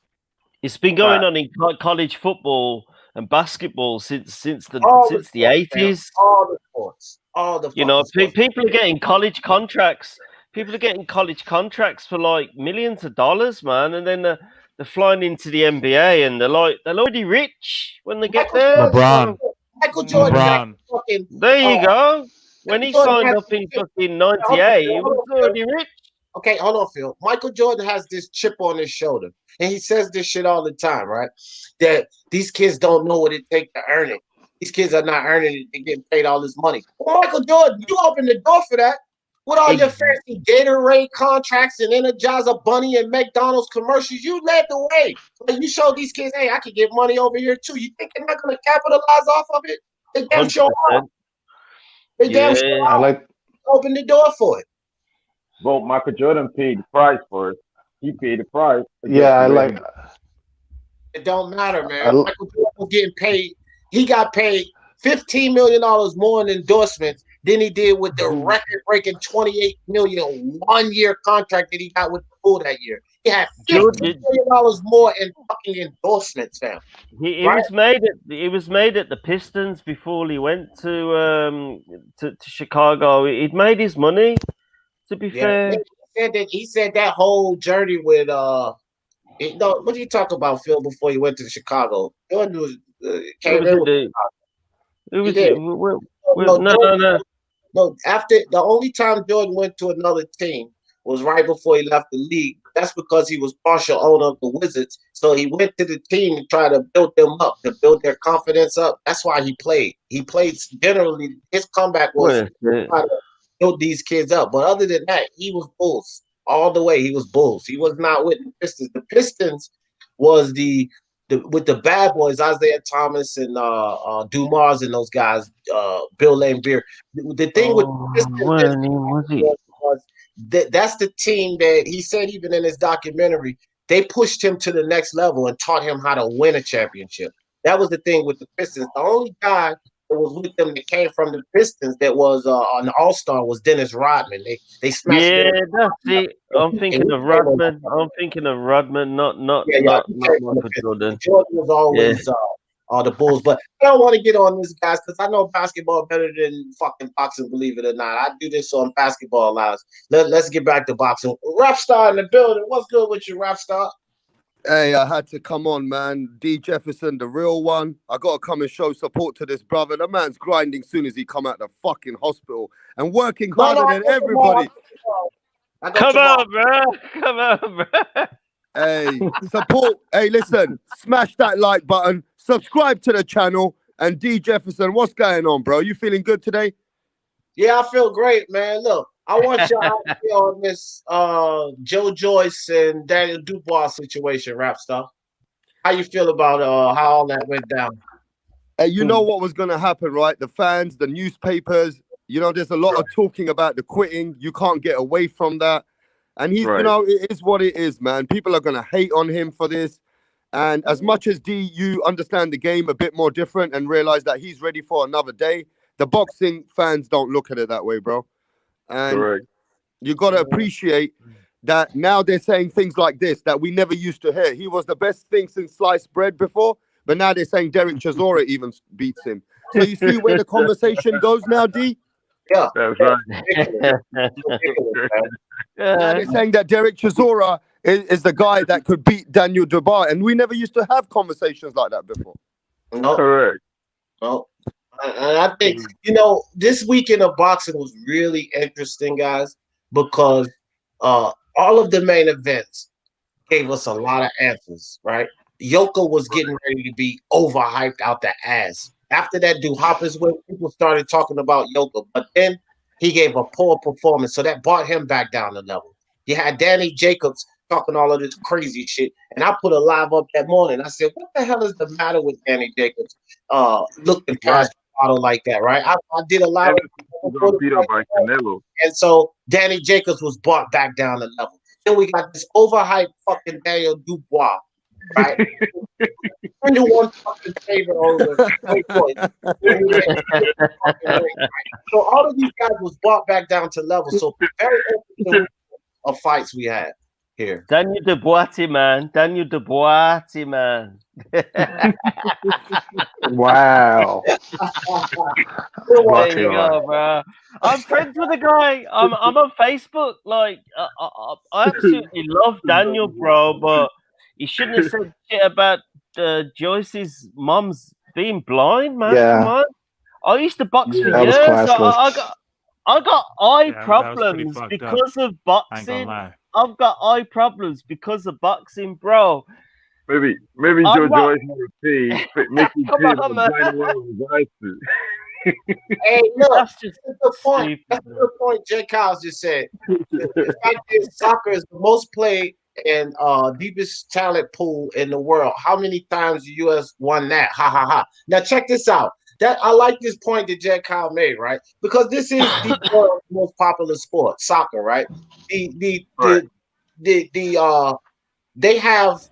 It's been going on in college football and basketball since the 80s. All the sports. People are getting college contracts. People are getting college contracts for like millions of dollars, man, and then they're flying into the NBA and they're already rich when they get there. Michael Jordan. There you go. When he signed up in fucking 98, he was already rich. Okay, hold on, Phil. Michael Jordan has this chip on his shoulder, and he says this shit all the time, right? That these kids don't know what it takes to earn it. These kids are not earning it. They're getting paid all this money. Well, Michael Jordan, you opened the door for that. With all your fancy Gatorade contracts and Energizer Bunny and McDonald's commercials, you led the way. Like you showed these kids, hey, I can get money over here too. You think they're not going to capitalize off of it? They damn sure are. They damn sure are. Open the door for it. Well, Michael Jordan paid the price for it. He paid the price. It don't matter, man. Michael Jordan was getting paid. He got paid $15 million more in endorsements than he did with the record-breaking $28 million one-year contract that he got with the Bull that year. He had $15 million more in fucking endorsements, fam. He was made at the Pistons before he went to Chicago. He'd made his money. To be fair, he said that whole journey with what do you talk about, Phil? Before he went to Chicago, Jordan was came in. No. After the only time Jordan went to another team was right before he left the league. That's because he was partial owner of the Wizards. So he went to the team to try to build them up, to build their confidence up. That's why he played. He played generally. His comeback was to try to build these kids up. But other than that, he was Bulls all the way. He was Bulls. He was not with the Pistons. The Pistons was with the bad boys, Isaiah Thomas and Dubois and those guys, Bill Laimbeer. The thing with the Pistons was that's the team that he said, even in his documentary, they pushed him to the next level and taught him how to win a championship. That was the thing with the Pistons. The only guy that was with them that came from the Pistons that was an all-star was Dennis Rodman. They smashed him. That's it. I'm thinking of Rodman. Not Michael Jordan. Jordan was always the Bulls. But I don't want to get on this, guys, because I know basketball better than fucking boxing, believe it or not. I do this on Basketball Lives. Let's get back to boxing. Rap Star in the building. What's good with you, Rap Star? Hey, I had to come on, man. D. Jefferson, the real one. I got to come and show support to this brother. The man's grinding soon as he come out the fucking hospital and working harder than everybody. Come on, bro. Hey, support. Hey, listen, smash that like button. Subscribe to the channel. And D. Jefferson, what's going on, bro? You feeling good today? Yeah, I feel great, man. Look, I want y'all to be on this Joe Joyce and Daniel Dubois situation, Rap Star. How you feel about how all that went down? Hey, you know what was going to happen, right? The fans, the newspapers, there's a lot of talking about the quitting. You can't get away from that. And he's, it is what it is, man. People are going to hate on him for this. And as much as D, you understand the game a bit more different and realize that he's ready for another day, the boxing fans don't look at it that way, bro. And you got to appreciate that now they're saying things like this that we never used to hear. He was the best thing since sliced bread before, but now they're saying Derek Chisora even beats him. So you see where the conversation goes now, D? Yeah. That's right. Now they're saying that Derek Chisora is the guy that could beat Daniel Dubois, and we never used to have conversations like that before. No. Correct. No. And I think, this weekend of boxing was really interesting, guys, because all of the main events gave us a lot of answers, right? Yoko was getting ready to be overhyped out the ass. After that Duhopper's win, people started talking about Yoko, but then he gave a poor performance, so that brought him back down a level. You had Danny Jacobs talking all of this crazy shit, and I put a live up that morning. I said, what the hell is the matter with Danny Jacobs looking past the bottle like that, right? I did a live beat up by Canelo. and so Danny Jacobs was brought back down a level. Then we got this overhyped fucking Daniel Dubois, right? 21 fucking favorite over 8 points. So all of these guys was brought back down to level. So very interesting of fights we had here. Daniel Dubois, man. Daniel Dubois, man. Wow. There you go, bro. I'm friends with the guy. I'm on Facebook. Like, I absolutely love Daniel, bro, but he shouldn't have said shit about Joyce's mom's being blind, man. Yeah. Come on. I used to box for That was years. classless. I got eye That was pretty problems fucked because of I ain't boxing. gonna lie. I've got eye problems because of boxing, bro. Maybe I'm Joe not- Joyce would say Mickey Come did on, man. one of his eyes to. Hey, look, That's just the point. stupid, That's the point Jay Kyles just said. The fact is, soccer is the most played and deepest talent pool in the world. How many times the U.S. won that? Ha ha ha. Now check this out. That I like this point that Jay Kyle made, right? Because this is the world's most popular sport, soccer, right? They have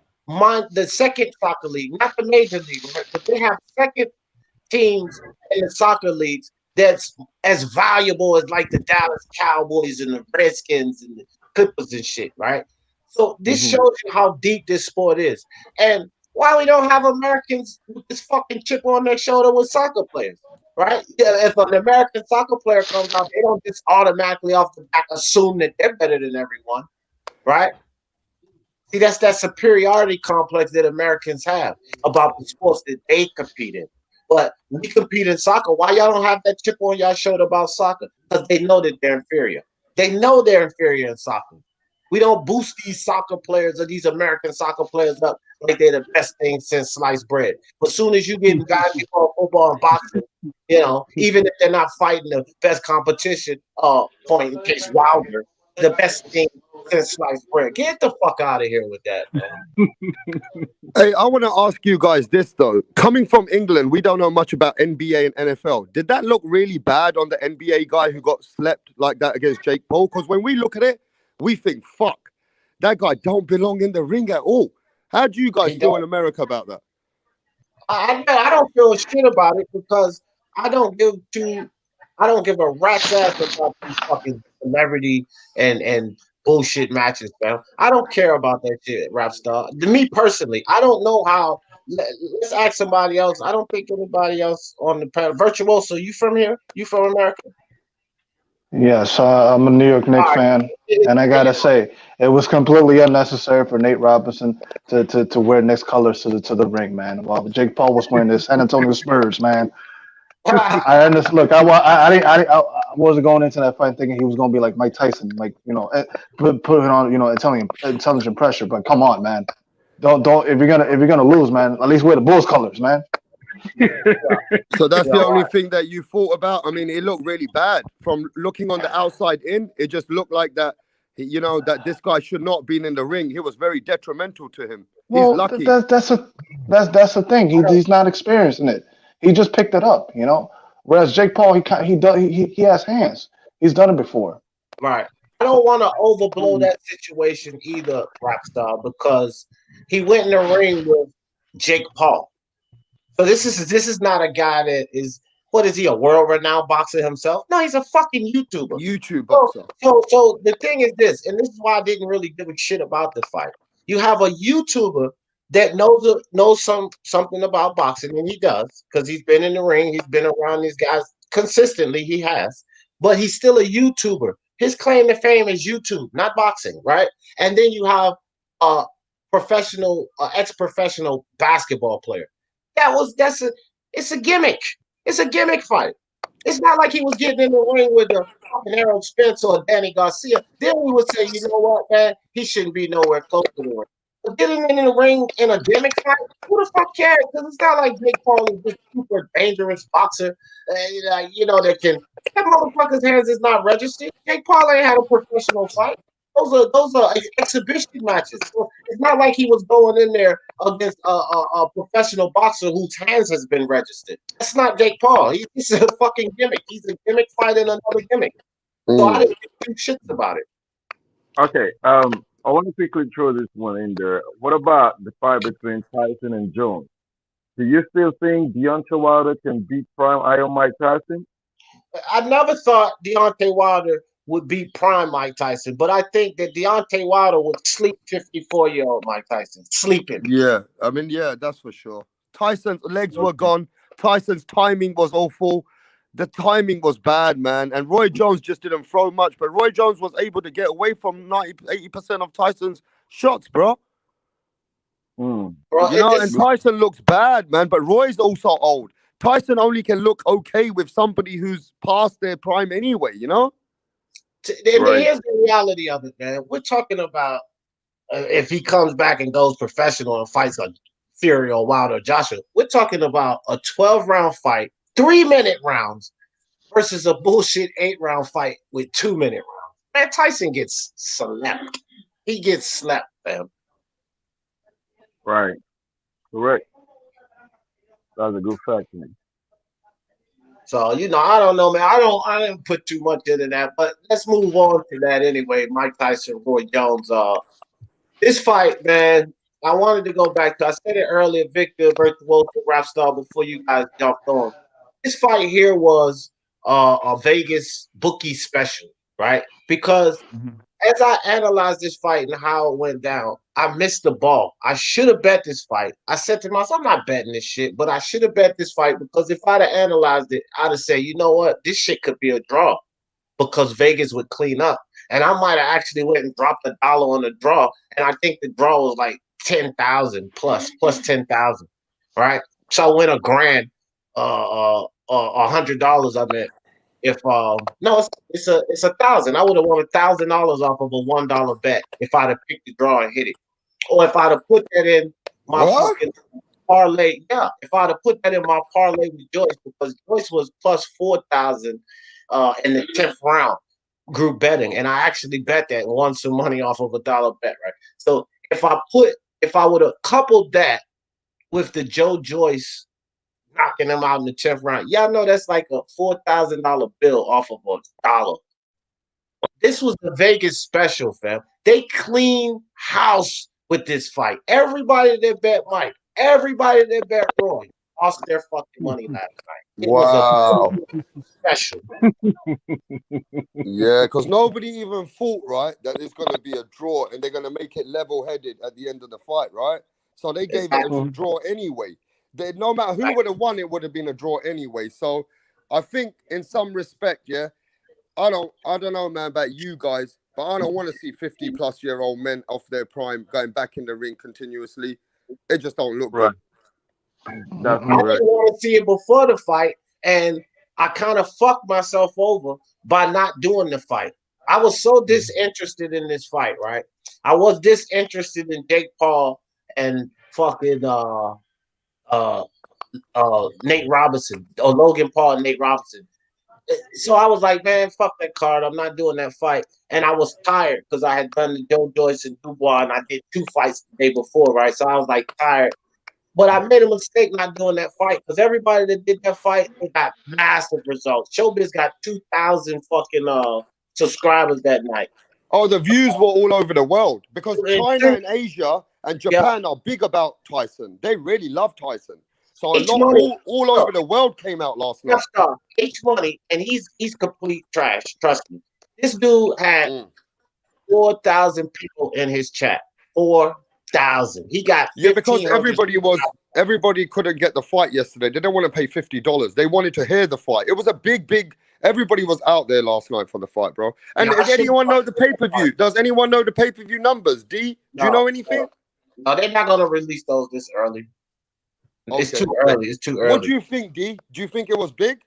the second soccer league, not the major league, right? But they have second teams in the soccer leagues that's as valuable as like the Dallas Cowboys and the Redskins and the Clippers and shit, right? So this shows you how deep this sport is. And why we don't have Americans with this fucking chip on their shoulder with soccer players, right? Yeah, if an American soccer player comes out, they don't just automatically off the back assume that they're better than everyone, right? See, that's that superiority complex that Americans have about the sports that they compete in. But we compete in soccer. Why y'all don't have that chip on y'all shoulder about soccer? Because they know that they're inferior. They know they're inferior in soccer. We don't boost these soccer players or these American soccer players up like they're the best thing since sliced bread. But as soon as you get guys who play football and boxing, even if they're not fighting the best competition, point in case Wilder, the best thing since sliced bread. Get the fuck out of here with that, man. Hey, I want to ask you guys this though. Coming from England, we don't know much about NBA and NFL. Did that look really bad on the NBA guy who got slept like that against Jake Paul? Because when we look at it, we think, fuck, that guy don't belong in the ring at all. How do you guys feel in America about that? I don't feel shit about it because I don't give a rat's ass about these fucking celebrity and bullshit matches, man. I don't care about that shit, rap star. To me personally, I don't know how. Let's ask somebody else. I don't think anybody else on the panel. Virtuoso, you from here? You from America? Yes, I'm a New York Knicks fan, and I gotta say, it was completely unnecessary for Nate Robinson to wear Knicks colors to the ring, man. While Jake Paul was wearing the San Antonio Spurs, man. I understand. Look, I wasn't going into that fight thinking he was gonna be like Mike Tyson, like putting on intelligent pressure. But come on, man, don't if you're gonna lose, man, at least wear the Bulls colors, man. So that's the only thing that you thought about. I mean, it looked really bad from looking on the outside in. It just looked like that, that this guy should not have been in the ring. He was very detrimental to him. He's lucky. That's the thing. He's not experienced in it. He just picked it up, Whereas Jake Paul, he has hands. He's done it before. Right. I don't want to overblow that situation either, Rockstar, because he went in the ring with Jake Paul. So this is not a guy that is What is he, a world-renowned boxer himself? No, he's a fucking YouTuber. YouTube boxer. So the thing is this, and this is why I didn't really give a shit about the fight. You have a YouTuber that knows something about boxing, and he does, because he's been in the ring, he's been around these guys consistently, he has, but he's still a YouTuber. His claim to fame is YouTube, not boxing, right? And then you have a professional, ex-professional basketball player. It's a gimmick. It's a gimmick fight. It's not like he was getting in the ring with the fucking Errol Spence or Danny Garcia. Then we would say, you know what, man, he shouldn't be nowhere close to the ring. But getting in the ring in a gimmick fight, who the fuck cares? Because it's not like Jake Paul is this super dangerous boxer, that can. That motherfucker's hands is not registered. Jake Paul ain't had a professional fight. Those are exhibition matches. So it's not like he was going in there against a professional boxer whose hands has been registered. That's not Jake Paul. He's a fucking gimmick. He's a gimmick fighting another gimmick. So I didn't give two shits about it. Okay. I want to quickly throw this one in there. What about the fight between Tyson and Jones? Do you still think Deontay Wilder can beat prime Iron Mike Tyson? I never thought Deontay Wilder would beat prime Mike Tyson, but I think that Deontay Wilder would sleep 54-year-old Mike Tyson, sleeping. Yeah, I mean, yeah, that's for sure. Tyson's legs were gone. Tyson's timing was awful. The timing was bad, man. And Roy Jones just didn't throw much, but Roy Jones was able to get away from 80% of Tyson's shots, bro. Bro, and Tyson looks bad, man, but Roy's also old. Tyson only can look okay with somebody who's past their prime anyway, you know? Here's the reality of it, man. We're talking about if he comes back and goes professional and fights a Fury or Wilder or Joshua, we're talking about a 12-round fight, 3-minute rounds versus a bullshit 8-round fight with 2-minute rounds. Man, Tyson gets slept. He gets slept, man. Right. Correct. That's a good fact, man. So, I don't know, man. I didn't put too much into that, but let's move on to that anyway. Mike Tyson, Roy Jones. This fight, man, I wanted to go back to, I said it earlier, Victor Bertoldo, rap star, before you guys jumped on. This fight here was a Vegas bookie special, right? Because as I analyzed this fight and how it went down, I missed the ball. I should have bet this fight. I said to myself, I'm not betting this shit, but I should have bet this fight because if I'd have analyzed it, I'd have said, you know what? This shit could be a draw because Vegas would clean up. And I might have actually went and dropped $1 on the draw. And I think the draw was like 10,000 plus 10,000, right? So I win $1,000, $100. I meant if no, it's 1,000. I would have won $1,000 off of a $1 bet if I'd have picked the draw and hit it, or if I'd have put that in my fucking parlay. Yeah, if I'd have put that in my parlay with Joyce, because Joyce was plus 4,000 in the 10th round group betting, and I actually bet that and won some money off of $1 bet, right? So if I would have coupled that with the Joe Joyce knocking him out in the 10th round, y'all know that's like a $4,000 bill off of $1. This was the Vegas special, fam. They clean house with this fight. Everybody that bet Mike, everybody that bet Roy lost their fucking money last night. It was a special. Yeah, because nobody even thought, right, that it's going to be a draw and they're going to make it level-headed at the end of the fight, right? So they gave it a draw anyway. No matter who would have won, it would have been a draw anyway. So I think in some respect, yeah, I don't know, man, about you guys, but I don't want to see 50-plus-year-old men off their prime going back in the ring continuously. It just don't look good. That's I didn't want to see it before the fight, and I kind of fucked myself over by not doing the fight. I was so disinterested in this fight, right? I was disinterested in Jake Paul and fucking Nate Robinson, or Logan Paul and Nate Robinson. So I was like, man, fuck that card. I'm not doing that fight. And I was tired because I had done the Joe Joyce and Dubois, and I did 2 fights the day before, right? So I was like tired. But I made a mistake not doing that fight because everybody that did that fight, they got massive results. Showbiz got 2,000 fucking subscribers that night. Oh, the views were all over the world because China and Asia and Japan are big about Tyson. They really love Tyson. So all over the world came out last night. H Money, and he's complete trash. Trust me. This dude had 4,000 people in his chat. 4,000. He got because everybody couldn't get the fight yesterday. They didn't want to pay $50. They wanted to hear the fight. It was a big. Everybody was out there last night for the fight, bro. And does anyone know the pay-per-view? Does anyone know the pay-per-view numbers? D, do you know anything? No, they're not gonna release those this early. Okay. It's too early. It's too early. What do you think, D? Do you think it was big?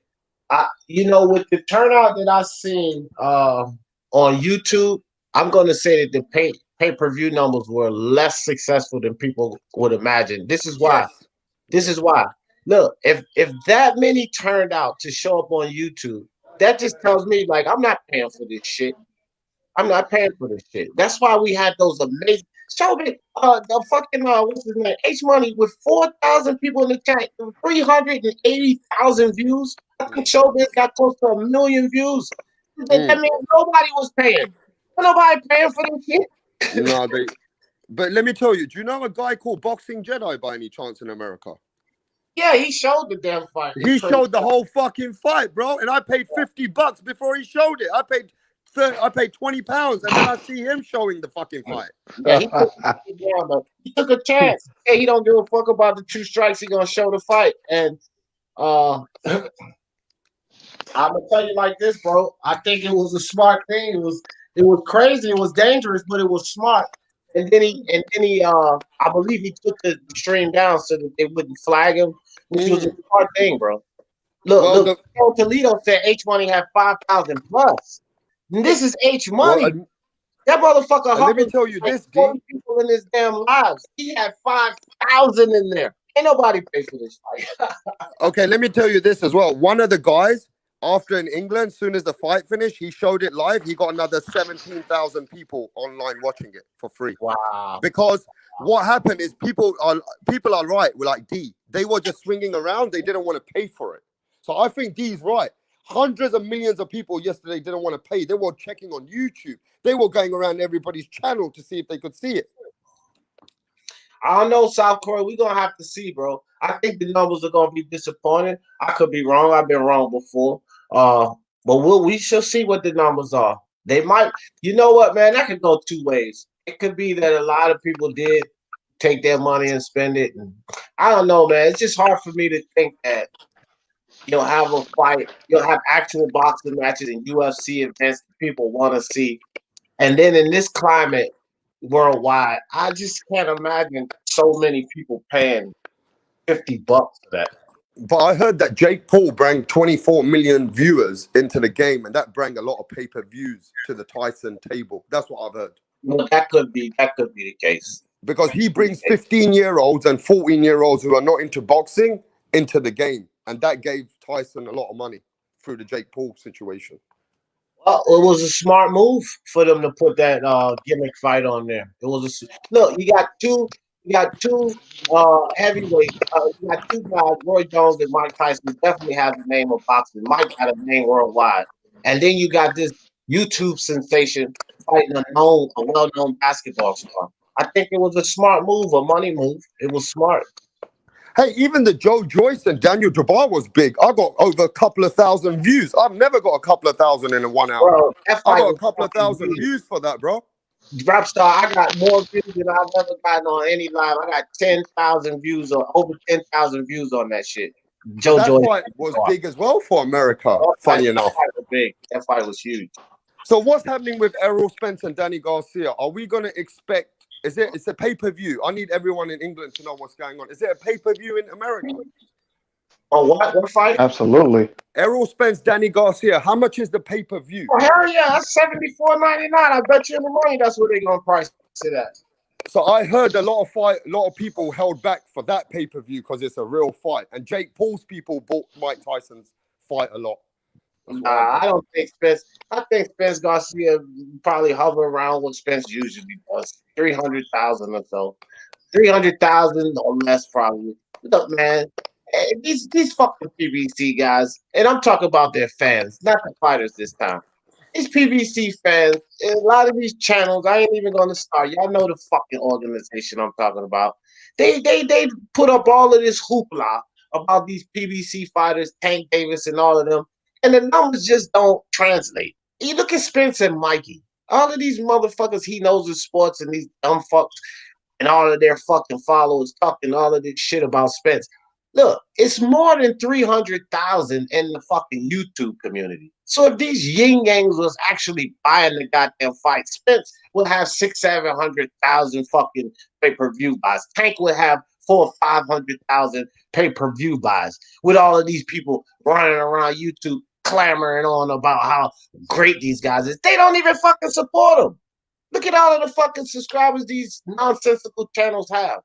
With the turnout that I seen on YouTube, I'm gonna say that the pay-per-view numbers were less successful than people would imagine. This is why. Yes. This is why. Look, if that many turned out to show up on YouTube, that just tells me, like, I'm not paying for this shit. I'm not paying for this shit. That's why we had those amazing. Show me the fucking what's his name? H Money with 4,000 people in the chat, 380,000 views. I think Showbiz got close to 1 million views. That means nobody was paying. Nobody paying for this shit. No, but let me tell you, do you know a guy called Boxing Jedi by any chance in America? Yeah, he showed the damn fight. He showed the whole fucking fight, bro. And I paid $50 before he showed it. I paid £20, and then I see him showing the fucking fight. Yeah, he took a chance. Hey, he don't give a fuck about the 2 strikes. He gonna show the fight. And I'm gonna tell you like this, bro. I think it was a smart thing. It was crazy. It was dangerous, but it was smart. And then he I believe he took the stream down so that they wouldn't flag him, which was a smart thing, bro. Look, Toledo said H Money had 5,000 plus. And this is H Money. That motherfucker. Let me tell you this, D. People in his damn lives. He had 5,000 in there. Ain't nobody pay for this fight. Okay, let me tell you this as well. One of the guys, after in England, as soon as the fight finished, he showed it live. He got another 17,000 people online watching it for free. Wow. Because what happened is people are right. We're like D. They were just swinging around. They didn't want to pay for it. So I think D's right. Hundreds of millions of people yesterday didn't want to pay. They were checking on YouTube. They were going around everybody's channel to see if they could see it. I don't know, South Korea. We're going to have to see, bro. I think the numbers are going to be disappointing. I could be wrong. I've been wrong before. But we shall see what the numbers are. They might. You know what, man? That could go 2 ways. It could be that a lot of people did take their money and spend it. And I don't know, man. It's just hard for me to think that you'll have a fight. You'll have actual boxing matches and UFC events that people want to see. And then in this climate worldwide, I just can't imagine so many people paying $50 for that. But I heard that Jake Paul brought 24 million viewers into the game, and that brought a lot of pay-per-views to the Tyson table. That's what I've heard. Well, that could be the case. Because he brings 15-year-olds and 14-year-olds who are not into boxing into the game. And that gave Tyson a lot of money through the Jake Paul situation. Well, it was a smart move for them to put that gimmick fight on there. It was look. You got two heavyweights. You got 2 guys, Roy Jones and Mike Tyson, definitely have the name of boxing. Mike got a name worldwide, and then you got this YouTube sensation fighting a well-known basketball star. I think it was a smart move, a money move. It was smart. Hey, even the Joyce and Daniel Dubois was big. I got over a couple of thousand views. I've never got a couple of thousand in 1 hour. Bro, I got a couple of thousand views for that, bro. Rapstar, I got more views than I've ever gotten on any live. I got 10,000 views or over 10,000 views on that shit. That fight was big as well for America, funny enough. That fight was huge. So what's happening with Errol Spence and Danny Garcia? Are we going to expect, it's a pay-per-view? I need everyone in England to know what's going on. Is it a pay-per-view in America? Oh, what fight? Absolutely. Errol Spence, Danny Garcia. How much is the pay-per-view? Oh, hell yeah, that's $74.99. I bet you in the money that's what they're gonna price it at. So I heard a lot of people held back for that pay-per-view because it's a real fight. And Jake Paul's people bought Mike Tyson's fight a lot. Nah, I don't think Spence. I think Spence Garcia probably hover around what Spence usually does, 300,000 or so, 300,000 or less probably. Look, man, these fucking PBC guys, and I'm talking about their fans, not the fighters this time. These PBC fans, a lot of these channels, I ain't even gonna start. Y'all know the fucking organization I'm talking about. They put up all of this hoopla about these PBC fighters, Tank Davis and all of them, and the numbers just don't translate. You look at Spence and Mikey. All of these motherfuckers he knows in sports and these dumb fucks and all of their fucking followers talking all of this shit about Spence. Look, it's more than 300,000 in the fucking YouTube community. So if these yin yangs was actually buying the goddamn fight, Spence would have 700,000 fucking pay-per-view buys. Tank would have 400,000 or 500,000 pay-per-view buys with all of these people running around YouTube clamoring on about how great these guys is. They don't even fucking support them. Look at all of the fucking subscribers these nonsensical channels have.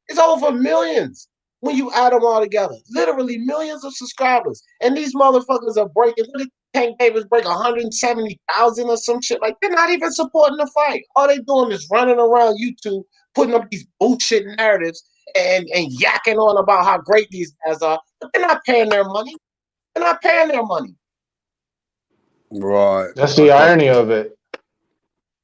It's over millions when you add them all together. Literally millions of subscribers. And these motherfuckers are breaking. What did Tank Davis break 170,000 or some shit? Like, they're not even supporting the fight. All they doing is running around YouTube, putting up these bullshit narratives and yakking on about how great these guys are. But they're not paying their money. They're not paying their money. Right. That's the irony of it.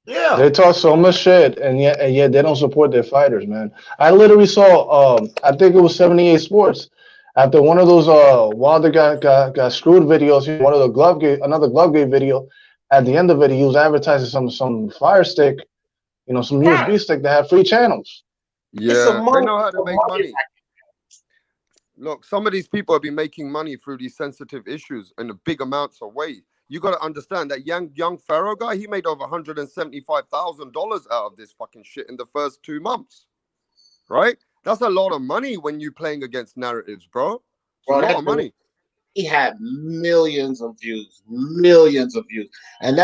Yeah. They talk so much shit, and yet they don't support their fighters, man. I literally saw, I think it was 78 Sports, after one of those Wilder got screwed videos. One of the another glove gate video. At the end of it, he was advertising some Fire Stick, some USB stick that had free channels. Yeah, they know how to make money. Look, some of these people have been making money through these sensitive issues in the big amounts of ways. You got to understand that young Pharaoh guy, he made over $175,000 out of this fucking shit in the first 2 months, right? That's a lot of money when you're playing against narratives, bro. It's a lot of money. He had millions of views, and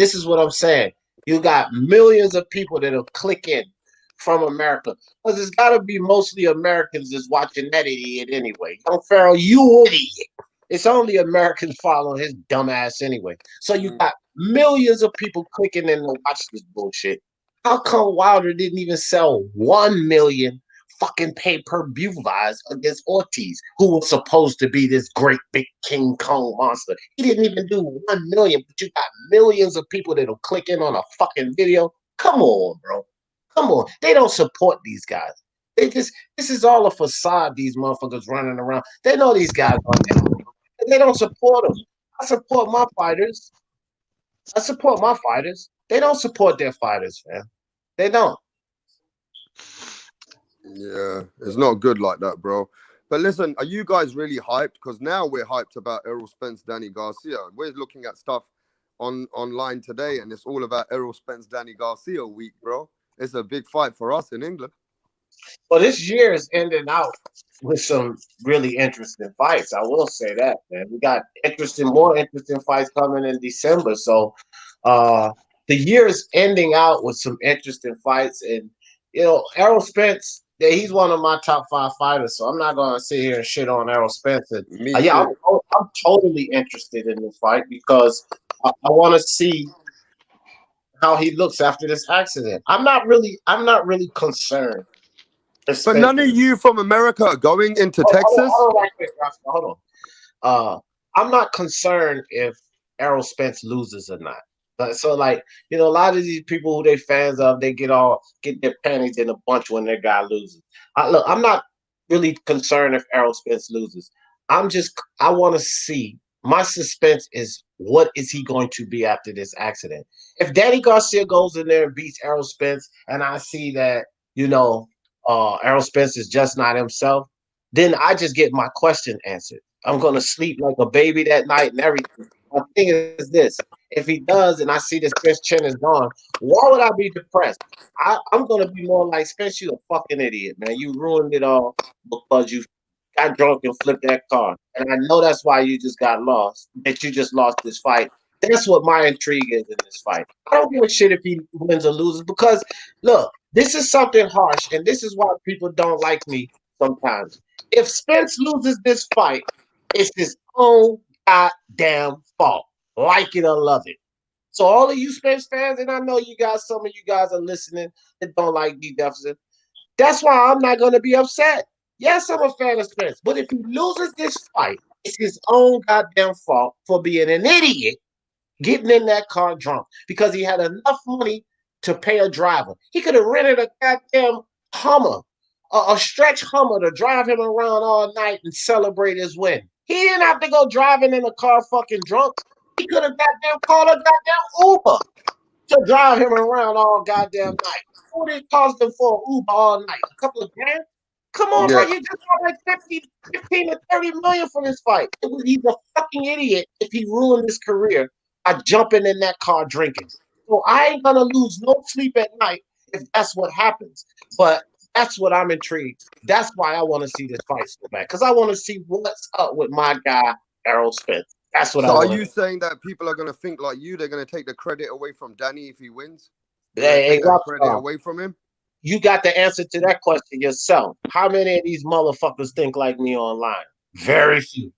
this is what I'm saying. You got millions of people that'll click in from America, because it's got to be mostly Americans that's watching that idiot anyway. Young Pharaoh, you idiot. It's only Americans following his dumb ass anyway. So you got millions of people clicking in to watch this bullshit. How come Wilder didn't even sell 1 million fucking pay-per-view buys against Ortiz, who was supposed to be this great big King Kong monster? He didn't even do 1 million, but you got millions of people that'll click in on a fucking video. Come on, bro. Come on. They don't support these guys. This is all a facade, these motherfuckers running around. They know these guys are there. They don't support them. I support my fighters. They don't support their fighters, man. They don't. Yeah, it's not good like that, bro. But listen, are you guys really hyped? Because now we're hyped about Errol Spence, Danny Garcia. We're looking at stuff online today, and it's all about Errol Spence, Danny Garcia week, bro. It's a big fight for us in England. Well, this year is ending out with some really interesting fights. I will say that, man. We got more interesting fights coming in December. So the year is ending out with some interesting fights. And, Errol Spence, he's one of my top 5 fighters. So I'm not going to sit here and shit on Errol Spence. And, I'm totally interested in this fight because I want to see how he looks after this accident. I'm not really concerned. But none of you from America are going into Texas? Hold on. I'm not concerned if Errol Spence loses or not. So, a lot of these people who they fans of, they get their panties in a bunch when their guy loses. I'm not really concerned if Errol Spence loses. I want to see. My suspense is, what is he going to be after this accident? If Danny Garcia goes in there and beats Errol Spence, and I see that, Errol Spence is just not himself, then I just get my question answered. I'm going to sleep like a baby that night and everything. My thing is this: if he does and I see this Chris Chen is gone, why would I be depressed? I'm going to be more like, Spence, you a fucking idiot, man. You ruined it all because you got drunk and flipped that car. And I know that's why you just got lost, that you just lost this fight. That's what my intrigue is in this fight. I don't give a shit if he wins or loses, because, look, this is something harsh, and this is why people don't like me sometimes. If Spence loses this fight, it's his own goddamn fault. Like it or love it. So all of you Spence fans, and I know some of you guys are listening that don't like D. Deficit. That's why I'm not going to be upset. Yes, I'm a fan of Spence, but if he loses this fight, it's his own goddamn fault for being an idiot, getting in that car drunk, because he had enough money to pay a driver. He could have rented a goddamn Hummer a stretch Hummer to drive him around all night and celebrate his win. He didn't have to go driving in a car fucking drunk. He could have goddamn called a goddamn Uber to drive him around all goddamn night. What did it cost him for an Uber all night? A couple of grand? Come on, bro. You just got like 15 to 30 million for this fight. He's a fucking idiot if he ruined his career by jumping in that car drinking. So I ain't gonna lose no sleep at night if that's what happens. But that's what I'm intrigued. That's why I want to see this fight so bad. Because I want to see what's up with my guy, Errol Spence. That's what I want. So are you saying that people are gonna think like you? They're gonna take the credit away from Danny if he wins? Hey, take that credit away from him? You got the answer to that question yourself. How many of these motherfuckers think like me online? Very few.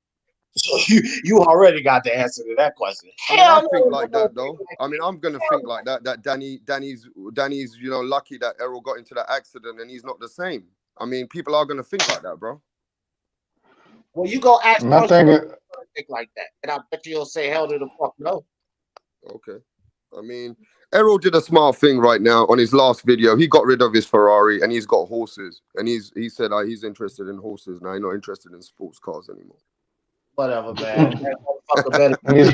So you already got the answer to that question. I think like that though. I mean, I'm gonna think like that. That Danny's lucky that Errol got into that accident and he's not the same. I mean, people are gonna think like that, bro. Well, you go ask My thing is, think like that, and I bet you'll say hell to the fuck no. Okay. I mean, Errol did a smart thing right now on his last video. He got rid of his Ferrari and he's got horses. And he said he's interested in horses now. He's not interested in sports cars anymore. Whatever, man. he's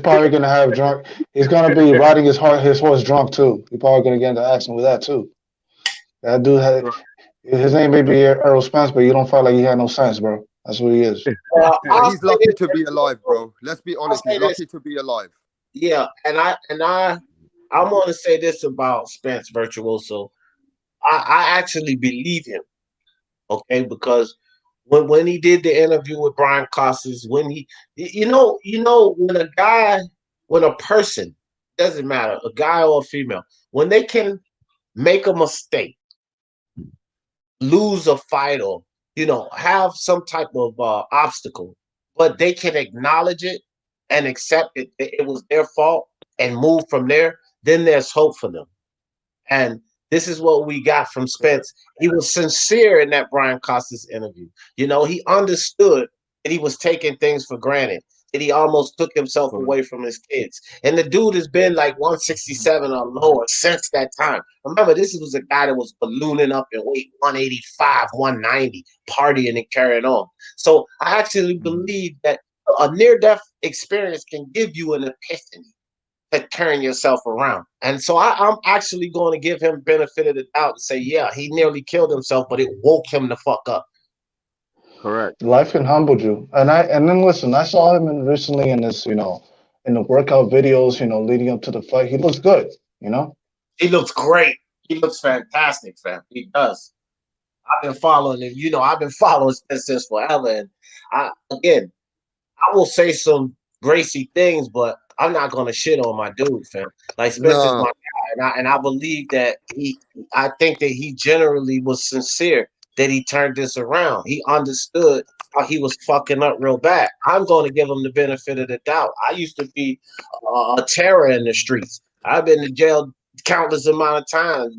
probably gonna have drunk. He's gonna be riding his horse drunk too. He's probably gonna get into accident with that too. That dude had his name may be Errol Spence, but you don't feel like he had no sense, bro. That's what he is. He's lucky to be alive, bro. Let's be honest. He's lucky to be alive. Yeah, and I want to say this about Spence Virtuoso. I actually believe him, okay? Because when he did the interview with Brian Costas, when he, when a person, doesn't matter, a guy or a female, when they can make a mistake, lose a fight, or have some type of obstacle, but they can acknowledge it and accept it was their fault and move from there, then there's hope for them. And this is what we got from Spence. He was sincere in that Brian Costas interview. He understood that he was taking things for granted, that he almost took himself away from his kids. And the dude has been like 167 or lower since that time. Remember, this was a guy that was ballooning up in weight, 185, 190, partying and carrying on. So I actually believe that a near-death experience can give you an epiphany to turn yourself around. And so I'm actually going to give him benefit of the doubt and say, yeah, he nearly killed himself, but it woke him the fuck up. Correct. Life can humble you. And then listen, I saw him recently in this, in the workout videos, leading up to the fight. He looks good, He looks great. He looks fantastic, fam. He does. I've been following him. I've been following since forever. And I will say some Gracie things, but I'm not gonna shit on my dude, fam. Like Spence is my guy, and I believe that I think that he generally was sincere that he turned this around. He understood how he was fucking up real bad. I'm going to give him the benefit of the doubt. I used to be a terror in the streets. I've been to jail countless amount of times.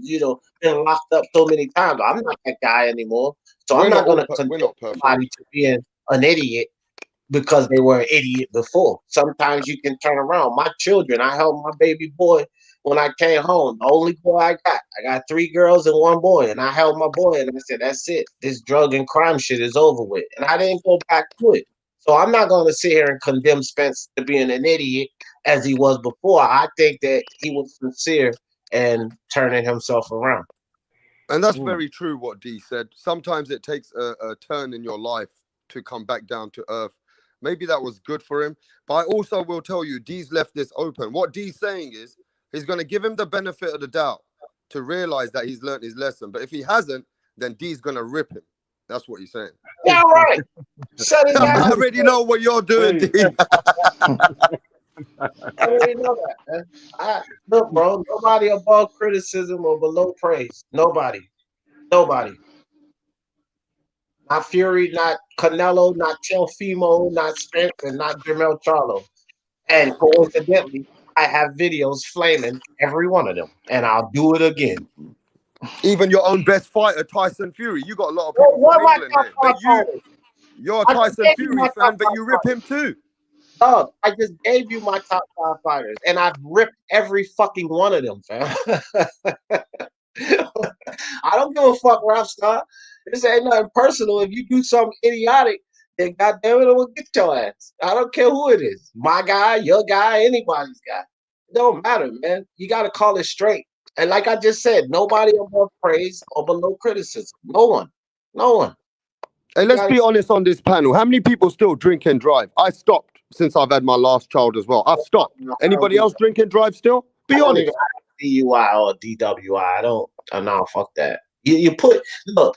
Been locked up so many times. I'm not that guy anymore. So I'm not going to condemn somebody to being an idiot because they were an idiot before. Sometimes you can turn around. My children, I held my baby boy when I came home. The only boy I got 3 girls and 1 boy. And I held my boy and I said, that's it. This drug and crime shit is over with. And I didn't go back to it. So I'm not going to sit here and condemn Spence to being an idiot as he was before. I think that he was sincere and turning himself around. And that's very true what D said. Sometimes it takes a turn in your life to come back down to earth. Maybe that was good for him. But I also will tell you, D's left this open. What D's saying is he's going to give him the benefit of the doubt to realize that he's learned his lesson. But if he hasn't, then D's going to rip him. That's what he's saying. Yeah, right. I already know what you're doing, D. I already know that, man. Look, bro, nobody above criticism or below praise. Nobody. Not Fury, not Canelo, not Teofimo, not Spence, and not Jermell Charlo. And coincidentally, I have videos flaming every one of them, and I'll do it again. Even your own best fighter, Tyson Fury. You got a lot of people from England here. But you're a Tyson Fury fan, but you rip him too. Dog, I just gave you my top 5 fighters, and I've ripped every fucking one of them, fam. I don't give a fuck, rap star. This ain't nothing personal. If you do something idiotic, then goddamn it, I'm gonna get your ass. I don't care who it is. My guy, your guy, anybody's guy. It don't matter, man. You gotta call it straight. And like I just said, nobody above praise or below criticism. No one. No one. Hey, let's be honest on this panel. How many people still drink and drive? I stopped since I've had my last child as well. I've stopped. Anybody else drink and drive still? Be honest. DUI or DWI. I don't. No, fuck that. You put look.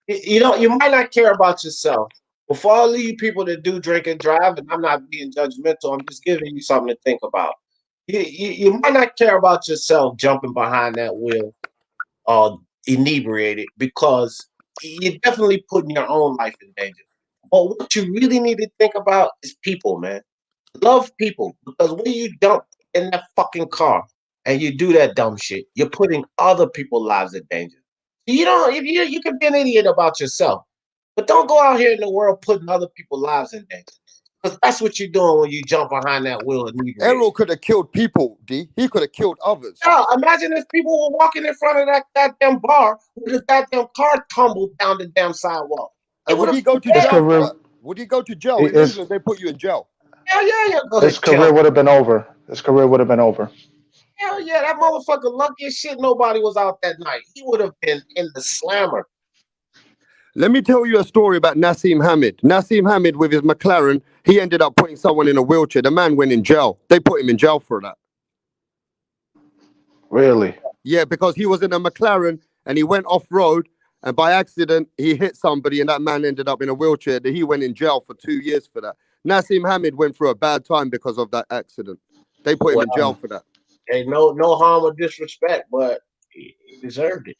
You know, you might not care about yourself. But for all of you people that do drink and drive, and I'm not being judgmental, I'm just giving you something to think about. You might not care about yourself jumping behind that wheel inebriated because you're definitely putting your own life in danger. But what you really need to think about is people, man. Love people, because when you jump in that fucking car and you do that dumb shit, you're putting other people's lives in danger. You don't. If you can be an idiot about yourself, but don't go out here in the world putting other people's lives in danger. Because that's what you're doing when you jump behind that wheel and Errol could have killed people, D. He could have killed others. Yeah, imagine if people were walking in front of that goddamn bar with the goddamn car tumbled down the damn sidewalk. Would he go to jail? Would he go to jail? In England, they put you in jail. Hell yeah, his career would have been over. His career would have been over. Hell yeah, that motherfucker lucky as shit nobody was out that night. He would have been in the slammer. Let me tell you a story about Nassim Hamid. Nassim Hamid with his McLaren, he ended up putting someone in a wheelchair. The man went in jail. They put him in jail for that. Really? Yeah, because he was in a McLaren and he went off road and by accident he hit somebody and that man ended up in a wheelchair. He went in jail for 2 years for that. Nassim Hamid went through a bad time because of that accident. They put him in jail for that. Hey, no harm or disrespect, but he deserved it.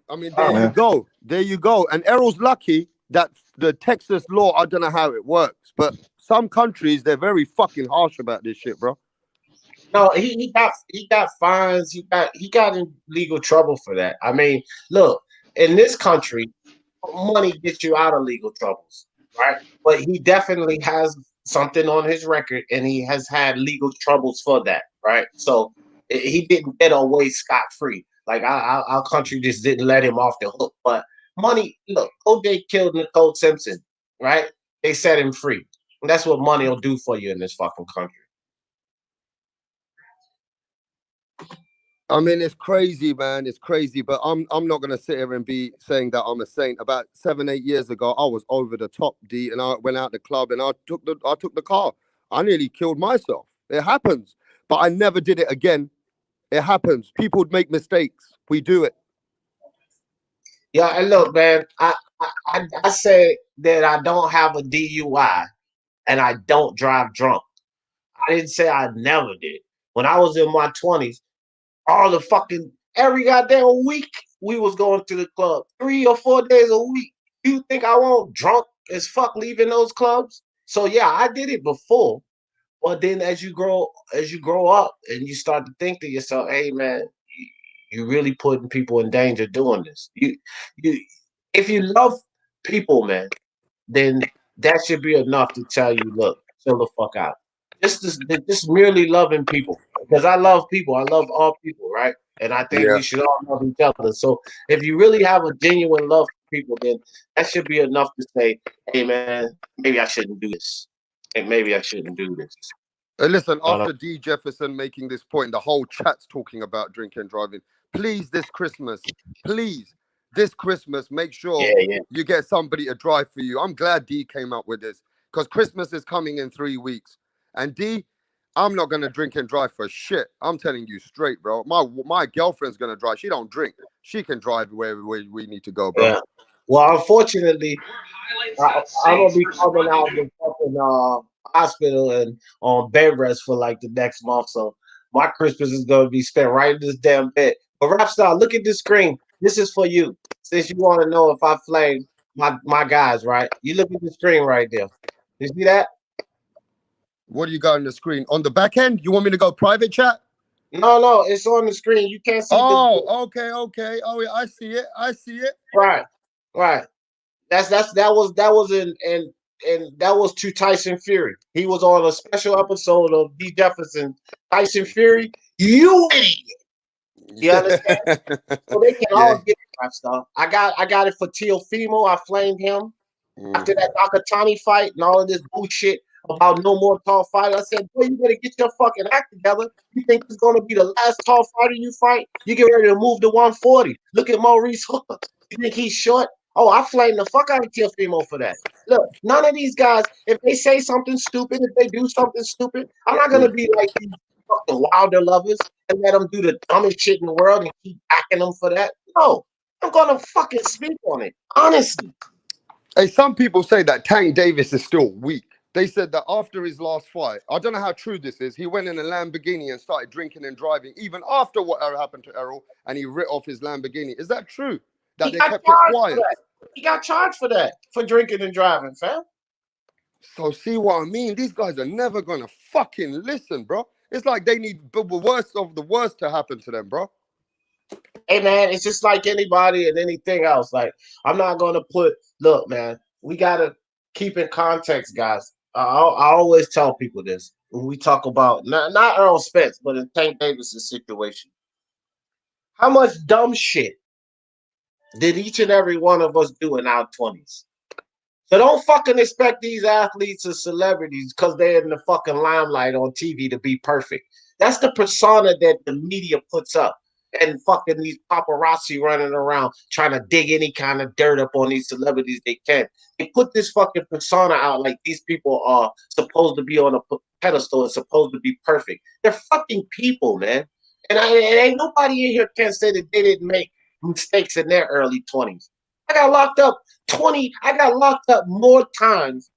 I mean, there you go. There you go. And Errol's lucky that the Texas law, I don't know how it works, but some countries, they're very fucking harsh about this shit, bro. No, he got fines. He got in legal trouble for that. I mean, look, in this country, money gets you out of legal troubles, right? But he definitely has something on his record, and he has had legal troubles for that, right? So he didn't get away scot-free. Like our country just didn't let him off the hook. But money, look, OJ killed Nicole Simpson, right? They set him free. And that's what money will do for you in this fucking country. I mean, it's crazy, man. It's crazy, but I'm not gonna sit here and be saying that I'm a saint. About 7-8 years ago, I was over the top, D, and I went out the club and I took the car. I nearly killed myself. It happens, but I never did it again. It happens. People make mistakes. We do it. Yeah, and look, man, I say that I don't have a DUI and I don't drive drunk. I didn't say I never did. When I was in my 20s, every goddamn week we was going to the club 3 or 4 days a week. You think I won't drunk as fuck leaving those clubs? So yeah, I did it before. But then as you grow up and you start to think to yourself, hey man, you're really putting people in danger doing this. If you love people, man, then that should be enough to tell you, look, chill the fuck out. Just merely loving people. Because I love people. I love all people, right? And I think we should all love each other. So if you really have a genuine love for people, then that should be enough to say, hey man, maybe I shouldn't do this. And maybe I shouldn't do this. Listen, after D. Jefferson making this point, the whole chat's talking about drinking and driving. Please, this Christmas, make sure you get somebody to drive for you. I'm glad D came up with this because Christmas is coming in 3 weeks. And D, I'm not gonna drink and drive for shit. I'm telling you straight, bro. My girlfriend's gonna drive. She don't drink. She can drive where we need to go, bro. Yeah. Well, unfortunately, I'm gonna be coming out of the fucking hospital and on bed rest for like the next month. So my Christmas is gonna be spent right in this damn bed. But Rapstar, look at this screen. This is for you. Since you want to know if I flamed my guys, right? You look at the screen right there. You see that? What do you got on the screen? On the back end? You want me to go private chat? No, it's on the screen. You can't see. Okay. Oh, yeah, I see it. Right. That was to Tyson Fury. He was on a special episode of D. Jefferson. Tyson Fury, you idiot. You understand? So they can Yeah. all get that stuff. I got it for Teofimo. I flamed him after that Nakatani fight and all of this bullshit about no more tall fight. I said, boy, you better get your fucking act together. You think it's gonna be the last tall fighter you fight? You get ready to move to 140. Look at Maurice Hooker. You think he's short? Oh, I flamed the fuck out of Teofimo for that. Look, none of these guys, if they say something stupid, if they do something stupid, I'm not gonna be like these fucking Wilder lovers and let them do the dumbest shit in the world and keep backing them for that. No, I'm gonna fucking speak on it, honestly. Hey, some people say that Tank Davis is still weak. They said that after his last fight, I don't know how true this is, he went in a Lamborghini and started drinking and driving, even after what happened to Errol, and he writ off his Lamborghini. Is that true? That they kept it quiet? He got charged for that, for drinking and driving, fam. So see what I mean? These guys are never gonna fucking listen, bro. It's like they need the worst of the worst to happen to them, bro. Hey man, it's just like anybody and anything else. Like, I'm not gonna look, man, we gotta keep in context, guys. I always tell people this when we talk about not Errol Spence, but in Tank Davis' situation. How much dumb shit did each and every one of us do in our 20s? So don't fucking expect these athletes or celebrities because they're in the fucking limelight on TV to be perfect. That's the persona that the media puts up. And fucking these paparazzi running around trying to dig any kind of dirt up on these celebrities they can. They put this fucking persona out like these people are supposed to be on a pedestal and supposed to be perfect. They're fucking people, man. And ain't nobody in here can say that they didn't make mistakes in their early 20s. I got locked up more times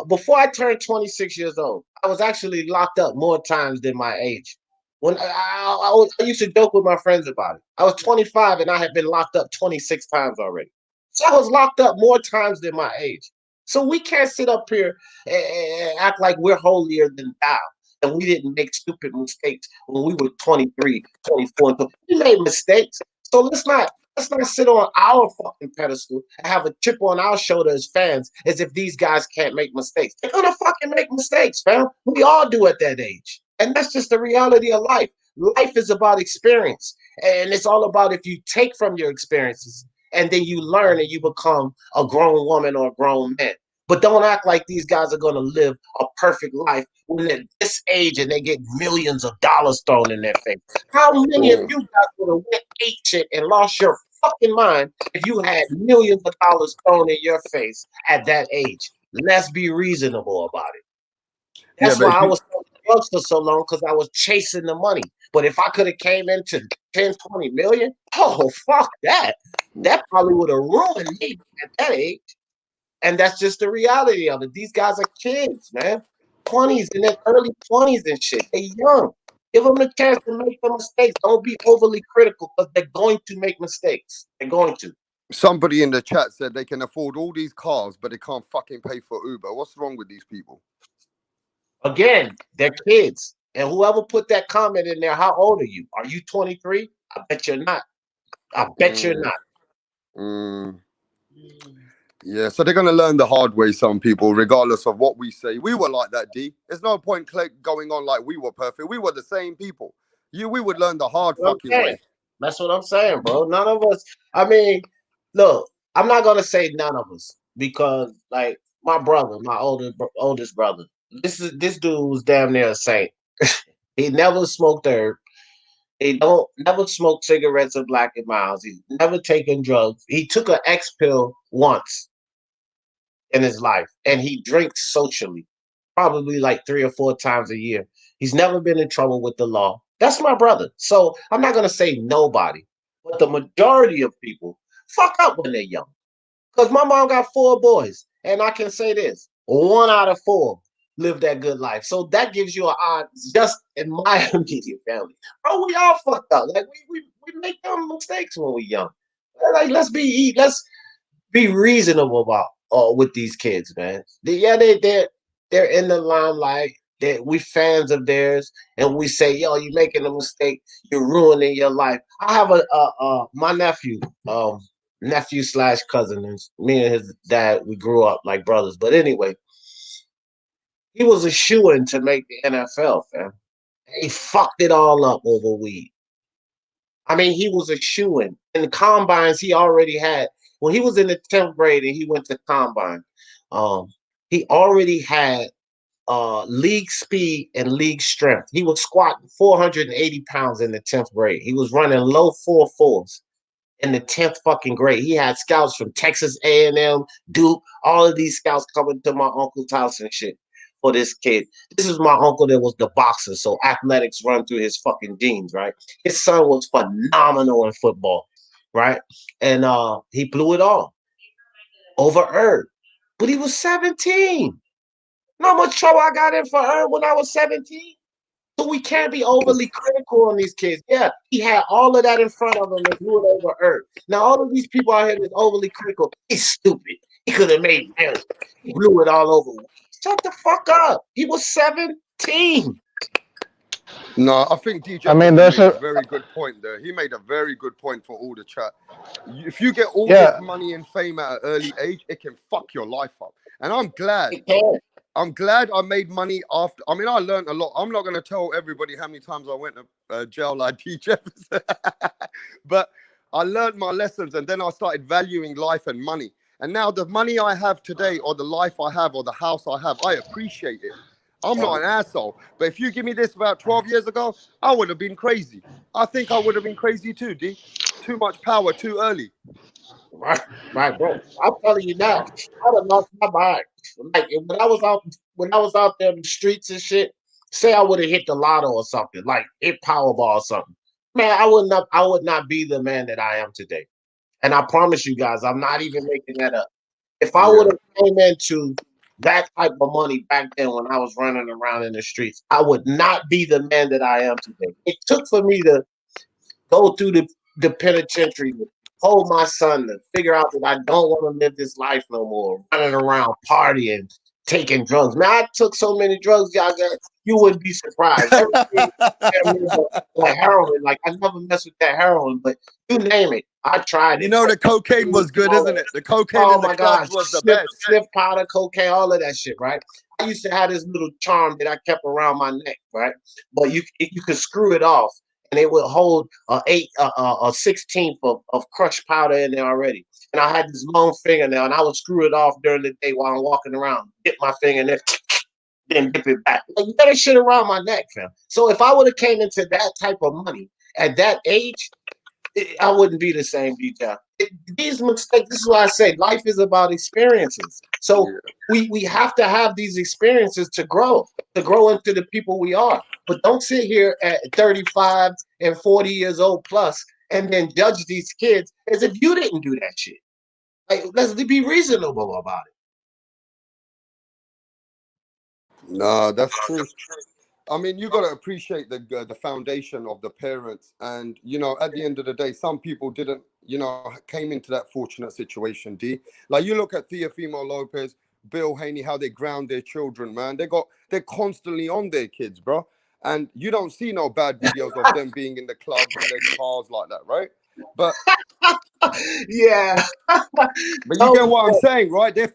before I turned 26 years old. I was actually locked up more times than my age. When I used to joke with my friends about it. I was 25 and I had been locked up 26 times already. So I was locked up more times than my age. So we can't sit up here and act like we're holier than thou and we didn't make stupid mistakes when we were 23, 24. We made mistakes. So let's not sit on our fucking pedestal and have a chip on our shoulder as fans as if these guys can't make mistakes. They're gonna fucking make mistakes, fam. We all do at that age. And that's just the reality of life. Life is about experience. And it's all about if you take from your experiences and then you learn and you become a grown woman or a grown man. But don't act like these guys are going to live a perfect life when they're this age and they get millions of dollars thrown in their face. How many of you guys would have went ate shit and lost your fucking mind if you had millions of dollars thrown in your face at that age? Let's be reasonable about it. That's why I was drugs for so long, because I was chasing the money. But if I could have came into 10, 20 million, oh, fuck that. That probably would have ruined me at that age. And that's just the reality of it. These guys are kids, man. 20s in their early 20s and shit. They're young. Give them the chance to make the mistakes. Don't be overly critical because they're going to make mistakes. They're going to. Somebody in the chat said they can afford all these cars, but they can't fucking pay for Uber. What's wrong with these people? Again, they're kids. And whoever put that comment in there, how old are you? Are you 23? I bet you're not. I bet you're not. Yeah, so they're going to learn the hard way, some people, regardless of what we say. We were like that, D. There's no point going on like we were perfect. We were the same people. We would learn the hard fucking way. That's what I'm saying, bro. None of us, I mean, look, I'm not going to say none of us because, like, my brother, my oldest brother, this dude was damn near a saint. He never smoked herb. He never smoked cigarettes or Black and Miles. He's never taken drugs. He took an X pill once in his life, and he drinks socially, probably like 3 or 4 times a year. He's never been in trouble with the law. That's my brother. So I'm not gonna say nobody, but the majority of people fuck up when they're young. Because my mom got 4 boys, and I can say this: 1 out of 4 live that good life. So that gives you an odds just in my immediate family. Bro, we all fucked up. Like we make dumb mistakes when we're young. Like let's be reasonable about with these kids, man. They're in the limelight. We fans of theirs, and we say, "Yo, you're making a mistake. You're ruining your life." I have my nephew, nephew / cousin, and me and his dad, we grew up like brothers. But anyway, he was a shoo-in to make the NFL, fam. He fucked it all up over weed. I mean, he was a shoo-in. In the combines, he already had, when he was in the 10th grade and he went to combine, he already had league speed and league strength. He was squatting 480 pounds in the 10th grade. He was running low 4.4s in the 10th fucking grade. He had scouts from Texas A&M, Duke, all of these scouts coming to my Uncle Tyson shit for this kid. This is my uncle that was the boxer, so athletics run through his fucking genes, right? His son was phenomenal in football, right? And he blew it all over Herb. But he was 17. Not much trouble I got in for Herb when I was 17. So we can't be overly critical on these kids. Yeah, he had all of that in front of him and blew it over Earth. Now, all of these people out here that's overly critical, he's stupid. He could have made it. He blew it all over. Shut the fuck up. He was 17. No, I think DJ made a very good point there. He made a very good point for all the chat. If you get all this money and fame at an early age, it can fuck your life up. And I'm glad. I'm glad I made money after. I mean, I learned a lot. I'm not going to tell everybody how many times I went to jail like DJ, but I learned my lessons, and then I started valuing life and money. And now the money I have today, or the life I have, or the house I have, I appreciate it. I'm not an asshole. But if you give me this about 12 years ago, I would have been crazy. I think I would have been crazy too, D. Too much power too early. Right, bro. I'm telling you now, I'd have lost my mind. Like when I was out there in the streets and shit, say I would have hit the lotto or something, like hit Powerball or something. Man, I would not be the man that I am today. And I promise you guys, I'm not even making that up. If I would have came into that type of money back then when I was running around in the streets, I would not be the man that I am today. It took for me to go through the penitentiary, hold my son, to figure out that I don't want to live this life no more, running around, partying, taking drugs. Man, I took so many drugs, y'all, you wouldn't be surprised. Everything like heroin, like I never messed with that heroin, but you name it, I tried it. You know, the cocaine was good, isn't it? The cocaine in the clubs was the best. Sniff powder, cocaine, all of that shit, right? I used to have this little charm that I kept around my neck, right? But you could screw it off, and it would hold a 16th of crushed powder in there already. And I had this long fingernail, and I would screw it off during the day while I'm walking around, dip my fingernail, then dip it back. Like, you got that shit around my neck, fam. So if I would have came into that type of money at that age, I wouldn't be the same DJ. These mistakes, this is why I say life is about experiences. So we have to have these experiences to grow into the people we are. But don't sit here at 35 and 40 years old plus and then judge these kids as if you didn't do that shit. Like, let's be reasonable about it. No, that's true. I mean, you got to appreciate the foundation of the parents. And, you know, at the end of the day, some people didn't, you know, came into that fortunate situation, D. Like, you look at Teofimo Lopez, Bill Haney, how they ground their children, man. They're constantly on their kids, bro. And you don't see no bad videos of them being in the clubs and their cars like that, right? But yeah. But you get what I'm saying, right? Their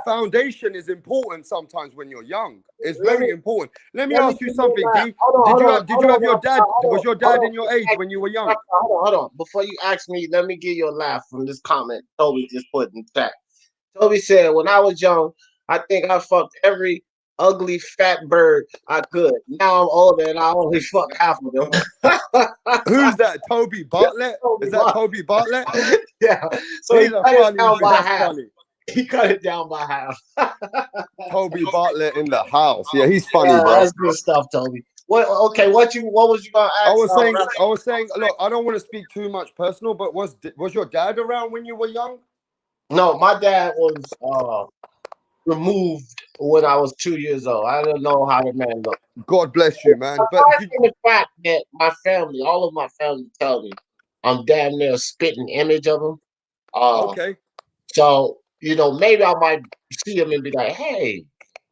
foundation is important sometimes when you're young. It's very important. Let me ask you something, D. Did you have your dad? Was your dad in your age when you were young? Hold on. Before you ask me, let me give you a laugh from this comment Toby just put in chat. Toby said, when I was young, I think I fucked every ugly fat bird I could. Now I'm older and I only fuck half of them. Who's that? Toby Bartlett? Is that Toby Bartlett? Yeah. So he cut it down by half. He cut it down by half. Toby Bartlett in the house. Yeah, he's funny, bro. That's good stuff, Toby. What was you gonna ask? I was saying, look, I don't want to speak too much personal, but was your dad around when you were young? No, my dad was removed when I was 2 years old. I don't know how the man looked. God bless you, man. But the fact that my family, all of my family, tell me I'm damn near a spitting image of him. Okay. So you know, maybe I might see him and be like, "Hey,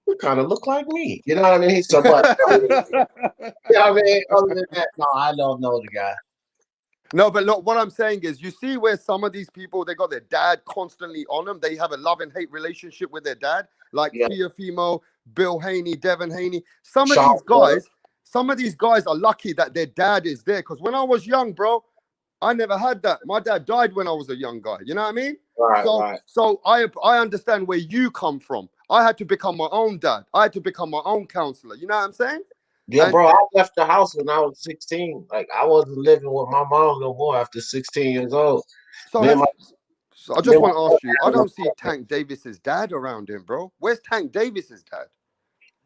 you kind of look like me." You know what I mean? So, but you know what I mean? Other than that, no, I don't know the guy. No, but look, what I'm saying is, you see where some of these people, they got their dad constantly on them. They have a love and hate relationship with their dad, like Teofimo, Bill Haney, Devin Haney. Some of these guys are lucky that their dad is there. Because when I was young, bro, I never had that. My dad died when I was a young guy. You know what I mean? Right. So I understand where you come from. I had to become my own dad. I had to become my own counselor. You know what I'm saying? Yeah, bro, I left the house when I was 16. Like, I wasn't living with my mom no more after 16 years old. So I just want to ask you, I don't see Tank Davis's dad around him, bro. Where's Tank Davis's dad?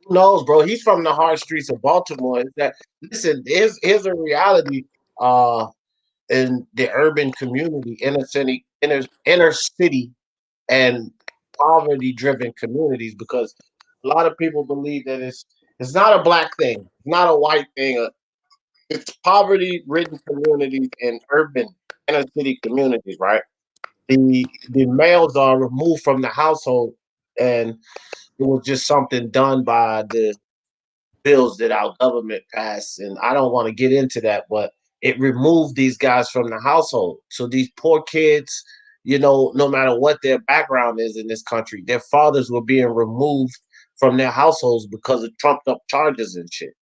Who knows, bro? He's from the hard streets of Baltimore. Listen, here's a reality in the urban community, inner city, and poverty-driven communities, because a lot of people believe that it's not a black thing, it's not a white thing. It's poverty-ridden communities and urban inner city communities, right? The males are removed from the household, and it was just something done by the bills that our government passed. And I don't want to get into that, but it removed these guys from the household. So these poor kids, no matter what their background is in this country, their fathers were being removed from their households because of trumped up charges and shit.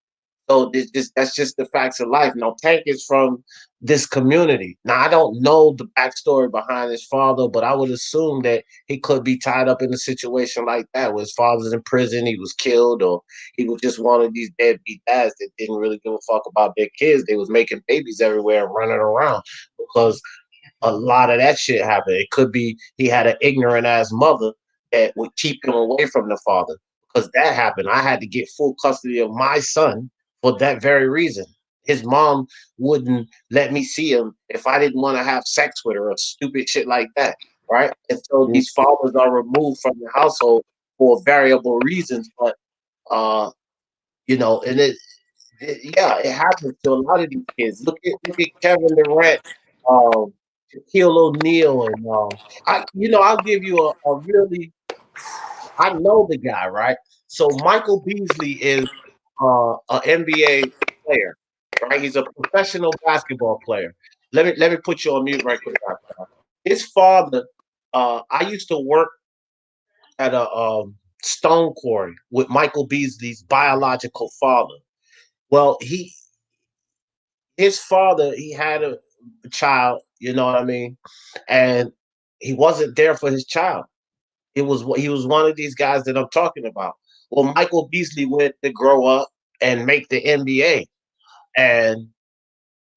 So that's just the facts of life. Now, Tank is from this community. Now, I don't know the backstory behind his father, but I would assume that he could be tied up in a situation like that, where his father's in prison, he was killed, or he was just one of these deadbeat dads that didn't really give a fuck about their kids. They was making babies everywhere and running around because a lot of that shit happened. It could be he had an ignorant ass mother that would keep him away from the father, because that happened. I had to get full custody of my son for that very reason. His mom wouldn't let me see him if I didn't want to have sex with her or stupid shit like that, right? And so these fathers are removed from the household for variable reasons, but and it happens to a lot of these kids. Look at Kevin Durant, Shaquille O'Neal, and I'll give you a really, I know the guy, right? So Michael Beasley is an NBA player, right? He's a professional basketball player. Let me put you on mute right quick. His father, I used to work at a stone quarry with Michael Beasley's biological father. Well, his father, he had a child, you know what I mean, and he wasn't there for his child. He was one of these guys that I'm talking about. Well, Michael Beasley went to grow up and make the NBA, and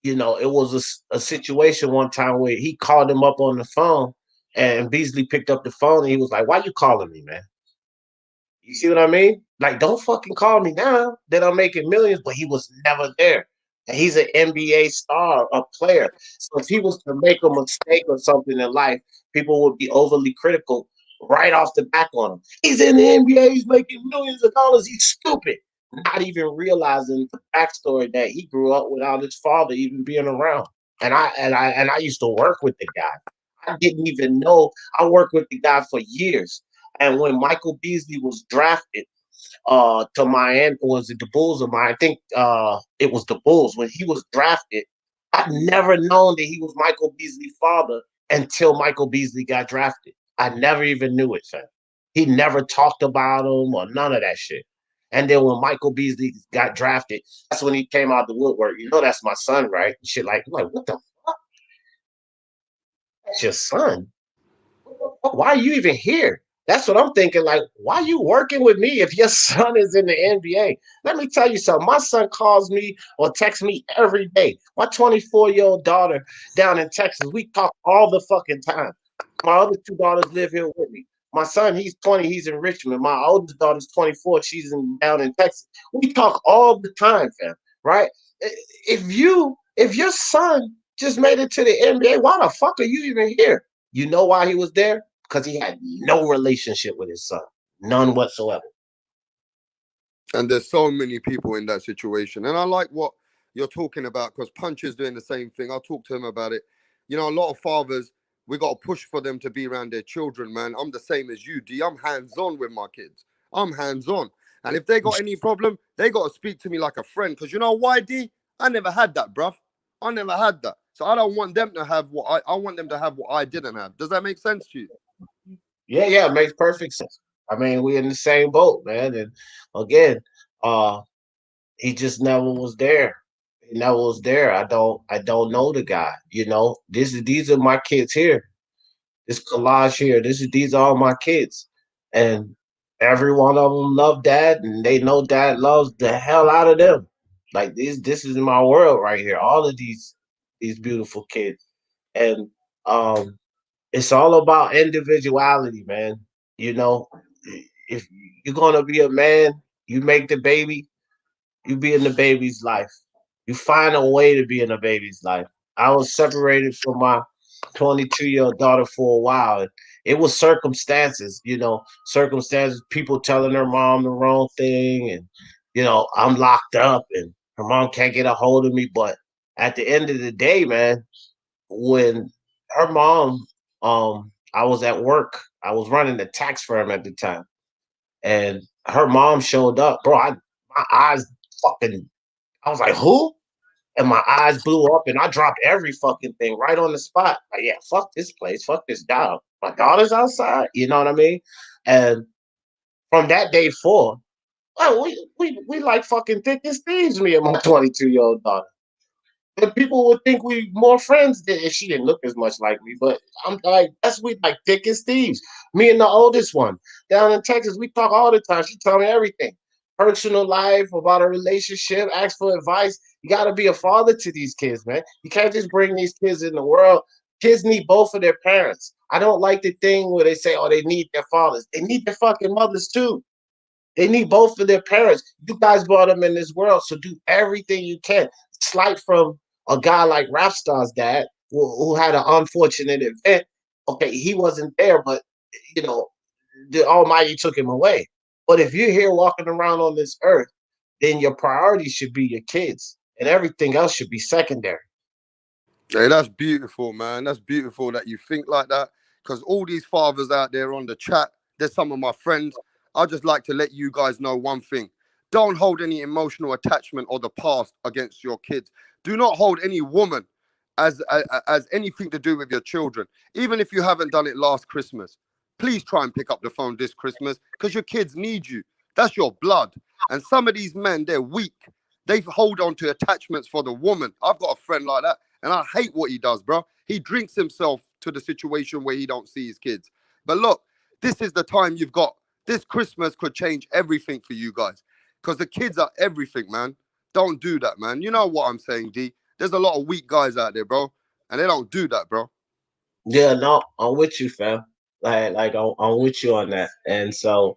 it was a situation one time where he called him up on the phone, and Beasley picked up the phone, and he was like, "Why you calling me, man? You see what I mean? Like, don't fucking call me now that I'm making millions." But he was never there. And he's an NBA star, a player. So if he was to make a mistake or something in life, people would be overly critical right off the back on him. He's in the NBA, he's making millions of dollars, he's stupid. Not even realizing the backstory that he grew up without his father even being around. And I used to work with the guy. I didn't even know. I worked with the guy for years. And when Michael Beasley was drafted to Miami, was it the Bulls or Miami? I think it was the Bulls. When he was drafted, I'd never known that he was Michael Beasley's father until Michael Beasley got drafted. I never even knew it, fam. He never talked about him or none of that shit. And then when Michael Beasley got drafted, that's when he came out the woodwork. That's my son, right? Shit like what the fuck? That's your son? Why are you even here? That's what I'm thinking. Like, why are you working with me if your son is in the NBA? Let me tell you something. My son calls me or texts me every day. My 24-year-old daughter down in Texas, we talk all the fucking time. My other two daughters live here with me. My son, he's 20, he's in Richmond. My oldest daughter's 24, she's down in Texas. We talk all the time, fam, right? If your son just made it to the NBA, why the fuck are you even here? You know why he was there? Because he had no relationship with his son. None whatsoever. And there's so many people in that situation. And I like what you're talking about, because Punch is doing the same thing. I'll talk to him about it. A lot of fathers, we got to push for them to be around their children, man. I'm the same as you, D. I'm hands-on with my kids. I'm hands-on. And if they got any problem, they got to speak to me like a friend. Because you know why, D? I never had that, bruv. I never had that. So I don't want them to have what I want them to have what I didn't have. Does that make sense to you? Yeah, it makes perfect sense. I mean, we're in the same boat, man. And again, he just never was there. It never was there. I don't know the guy. You know, these are my kids here. This collage here. These are all my kids, and every one of them love dad, and they know dad loves the hell out of them. Like this is my world right here. All of these beautiful kids, and um, it's all about individuality, man. You know, if you're gonna be a man, you make the baby, you be in the baby's life. You find a way to be in a baby's life. I was separated from my 22-year-old daughter for a while. It was circumstances, circumstances, people telling her mom the wrong thing, and I'm locked up and her mom can't get a hold of me. But at the end of the day, man, when her mom, I was at work. I was running a tax firm at the time, and her mom showed up, bro. My eyes fucking. I was like, who? And my eyes blew up, and I dropped every fucking thing right on the spot. Like, yeah, fuck this place, fuck this job. My daughter's outside. You know what I mean? And from that day forward, well, we like fucking thick as thieves, me and my 22-year-old daughter. And people would think we more friends than if she didn't look as much like me. But I'm like, we like thick as thieves. Me and the oldest one down in Texas, we talk all the time. She tell me everything. Personal life, about a relationship, ask for advice. You gotta be a father to these kids, man. You can't just bring these kids in the world. Kids need both of their parents. I don't like the thing where they say, oh, they need their fathers. They need their fucking mothers too. They need both of their parents. You guys brought them in this world, so do everything you can. Slight from a guy like Rapstar's dad, who had an unfortunate event. Okay, he wasn't there, but the Almighty took him away. But if you're here walking around on this earth, then your priority should be your kids, and everything else should be secondary. Hey, that's beautiful, man. That's beautiful that you think like that. Because all these fathers out there on the chat, they're some of my friends. I'd just like to let you guys know one thing. Don't hold any emotional attachment or the past against your kids. Do not hold any woman as anything to do with your children. Even if you haven't done it last Christmas, please try and pick up the phone this Christmas because your kids need you. That's your blood. And some of these men, they're weak. They hold on to attachments for the woman. I've got a friend like that, and I hate what he does, bro. He drinks himself to the situation where he don't see his kids. But look, this is the time you've got. This Christmas could change everything for you guys because the kids are everything, man. Don't do that, man. You know what I'm saying, D? There's a lot of weak guys out there, bro, and they don't do that, bro. Yeah, no, I'm with you, fam. Like I'm with you on that. And so,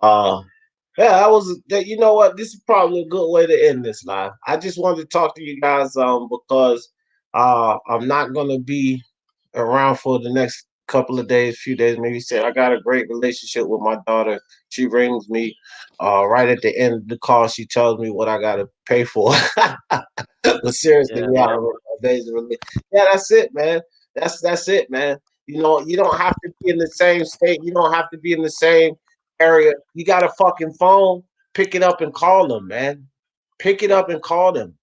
yeah, I was that. You know what? This is probably a good way to end this live. I just wanted to talk to you guys, because I'm not gonna be around for the next couple of days, few days. Maybe say I got a great relationship with my daughter. She rings me right at the end of the call. She tells me what I gotta pay for. But seriously, we have amazing relationship. Yeah, that's it, man. That's it, man. You don't have to be in the same state. You don't have to be in the same area. You got a fucking phone. Pick it up and call them, man. Pick it up and call them.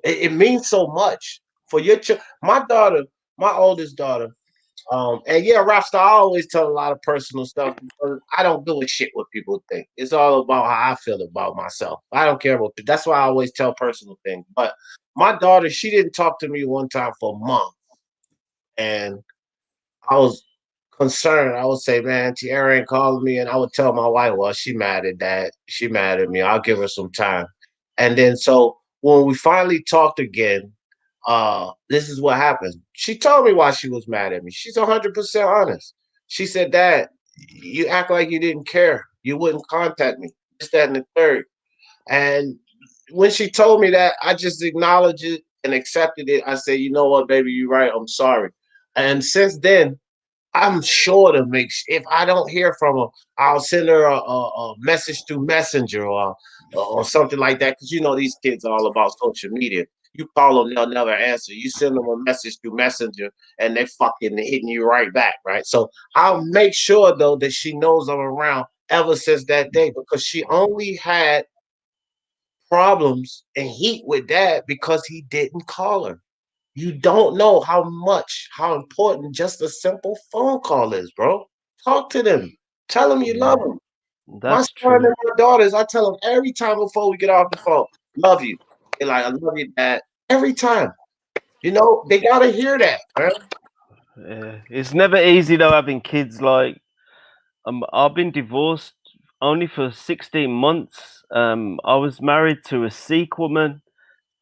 It means so much for your my daughter, my oldest daughter. And yeah, Rapstar, I always tell a lot of personal stuff because I don't give a shit what people think. It's all about how I feel about myself. I don't care about that's why I always tell personal things. But my daughter, she didn't talk to me one time for months. And I was concerned. I would say, man, Tierra ain't calling me. And I would tell my wife, well, she mad at that. She mad at me. I'll give her some time. And then so when we finally talked again, this is what happened. She told me why she was mad at me. She's 100% honest. She said, Dad, you act like you didn't care. You wouldn't contact me. This, that, and the third. And when she told me that, I just acknowledged it and accepted it. I said, you know what, baby, you're right. I'm sorry. And since then, I'm sure to if I don't hear from her, I'll send her a message through Messenger or something like that. Because these kids are all about social media. You call them, they'll never answer. You send them a message through Messenger, and they fucking hitting you right back, right? So I'll make sure though that she knows I'm around ever since that day because she only had problems and heat with Dad because he didn't call her. You don't know how important just a simple phone call is, bro. Talk to them. Tell them you love them. My son and my daughters, I tell them every time before we get off the phone, love you. They're like, I love you, Dad. Every time. You know, they gotta hear that, man. Yeah. It's never easy though having kids. Like, I've been divorced only for 16 months. I was married to a Sikh woman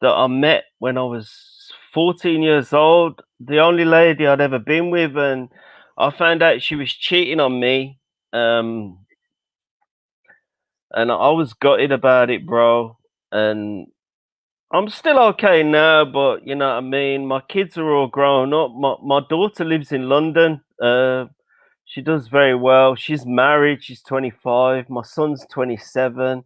that I met when I was 14 years old. The only lady I'd ever been with, and I found out she was cheating on me. And I was gutted about it, bro. And I'm still okay now, but you know what I mean? My kids are all grown up. My daughter lives in London. She does very well. She's married. She's 25. My son's 27.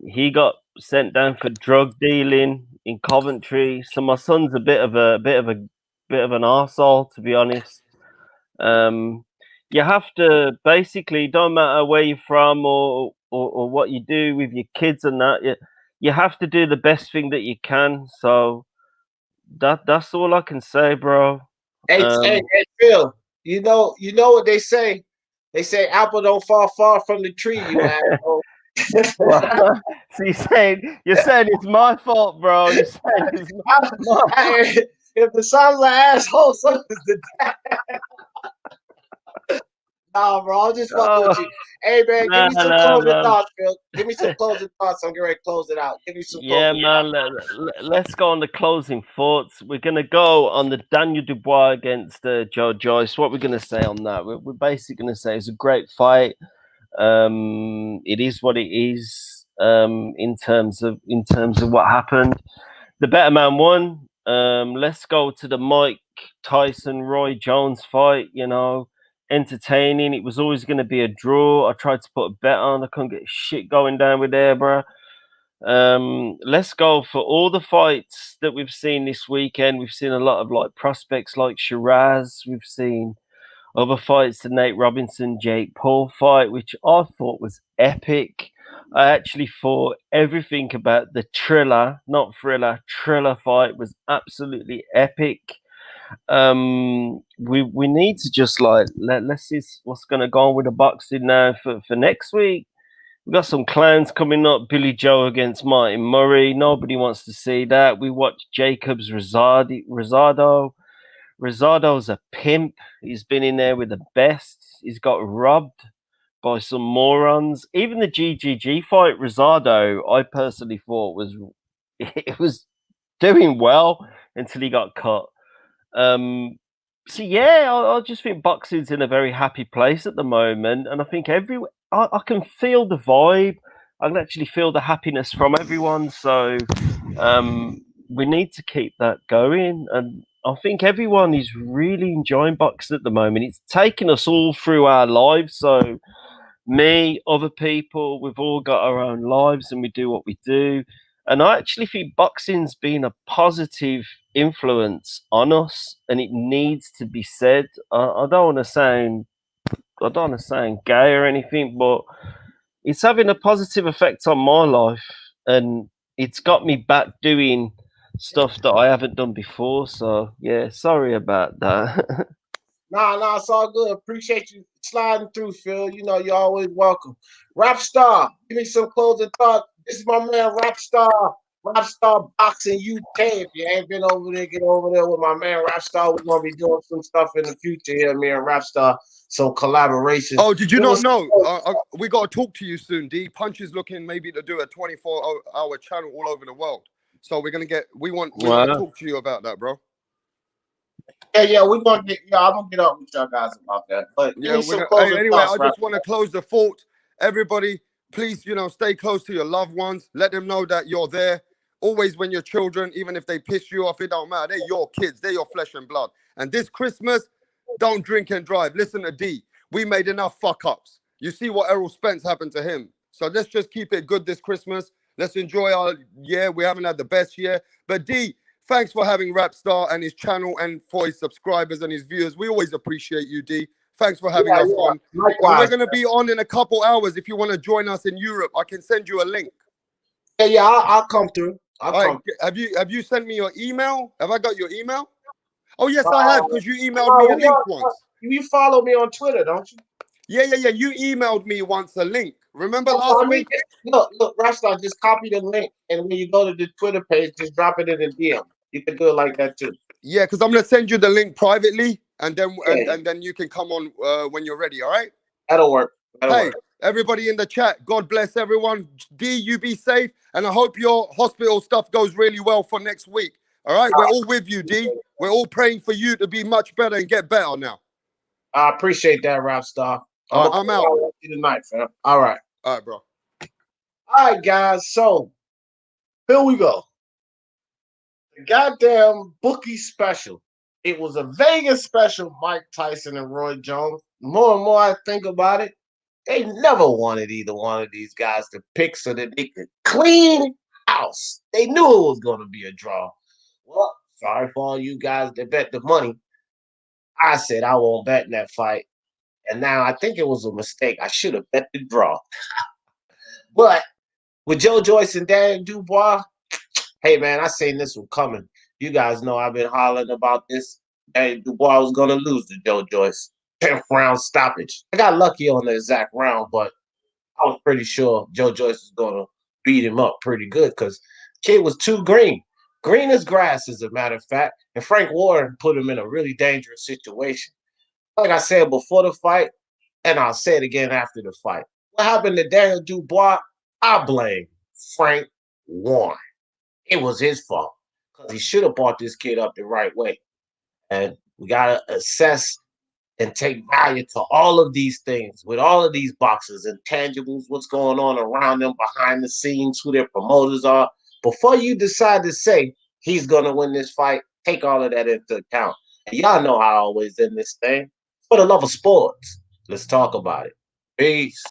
He got sent down for drug dealing in Coventry. So my son's a bit of an arsehole, to be honest. You have to basically, don't matter where you're from or what you do with your kids and that, you have to do the best thing that you can. So that's all I can say, bro. Hey, Phil, you know what they say? They say apple don't fall far from the tree, you asshole. So you're saying it's my fault, bro. You're saying it's my fault. If the son's an asshole, so is the dad. Nah, bro, I'm just fucking with you. Hey, man, give me some closing thoughts, Phil. Give me some closing thoughts. I'm getting ready to close it out. Give me some closing thoughts. Let's go on the closing thoughts. We're going to go on the Daniel Dubois against Joyce. What we're going to say on that? We're basically going to say it's a great fight. It is what it is in terms of what happened. The better man won. Let's go to the Mike Tyson Roy Jones fight. You know, entertaining. It was always going to be a draw. I tried to put a bet on. I couldn't get shit going down with there, bro. Let's go for all the fights that we've seen this weekend. We've seen a lot of like prospects like Shiraz. We've seen other fights, the Nate Robinson Jake Paul fight, which I thought was epic. I actually thought everything about the Triller fight was absolutely epic. We need to just like let's see what's gonna go on with the boxing now for next week. We've got some clowns coming up. Billy Joe against Martin Murray. Nobody wants to see that. We watched Jacobs Rosado. Rosado's a pimp. He's been in there with the best. He's got robbed by some morons. Even the GGG fight, Rosado, I personally thought was doing well until he got cut. So yeah, I just think boxing's in a very happy place at the moment, and I think I can feel the vibe. I can actually feel the happiness from everyone. So we need to keep that going, and I think everyone is really enjoying boxing at the moment. It's taken us all through our lives. So me, other people, we've all got our own lives, and we do what we do. And I actually think boxing's been a positive influence on us, and it needs to be said. I don't want to sound gay or anything, but it's having a positive effect on my life, and it's got me back doing stuff that I haven't done before. So yeah, sorry about that. Nah, it's all good. Appreciate you sliding through, Phil. You know, you're always welcome. Rap Star, give me some closing thoughts. This is my man, Rap Star Boxing UK. If you ain't been over there, get over there with my man, Rap Star. We're going to be doing some stuff in the future here, me and Rap Star, some collaboration. Oh, did you not know? We got to talk to you soon, D. Punch is looking maybe to do a 24-hour channel all over the world. So we want to talk to you about that, bro. Yeah, I'm gonna get up with y'all guys about that. But yeah, anyway, I just want to close the thought. Everybody, please, stay close to your loved ones. Let them know that you're there. Always when your children, even if they piss you off, it don't matter. They're your kids. They're your flesh and blood. And this Christmas, don't drink and drive. Listen to D. We made enough fuck ups. You see what Errol Spence happened to him. So let's just keep it good this Christmas. Let's enjoy our year. We haven't had the best year. But D, thanks for having Rapstar and his channel and for his subscribers and his viewers. We always appreciate you, D. Thanks for having us on. And we're going to be on in a couple hours. If you want to join us in Europe, I can send you a link. Yeah, I'll come through. Have you sent me your email? Have I got your email? Oh, yes, I have, because you emailed me a link once. You follow me on Twitter, don't you? Yeah. You emailed me once a link. Remember last week? Look, Rockstar, just copy the link, and when you go to the Twitter page, just drop it in the DM. You can do it like that too. Yeah, because I'm gonna send you the link privately, and then and then you can come on when you're ready. All right? That'll work. Hey, everybody in the chat, God bless everyone. D, you be safe, and I hope your hospital stuff goes really well for next week. All right, we're all with you, D. We're all praying for you to be much better and get better now. I appreciate that, Rapstar. I'm out. Tonight, fam. All right, bro. All right, guys. So here we go. The goddamn bookie special. It was a Vegas special. Mike Tyson and Roy Jones. More and more I think about it, they never wanted either one of these guys to pick so that they could clean house. They knew it was going to be a draw. Well, sorry for all you guys that bet the money. I said I won't bet in that fight. And now I think it was a mistake. I should have bet the draw. But with Joyce and Daniel Dubois, hey, man, I seen this one coming. You guys know I've been hollering about this. Daniel Dubois was going to lose to Joyce. 10th round stoppage. I got lucky on the exact round, but I was pretty sure Joyce was going to beat him up pretty good because kid was too green. Green as grass, as a matter of fact. And Frank Warren put him in a really dangerous situation. Like I said before the fight, and I'll say it again after the fight. What happened to Daniel Dubois? I blame Frank Warren. It was his fault because he should have brought this kid up the right way. And we got to assess and take value to all of these things with all of these boxes, intangibles, what's going on around them behind the scenes, who their promoters are. Before you decide to say he's going to win this fight, take all of that into account. And y'all know how I always end this thing. For the love of sports, let's talk about it. Peace.